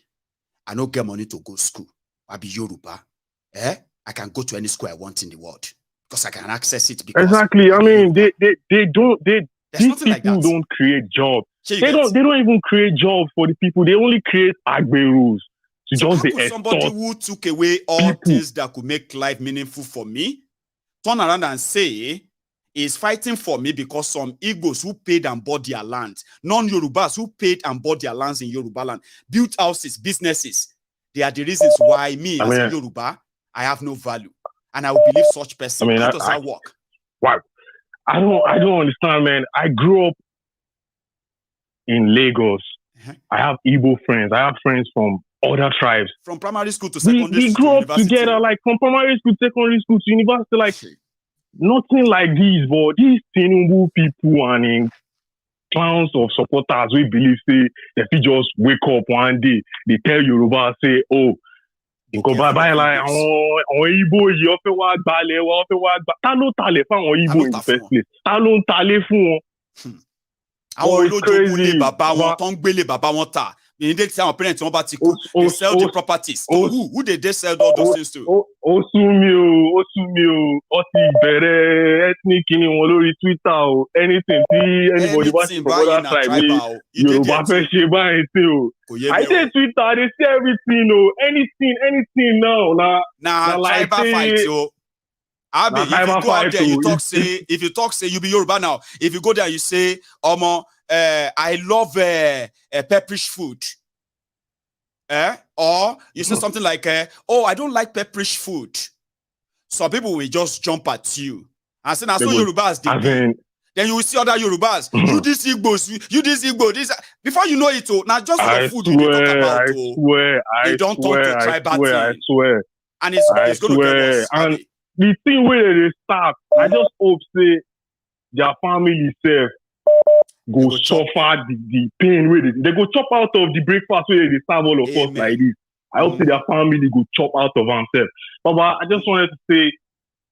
I don't get money to go to school. I be Yoruba. I can go to any school I want in the world. because I can access it. Exactly. I mean, they don't. These people like don't create jobs. They don't even create jobs for the people. They only create agberos to so just how could somebody who took away all things that could make life meaningful for me turn around and say is fighting for me because some Igbos who paid and bought their land, non-Yorubas who paid and bought their lands in Yoruba land, built houses, businesses. They are the reasons why me as a Yoruba, I have no value. And I will believe such person. How does that work? Wow. I don't understand, man. I grew up in Lagos. I have Igbo friends. I have friends from other tribes. From primary school to secondary school. We grew up together, like from primary school, secondary school to university, like nothing like this, but these Tinubu people and clowns of supporters we believe say that they just wake up one day, they tell Yoruba, say, oh, bye like on Igbo, you fẹ́ wá gbalẹ̀ wa, fẹ́ wá gba. Ta ló talẹ̀ fáwọn Igbo in the first place? Ta ló ń talẹ̀ fún wọn? Àwọn olójoogun lé bàbá wọn tó ń gbélé bàbá wọn ta. Immediately say our parents wọn bá ti kú, they sell the properties. Who did they sell all those things to? Ó sú mi o, ó ti bẹ̀rẹ̀ ethnic ni wọn lórí Twitter o. Anything tí anybody bá ti from other tribe ní Yorùbá fẹ́ ṣe báyìí tí o. I say Twitter, they say everything o. Anything now. Na like tribal fight o. Abi, if you go out there, if you talk say you be Yoruba now. If you go there, you say, I love pepperish food. Or you say something like, oh, I don't like pepperish food. So people will just jump at you. And say, now so Yorubas did. Then you will see other Yorubas. You this Igbos, you this Igbo. This before you know it, now just the food we talk about. They don't talk to tribal. I swear. And it's going to get worse. And the thing where they start, I just hope say their family self go suffer the pain where they go chop out of the breakfast where they serve all of us like this. I hope say their family go chop out of themselves. But I just wanted to say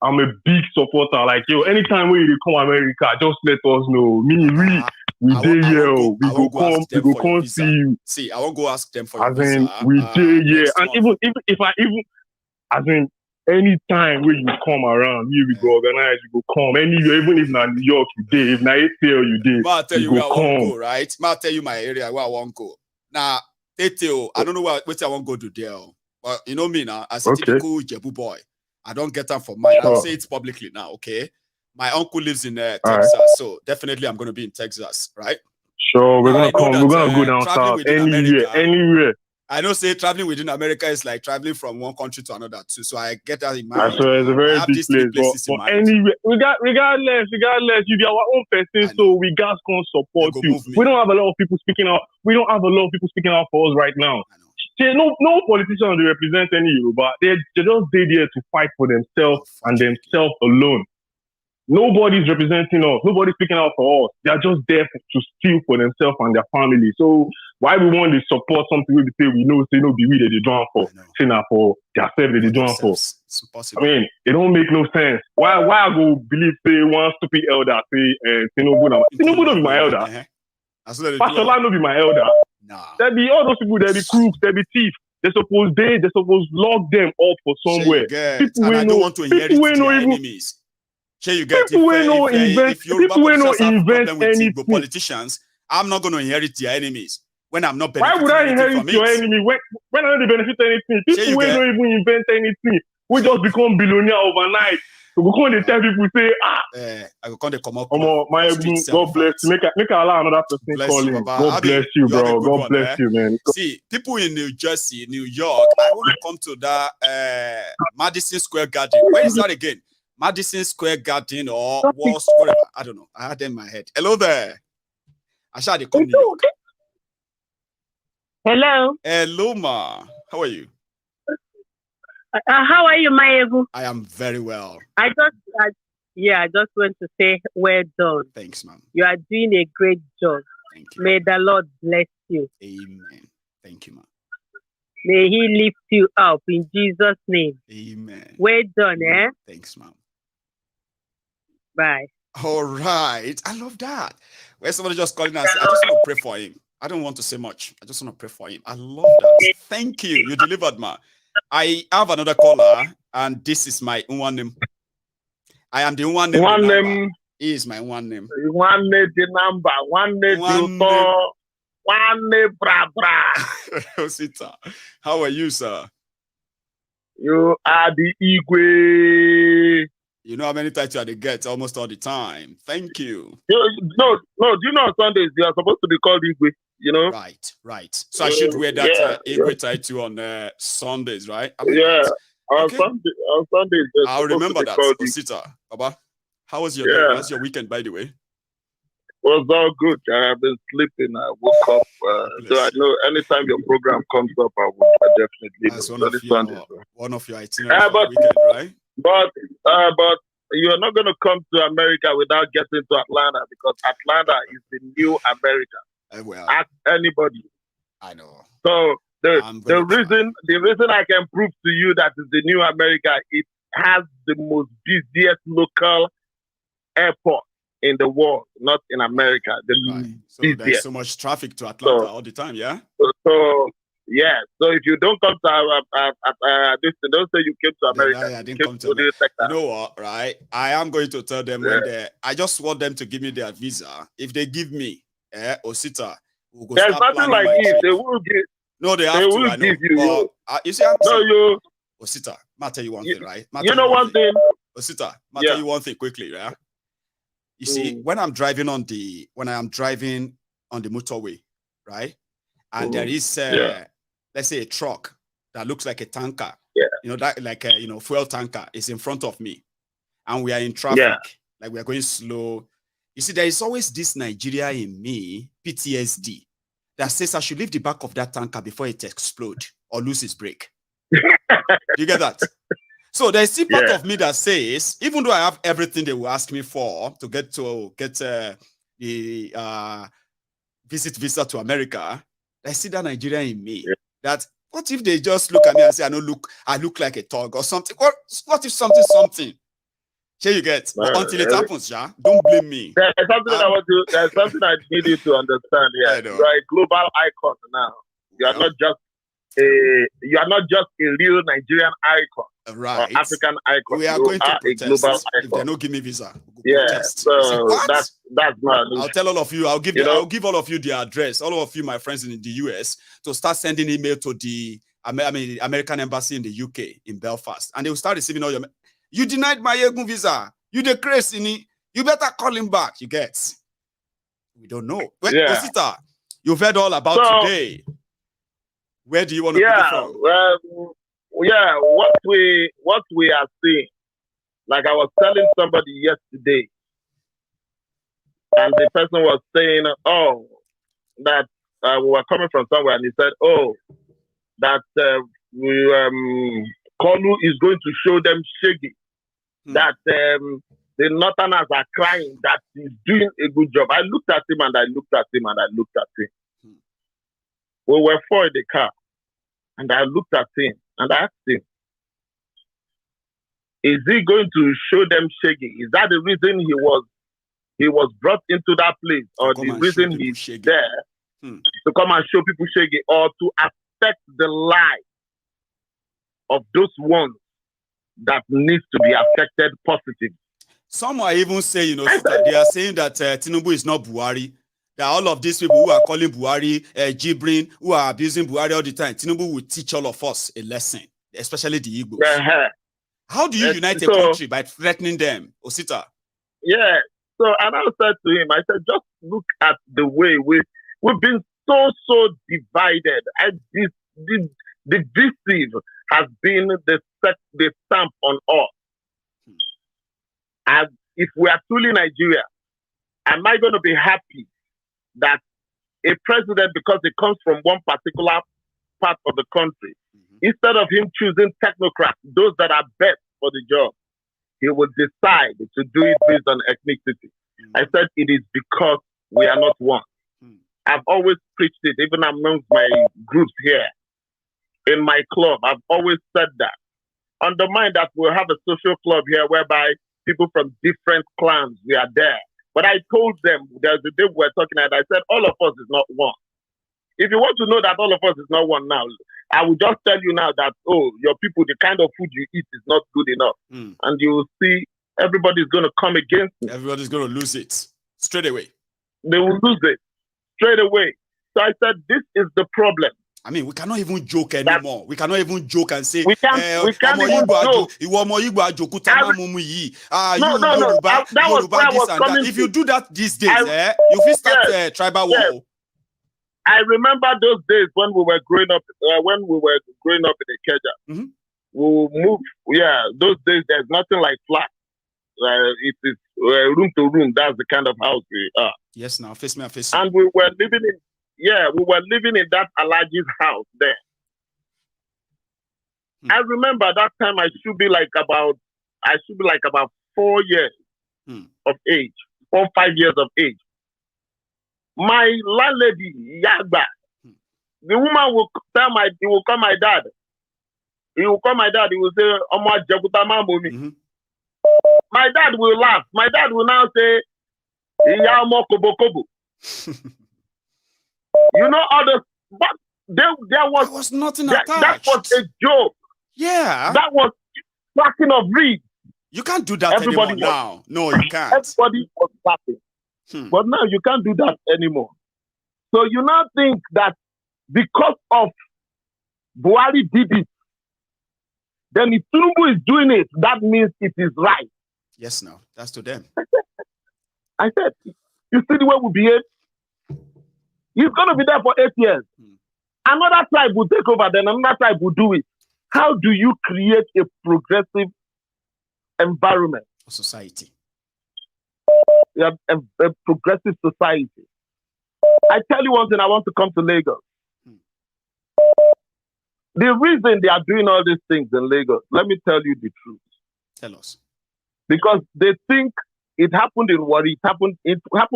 I'm a big supporter. Like anytime when you come America, just let us know. We dey here. We go come see you. See, I won't go ask them for your visa. We dey here, and even if anytime when you come around, we go organize, we go come. Anywhere, even if not New York, you dey. If not ATL, you dey. I'll tell you where I want to go, right? I'll tell you my area where I want to go. Now, ATL, I don't know where I want to go to there. But you know me now, as a typical Jebu boy, I don't get time for mine. I'll say it publicly now, okay? My uncle lives in Texas, so definitely I'm going to be in Texas, right? Sure, we're going to come. We're going to go down south, anywhere. I know say traveling within America is like traveling from one country to another too. So I get that in mind. So it's a very big place. But anyway, regardless, you be our own person, so we guys can support you. We don't have a lot of people speaking out. We don't have a lot of people speaking out for us right now. No politicians represent any Yoruba. They just stay there to fight for themselves and themselves alone. Nobody's representing us. Nobody's speaking out for us. They are just there to steal for themselves and their family. So why we want to support something we say we know, say no be we that they draw for, say now for themselves that they draw for. It's impossible. I mean, it don't make no sense. Why I go believe say one stupid elder say Tinubu don't be my elder. Pastor Lam don't be my elder. Nah. There be all those people, there be crooks, there be thieves. They suppose lock them up for somewhere. People and I don't want to inherit their enemies. You get people will if Yoruba politicians have politicians, I'm not going to inherit their enemies when I'm not benefiting. Why would I inherit your enemy when I don't benefit anything? People will not even invent anything. We just become billionaire overnight. So we can't tell people say I can't come up. My God bless you. Make allow another person call him. God bless you, bro. God bless you, man. See, people in New Jersey, New York, I want to come to that Madison Square Garden. Where is that again? Madison Square Garden or Wall, whatever. I don't know. I had them in my head. Hello there. I shall come New York. Hello. Hello, ma. How are you? How are you, Mayebu? I am very well. I just want to say well done. Thanks, ma'am. You are doing a great job. Thank you. May the Lord bless you. Amen. Thank you, ma'am. May He lift you up in Jesus' name. Amen. Well done, eh? Thanks, ma'am. Bye. All right. I love that. Where somebody just calling us, I just want to pray for him. I don't want to say much. I just want to pray for him. I love that. Thank you. You delivered, ma. I have another caller, and this is my one name. I am the one name. One name. He is my one name. One name the number. One name the one name bra bra. Osita, how are you, sir? You are the Igwe. You know how many titles I get almost all the time. Thank you. No. Do you know on Sundays you are supposed to be called Igwe? You know. Right. So I should wear that Igwe title on Sundays, right? On Sundays. I'll remember that. Osita, Baba, how was your day? How's your weekend, by the way? Was all good. I've been sleeping. I woke up. So I know anytime your program comes up, I definitely. That's one of your itineraries for the weekend, right? But you're not going to come to America without getting to Atlanta, because Atlanta is the new America. Well, ask anybody. I know. So the reason I can prove to you that it's the new America, it has the most busiest local airport in the world, not in America. So there's so much traffic to Atlanta all the time, yeah? So if you don't come to don't say you came to America. I didn't come to America. You know what, right? I am going to tell them I just want them to give me their visa. If they give me, Osita, we'll go. There's nothing like if they will give. No, they have to. Will give you. You see, you. Osita, I'll tell you one thing, right? You know one thing. Osita, I'll tell you one thing quickly, right? You see, when I'm driving on the motorway, right, and there is let's say a truck that looks like a tanker, you know, that like a fuel tanker is in front of me, and we are in traffic, like we are going slow. You see, there is always this Nigeria in me, PTSD, that says I should leave the back of that tanker before it explodes or loses brake. You get that? So there's still part of me that says, even though I have everything they will ask me for to get the visit visa to America, there's still that Nigeria in me. That what if they just look at me and say, I look like a thug or something? What if something? Here you get. But until it happens, don't blame me. There's something I need you to understand. Yeah, you are a global icon now. You are not just a real Nigerian icon, right? Or African icon. We are going to protest a global if icon. they don't give me visa. So that's not. I'll tell all of you. I'll give all of you the address. All of you, my friends in the US, to start sending email to the American embassy in the UK in Belfast, and they will start receiving all your. You denied my Egun visa. You the crazy. You better call him back. You get. We don't know. Osita, you've heard all about today. Where do you want to pick it from? What we are seeing, like I was telling somebody yesterday, and the person was saying, that we were coming from somewhere, and he said, that Kalu is going to show them shaggy, that the Northerners are crying, that he's doing a good job. I looked at him and I looked at him and I looked at him. We were four in the car, and I looked at him and I asked him, is he going to show them shaggy? Is that the reason he was brought into that place, or the reason he's there to come and show people shaggy, or to affect the life of those ones that needs to be affected positively? Some are even saying, they are saying that Tinubu is not Buhari. That all of these people who are calling Buhari, Jibrin, who are abusing Buhari all the time, Tinubu will teach all of us a lesson, especially the Igbos. How do you unite a country by threatening them, Osita? Yeah. So, and I said to him, I said, just look at the way we've been so divided. The divisive has been the stamp on us. And if we are truly Nigeria, am I going to be happy that a president, because it comes from one particular part of the country, instead of him choosing technocrats, those that are best for the job, he would decide to do it based on ethnicity? I said it is because we are not one. I've always preached it, even amongst my groups here, in my club. I've always said that. Undermine that we'll have a social club here whereby people from different clans, we are there. But I told them, there's a day we were talking, and I said, all of us is not one. If you want to know that all of us is not one now, I will just tell you now that, your people, the kind of food you eat is not good enough. And you will see everybody's going to come against me. Everybody's going to lose it straight away. They will lose it straight away. So I said, this is the problem. I mean, we cannot even joke anymore. We cannot even joke and say, we can't even joke. No. That was where I was coming. If you do that these days, you will start tribal war. I remember those days when we were growing up. When we were growing up in Ikeja, we will move. Yeah, those days there's nothing like flat. It is room to room. That's the kind of house we are. Yes, now face me and face. And we were living in. Yeah, we were living in that Alaji's house there. I remember that time I should be like about 4 years of age, 4 or 5 years of age. My landlady, Yagba, the woman will tell he will call my dad. He will call my dad, he will say, Oma Jakutama Momi. My dad will laugh. My dad will now say, Iyamo Kobo Kobo. You know, but there was nothing attached. That was a joke. Yeah. That was cracking of reeds. You can't do that anymore now. No, you can't. Everybody was laughing. But now you can't do that anymore. So you now think that because of Buhari did it, then if Tinubu is doing it, that means it is right. Yes, no. That's to them. I said, you see the way we behave? He's going to be there for 8 years. Another tribe will take over, then another tribe will do it. How do you create a progressive environment? Society. You have a progressive society. I tell you one thing, I want to come to Lagos. The reason they are doing all these things in Lagos, let me tell you the truth. Tell us. Because they think it happened in Warri. It happened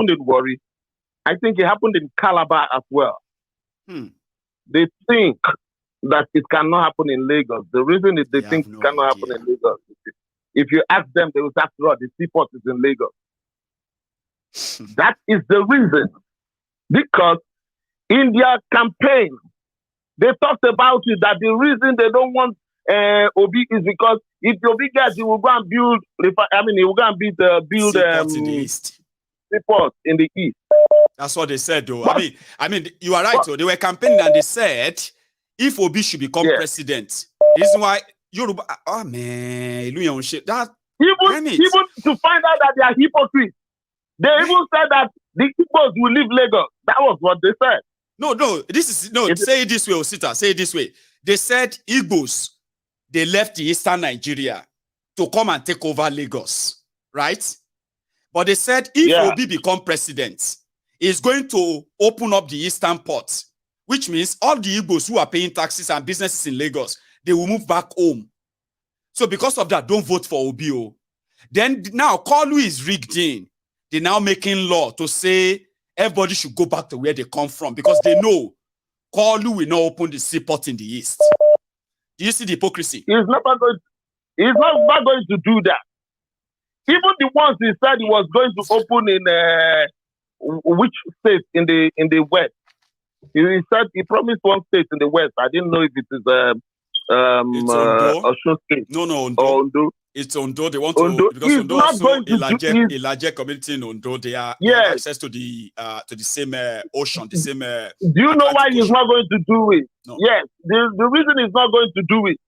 in Warri. I think it happened in Calabar as well. They think that it cannot happen in Lagos. The reason is they think it cannot happen in Lagos. If you ask them, they will say, the seaport is in Lagos. That is the reason. Because in their campaign, they talked about it, that the reason they don't want Obi is because if Obi gets, he will go and build, he will go and build seaports in the east. That's what they said, though. I mean, you are right. So they were campaigning and they said, if Obi should become president, this is why Yoruba. Oh man, that even to find out that they are hypocrites, they even said that the Igbos will leave Lagos. That was what they said. No. Say it this way, Osita. Say it this way. They said Igbos, they left the eastern Nigeria to come and take over Lagos, right? But they said if Obi become president, he's going to open up the eastern port, which means all the Igbos who are paying taxes and businesses in Lagos, they will move back home. So because of that, don't vote for Obi. Then now Kalu is rigged in. They're now making law to say everybody should go back to where they come from because they know Kalu will not open the seaport in the east. Do you see the hypocrisy? He's not going to do that. Even the ones he said he was going to open in which state in the west? He said he promised one state in the west. I didn't know if it is Osun State. No, Ondo. It's Ondo. They want to because Ondo also Ilaje community in Ondo. They have access to the same ocean, the same. Do you know why he's not going to do it? No. Yes, the reason he's not going to do it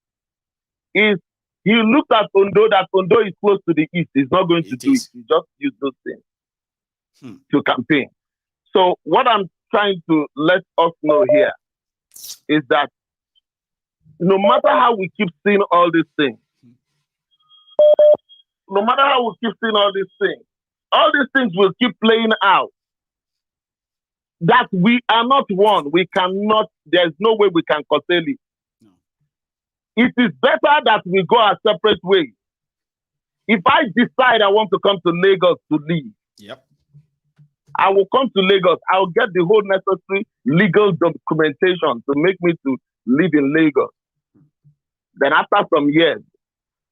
is he looked at Ondo, that Ondo is close to the east. He's not going to do it. He just used those things to campaign. So what I'm trying to let us know here is that no matter how we keep seeing all these things, all these things will keep playing out. That we are not one. We cannot, there's no way we can curtail it. It is better that we go our separate ways. If I decide I want to come to Lagos to live, I will come to Lagos. I will get the whole necessary legal documentation to make me to live in Lagos. Then after some years,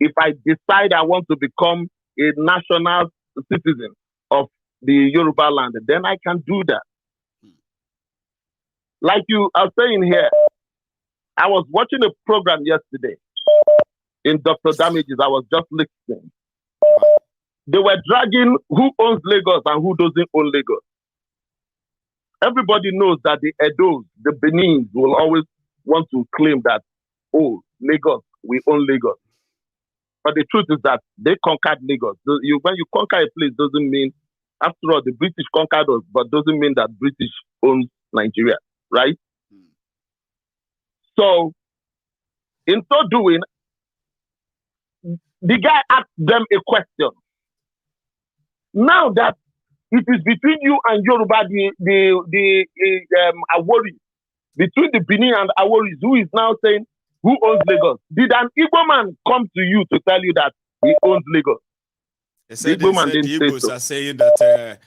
if I decide I want to become a national citizen of the Yoruba land, then I can do that. Like you are saying here, I was watching a program yesterday in Dr. Damages. I was just listening. they were dragging who owns Lagos and who doesn't own Lagos. Everybody knows that the Edos, the Benins will always want to claim that, oh, Lagos, we own Lagos. But the truth is that they conquered Lagos. When you conquer a place, doesn't mean, after all, the British conquered us, but doesn't mean that British owns Nigeria, right? So, in so doing, the guy asked them a question. Now that it is between you and Yoruba, the Awori, between the Benin and Aworis, who is now saying, who owns Lagos? Did an Igbo man come to you to tell you that he owns Lagos? They said, the Igbos are saying that,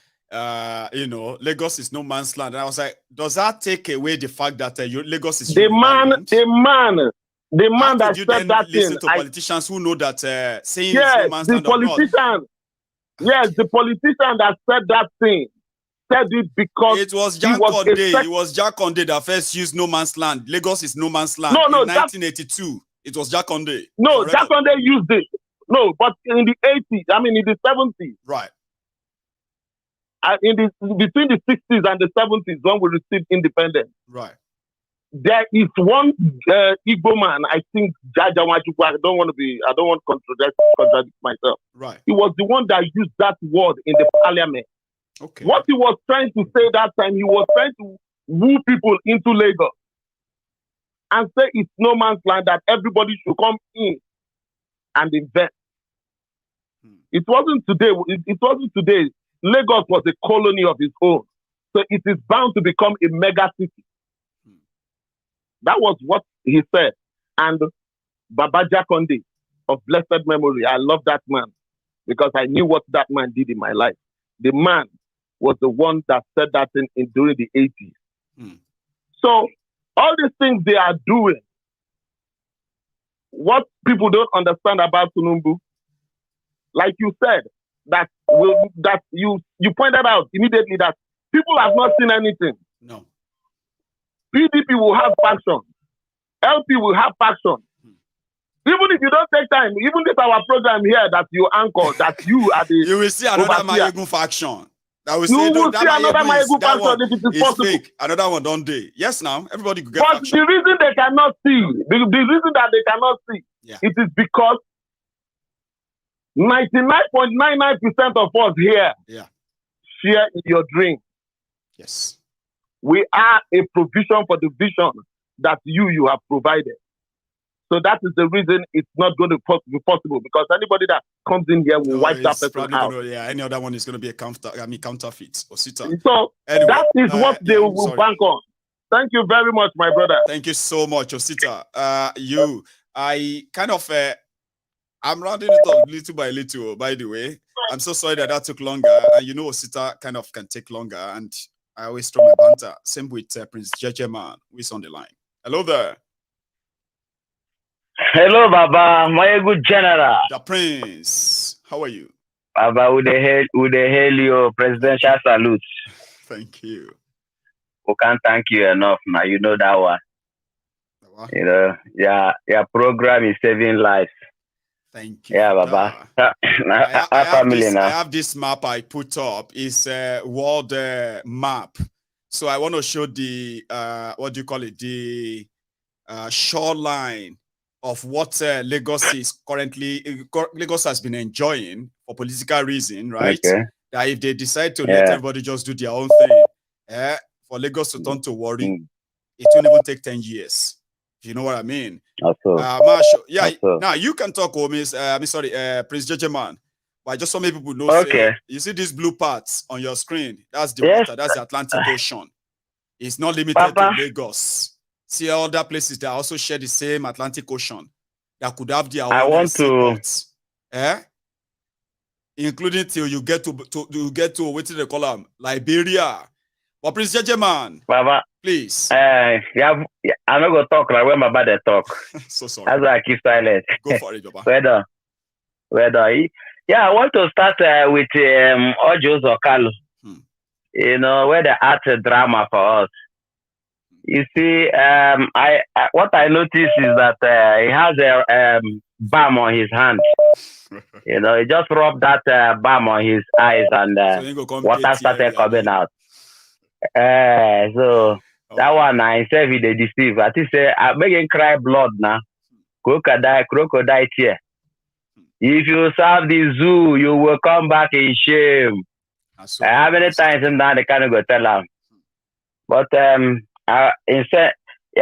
Lagos is no man's land. And I was like, does that take away the fact that Lagos is the man that said that thing? Listen to politicians who know that saying it's no man's land. Yes, the politician that said that thing said it because it was Jack Conde. It was Jack Conde that first used no man's land. Lagos is no man's land. No, in 1982, it was Jack Conde. No, Jack Conde used it. No, but in the 80s, I mean in the 70s. Right. Between the 60s and the 70s, when we received independence. Right. There is one Igbo man, I think Jaja Wachukwu, I don't want to contradict myself. Right. He was the one that used that word in the parliament. Okay. What he was trying to say that time, he was trying to woo people into Lagos and say it's no man's land, that everybody should come in and invest. It wasn't today. It wasn't today. Lagos was a colony of its own. So it is bound to become a mega city. That was what he said. And Baba Jakonde, of blessed memory, I love that man because I knew what that man did in my life. The man was the one that said that thing during the 80s. So all these things they are doing, what people don't understand about Tinubu, like you said, that you pointed out immediately that people have not seen anything. No. PDP will have faction. LP will have faction. Even if you don't take time, even this our program here that you anchor, that you are the you will see another Mayegun faction. That will you say, will see another Mayegun faction if it is possible. Fake. Another one don't they? Yes, now everybody could get but faction. the reason they cannot see, the reason that they cannot see, it is because 99.99% of us here share in your dream. Yes. We are a provision for the vision that you have provided. So that is the reason it's not going to be possible, because anybody that comes in here will wipe that person out. Any other one is going to be a counterfeit or sitter. So anyway, that is what they will bank on. Thank you very much, my brother. Thank you so much, Osita. I kind of, I'm rounding it up little by little, by the way. I'm so sorry that took longer. And you know, Osita kind of can take longer. And I always throw my banter. Same with Prince JJ Man, who is on the line. Hello there. Hello, Baba. My good general. The Prince. How are you? Baba, with the hail your presidential salute. Thank you. We can't thank you enough, now. You know that one. You know, your program is saving lives. Thank you. Yeah, Baba. I have this map I put up. It's a world map. So I want to show the, what do you call it? The shoreline of what Lagos is currently, Lagos has been enjoying for political reason, right? Okay. That if they decide to let everybody just do their own thing, for Lagos to turn to worry, it won't even take 10 years. You know what I mean? Now you can talk, Prince JJ Man. But just so many people know, you see these blue parts on your screen? That's the water, that's the Atlantic Ocean. It's not limited to Lagos. See other places that also share the same Atlantic Ocean that could have their own seaports. Including till you get to what do they call them? Liberia. But Prince JJ Man, Baba, please. I'm not gonna talk like when Baba they talk. So sorry. That's why I keep silent. Go for it, Baba. I want to start with Uzor Kalu. You know, where they art drama for us. You see, what I noticed is that he has a balm on his hand. You know, he just rubbed that balm on his eyes and water started coming out. So that one I himself he dey deceive. I think say I make him cry blood now. Crocodile tear. If you serve the zoo, you will come back in shame. How many times in that they can't go tell him? But instead,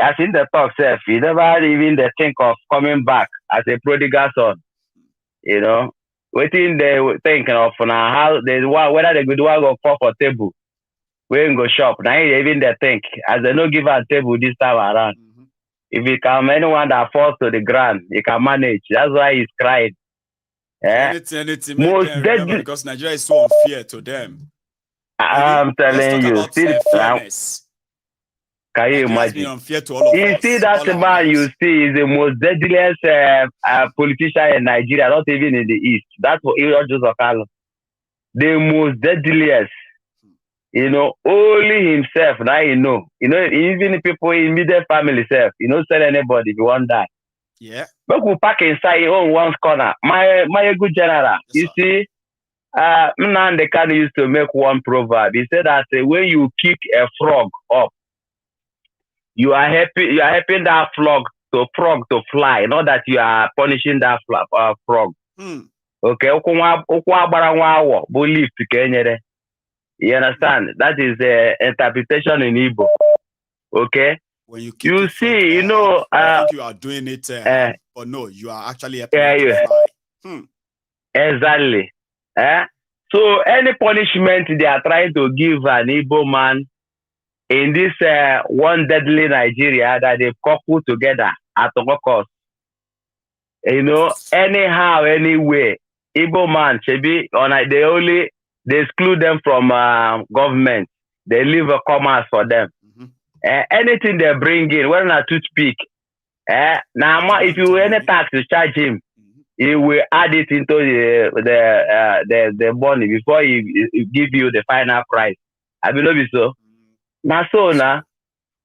as in the talk self, you never even think of coming back as a prodigal son. You know, waiting they thinking of now how they whether they could go call for table. We ain't go shop. Now even they think as they no give a table this time around. If you come anyone that falls to the ground, you can manage. That's why he's crying. Anything most deadly because Nigeria is so unfair to them. I'm telling you, fairness. Can you imagine? Unfair to all of you us, see that man you see is the most deadliest politician in Nigeria, not even in the East. That's for Uzor Kalu. The most deadliest. You know, only himself, now you know. You know, even people in immediate family self, you don't tell anybody if you want that. Yeah. But we pack inside your own one corner. My good general, yes, you see, Nnamdi Kanu used to make one proverb. He said that when you kick a frog up, you are helping that frog to fly, not that you are punishing that frog. Okay, you understand? That is the interpretation in Igbo. Okay. When you see, you know, I think you are doing it, but no, you are actually helping to fly. Exactly. So any punishment they are trying to give an Igbo man in this one deadly Nigeria that they couple together at all cost, you know, anyhow, anyway, Igbo man should be on. They exclude them from government. They leave a commerce for them. Anything they bring in, whether a toothpick, now if you any tax to charge him, he will add it into the money before he give you the final price. I believe so. Now so now,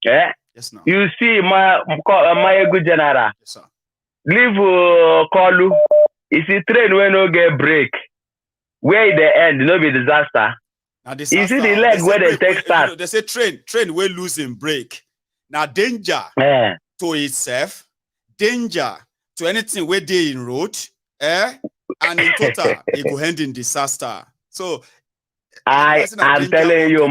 yes, no. You see my good general. Yes, sir. Leave Kalu. It's a train when no get break. Where the end, no be disaster. Now disaster. You see the leg where they take start. You know, they say train will lose in break. Now danger to itself, danger to anything where they in road, and in total it go end in disaster. So I'm telling you,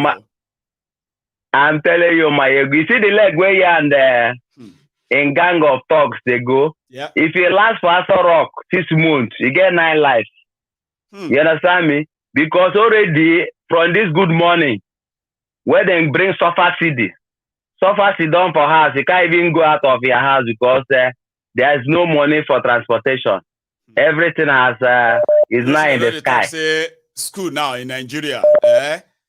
you see the leg where you and in gang of thugs they go. Yeah. If you last for Asa Rock 6 months, you get 9 lives. You understand me? Because already from this good morning, where they bring subsidy down for house, you can't even go out of your house because there is no money for transportation. Everything is now in the sky. Say school now in Nigeria,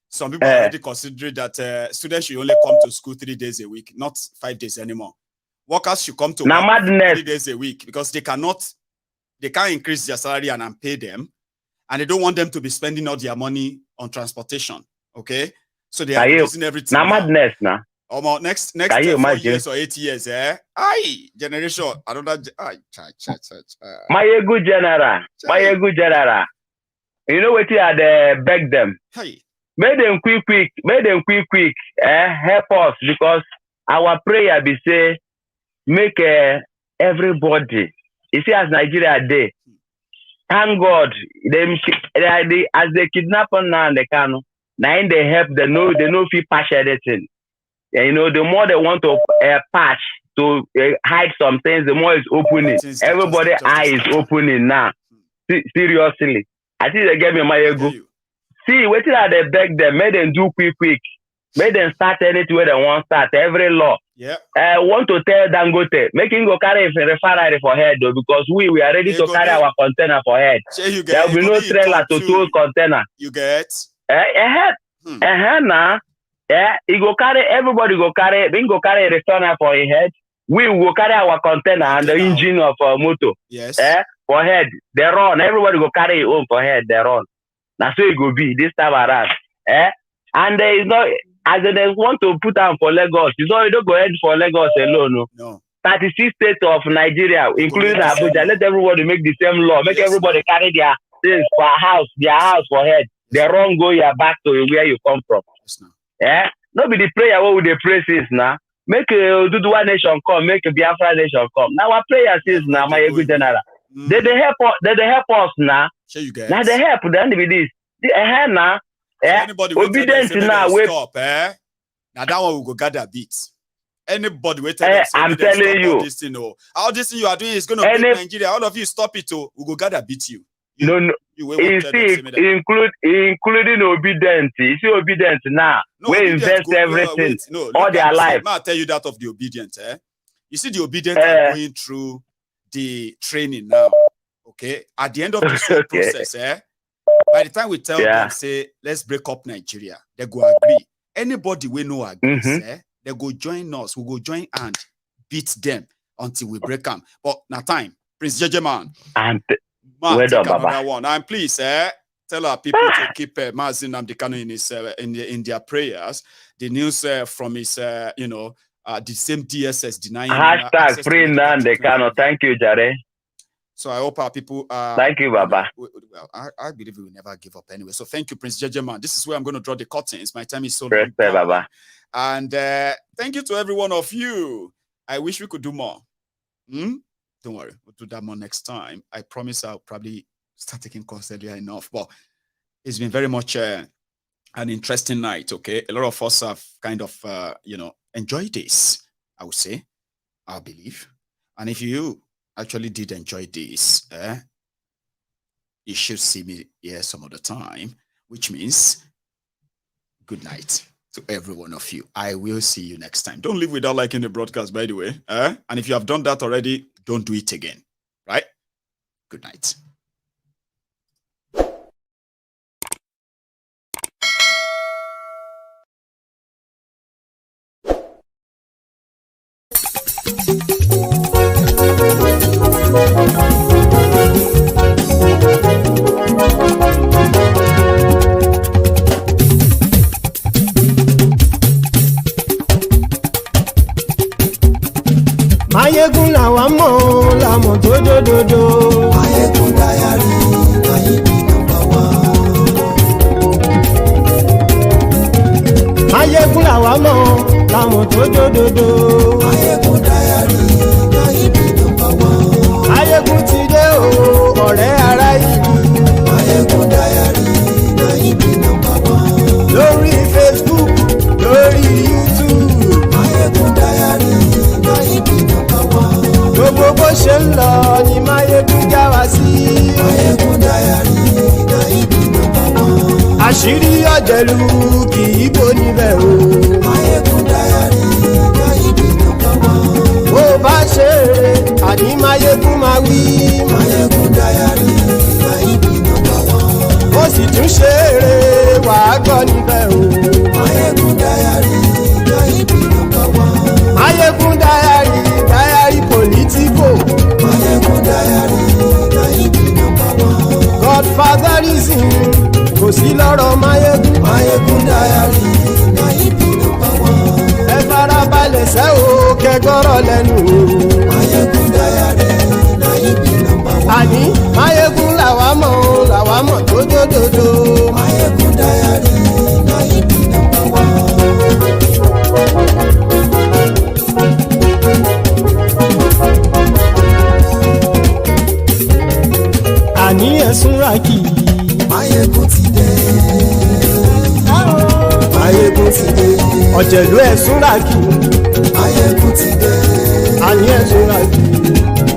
some people already consider that students should only come to school 3 days a week, not 5 days anymore. Workers should come to work 3 days a week because they can't increase their salary and pay them. And they don't want them to be spending all their money on transportation. Okay? So they are using everything. Madness now. Next 4 years or 8 years, generation. I don't know. My good general. You know what you are there, beg them. Hey. Make them quick. Help us because our prayer be say, make everybody. You see, as Nigeria day. Thank God, as they kidnap now and they can, now they help, they know if patch anything. And, you know, the more they want to patch to hide some things, the more it's opening. Everybody's eye is opening now. Seriously, I think they gave me my ego. See, waiting at they beg them, make them do quick. Make them start anything where they want to start. Every law. Yeah. I want to tell Dangote, making go carry a refinery for head though, because we are ready to carry our container for head. There will be no trailer to tow container. You get? Now, he go carry, everybody go carry, we go carry a refinery for a head. We will carry our container and the engine of our motor. Yes. For head, they run. Everybody go carry your own for head, they run. That's so it go be this time around. And there is no. as they want to put them for Lagos, you don't go ahead for Lagos alone. No. 36 states of Nigeria, including Abuja, let everybody make the same law. Make everybody carry their things for their house for head. The wrong go your back to where you come from. Yeah, not be the prayer what would they pray since now. Make a Duduwa nation come, make a Biafra nation come. Now our prayer is now my good general. They help us now. Now they help then be this. Now obedience now we stop. Now that one will go gather beats. Anybody wait I'm telling you, all this thing you are doing is going to break Nigeria. All of you stop it. We go gather beat you. No. Including obedience. You see obedience now. We invest everything, all their life. I'll tell you that of the obedience. You see the obedience are going through the training now. Okay. At the end of this whole process, by the time we tell them, say, let's break up Nigeria, they go agree. Anybody we know agrees, they go join us. We go join and beat them until we break them. But now time, Prince JJ Man. Take another one. And please, tell our people to keep Mazi Nnamdi Kanu in their prayers. The news from his, the same DSS denying. Hashtag free Nnamdi Kanu. Thank you, Jare. So I hope our people. Thank you, Baba. Well, I believe we will never give up anyway. So thank you, Prince JJ Man. This is where I'm going to draw the curtains. My time is so long. Baba. And thank you to every one of you. I wish we could do more. Don't worry, we'll do that more next time. I promise I'll probably start taking calls earlier enough. But it's been very much an interesting night, okay? A lot of us have kind of, enjoyed this, I would say, I believe. And if you actually did enjoy this, you should see me here some other time, which means good night to every one of you. I will see you next time. Don't leave without liking the broadcast, by the way. And if you have done that already, don't do it again. Right? Good night. Mayegun làwa mọ̀ làmọ̀ tó dòdòdò. Mayegun dayari Mayegun number one. Mayegun làwa mọ̀ làmọ̀ tó dòdòdò. Mayegun dayari Mayegun number one. Mayegun ti dé o ọ̀rẹ́ ara ìlú. Mayegun dayari Mayegun number one. Lórí Facebook lórí YouTube. Mayegun dayari Mayegun number one. Gbogbo bó ṣe ń lọ ni Mayegun já wa sí. Mayegun dayari Mayegun number one. Àṣírí ọ̀jẹ̀lú kì í bò níbẹ̀ o. Mayegun dayari Mayegun number one. Bó bá ṣe eré àní Mayegun máa wí. Mayegun dayari Mayegun number one. Ó sì tún ṣe eré wàá gbọ́ níbẹ̀ o. Mayegun dayari Mayegun number one. Mayegun dayari politico. Mayegun dayari Mayegun number one. Godfatherism kò sí lọ́rọ̀ Mayegun. Mayegun dayari Mayegun number one. Ẹ farabalẹ̀ sẹ́ o kẹgbọ́rọ̀ lẹ́nu. Mayegun dayari Mayegun number one. Àní Mayegun làwa mọ̀ tó dòdòdò. Mayegun dayari Mayegun number one. Àní ẹ̀sùn ràkì. Mayegun ti dé. Mayegun ti dé. Ọ̀jẹ̀lú ẹ̀sùn ràkì. Mayegun ti dé. Àní ẹ̀sùn ràkì.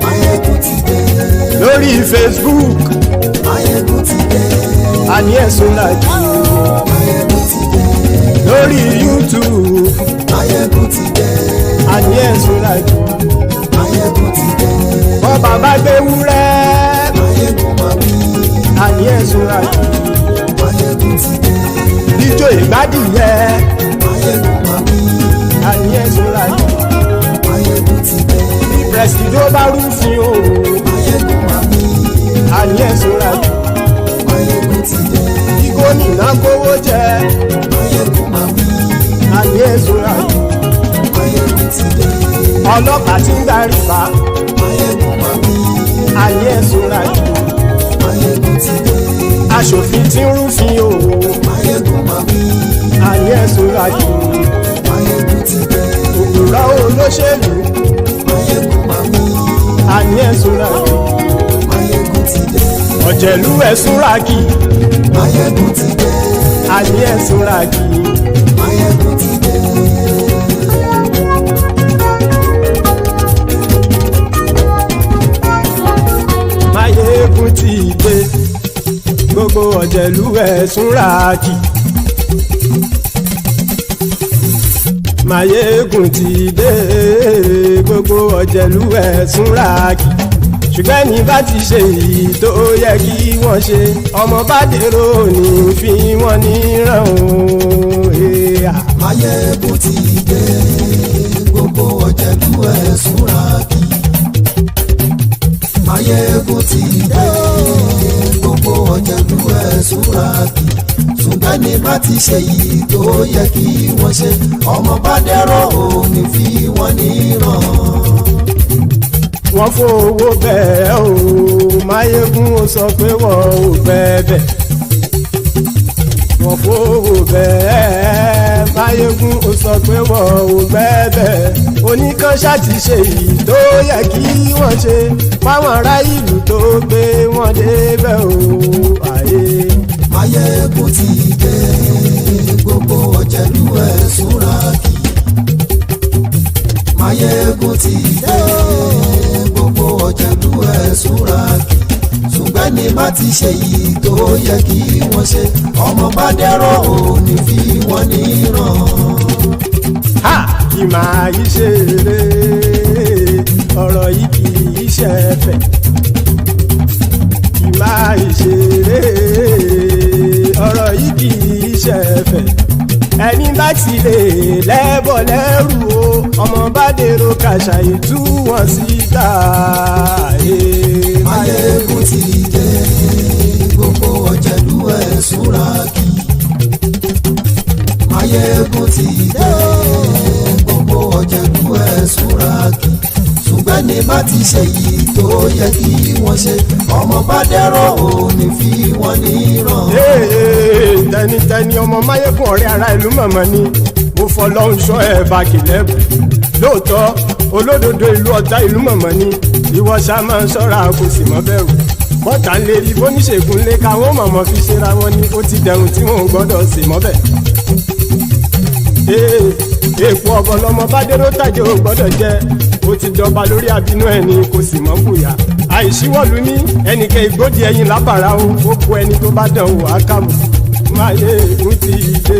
Mayegun ti dé. Lórí Facebook. Mayegun ti dé. Àní ẹ̀sùn ràkì. Mayegun ti dé. Lórí YouTube. Mayegun ti dé. Àní ẹ̀sùn ràkì. Mayegun ti dé. Bọ́ bàbá gbé wúrẹ́. Mayegun máa wí. Àní ẹ̀sùn ràkì. Mayegun ti dé. Ijó ìgbádìyẹ. Mayegun máa wí. Àní ẹ̀sùn ràkì. Mayegun ti dé. Bí pẹ̀sìdó bá rúfin o. Mayegun máa wí. Àní ẹ̀sùn ràkì. Mayegun ti dé. Bí gómìnà kówó jẹ. Mayegun máa wí. ọlọ́pàá tí ń darí bá ayé ẹ̀sùn rájò aṣòfin tí ń rúfin òwò ayé ẹ̀sùn rájò òpùrọ́ olóṣèlú ayé ẹ̀sùn rájò ọ̀jẹ̀lú ẹ̀sùn rájì ayé ẹ̀sùn rájì. Máyégún ti dé gbogbo ọ̀jẹ̀lú ẹ̀sùn rájì. Máyégún ti dé gbogbo ọ̀jẹ̀lú ẹ̀sùn rájì. Ṣùgbọ́n ní bá ti ṣe èyí tó yẹ kí wọ́n ṣe ọmọ bá dèrò ní fi wọ́n níran o. Máyégún ti dé gbogbo ọ̀jẹ̀lú ẹ̀sùn rájì. Máyégún ti dé gbogbo ọ̀jẹ̀lú ẹ̀sùn rájì. Ṣùgbọ́n ní bá ti ṣe èyí tó yẹ kí wọ́n ṣe ọmọ bá dèrò ní fi wọ́n níran. Wọ́n fowó bẹ́ẹ̀ o Máyégún ó sọ pé wọ́n ò bẹ́ẹ̀. Wọ́n fowó bẹ́ẹ̀ Máyégún ó sọ pé wọ́n ò bẹ́ẹ̀. Oníkan ṣáàtì ṣe èyí tó yẹ kí wọ́n ṣe fáwọn ará ìlú tó gbé wọn débẹ̀ o. Máyégún ti dé gbogbo ọ̀jẹ̀lú ẹ̀sùn rájì. Máyégún ti dé gbogbo ọ̀jẹ̀lú ẹ̀sùn rájì. Ṣùgbọ́n ní bá ti ṣe yìí tó yẹ kí wọ́n ṣe ọmọ bá dẹ́rọ̀ ò ní fi wọ́n níran. Kì máa yí ṣeré ọ̀rọ̀ yìí kì í ṣẹ̀fẹ̀. Kì máa yí ṣeré ọ̀rọ̀ yìí kì í ṣẹ̀fẹ̀. Ẹni bá ti lè lẹ́bọ̀ lẹ́rù o ọmọ bá dèrò kàṣà ìtú wọn síta. Máyégún ti dé gbogbo ọ̀jẹ̀lú ẹ̀sùn rájì. Máyégún ti dé gbogbo ọ̀jẹ̀lú ẹ̀sùn rájì. Ṣùgbọ́n ní bá ti ṣe yìí tó yẹ kí wọ́n ṣe ọmọ bá dẹ́rọ̀ ò ní fi wọ́n níran. Tẹnitẹni ọmọ Máyégún ọ̀rẹ́ ara ìlú mọ̀mọ́ ni mo fọlọ́hún sọ ẹ̀ bá kìlẹ́bù. Lóòótọ́ olódodo ìlú ọ̀tá ìlú mọ̀mọ́ ni ìwọ ṣá máa ń ṣọ́ra kò sì mọ́ bẹ̀rù. Bọ́tà ń lè rí bóníṣègùn lé káwọn mọ̀mọ́ fi ṣera wọn ni ó ti dẹrùn tí wọn ò gbọ́dọ̀ sì mọ́ bẹ̀. Èèpo ọ̀bọ lọmọ bá dérò tàjẹ́ ò gbọ́dọ̀ jẹ́ ó ti dọba lórí àbínú ẹni kò sì mọ́ fòyà. Àìsíwọ̀lú ní ẹnìkẹ́ ìgbódì ẹyin lábàrá o ó kó ẹni tó bá dán o àkàmù. Máyégún ti dé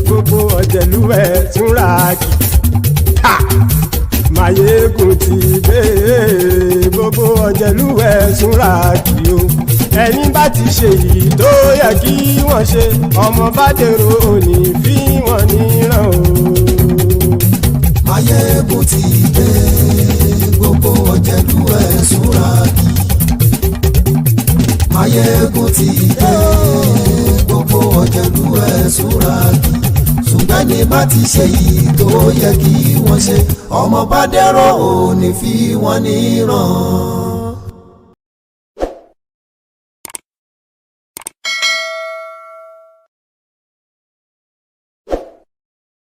gbogbo ọ̀jẹ̀lú ẹ̀sùn rájì. Máyégún ti dé gbogbo ọ̀jẹ̀lú ẹ̀sùn rájì o. Ẹni bá ti ṣe yìí tó yẹ kí wọ́n ṣe ọmọ bá dèrò òní fi wọ́n níran o. Máyégún ti dé gbogbo ọ̀jẹ̀lú ẹ̀sùn rájì. Máyégún ti dé gbogbo ọ̀jẹ̀lú ẹ̀sùn rájì. Ṣùgbọ́n ní bá ti ṣe yìí tó yẹ kí wọ́n ṣe ọmọ bá dẹ́rọ̀ ò ní fi wọ́n níran.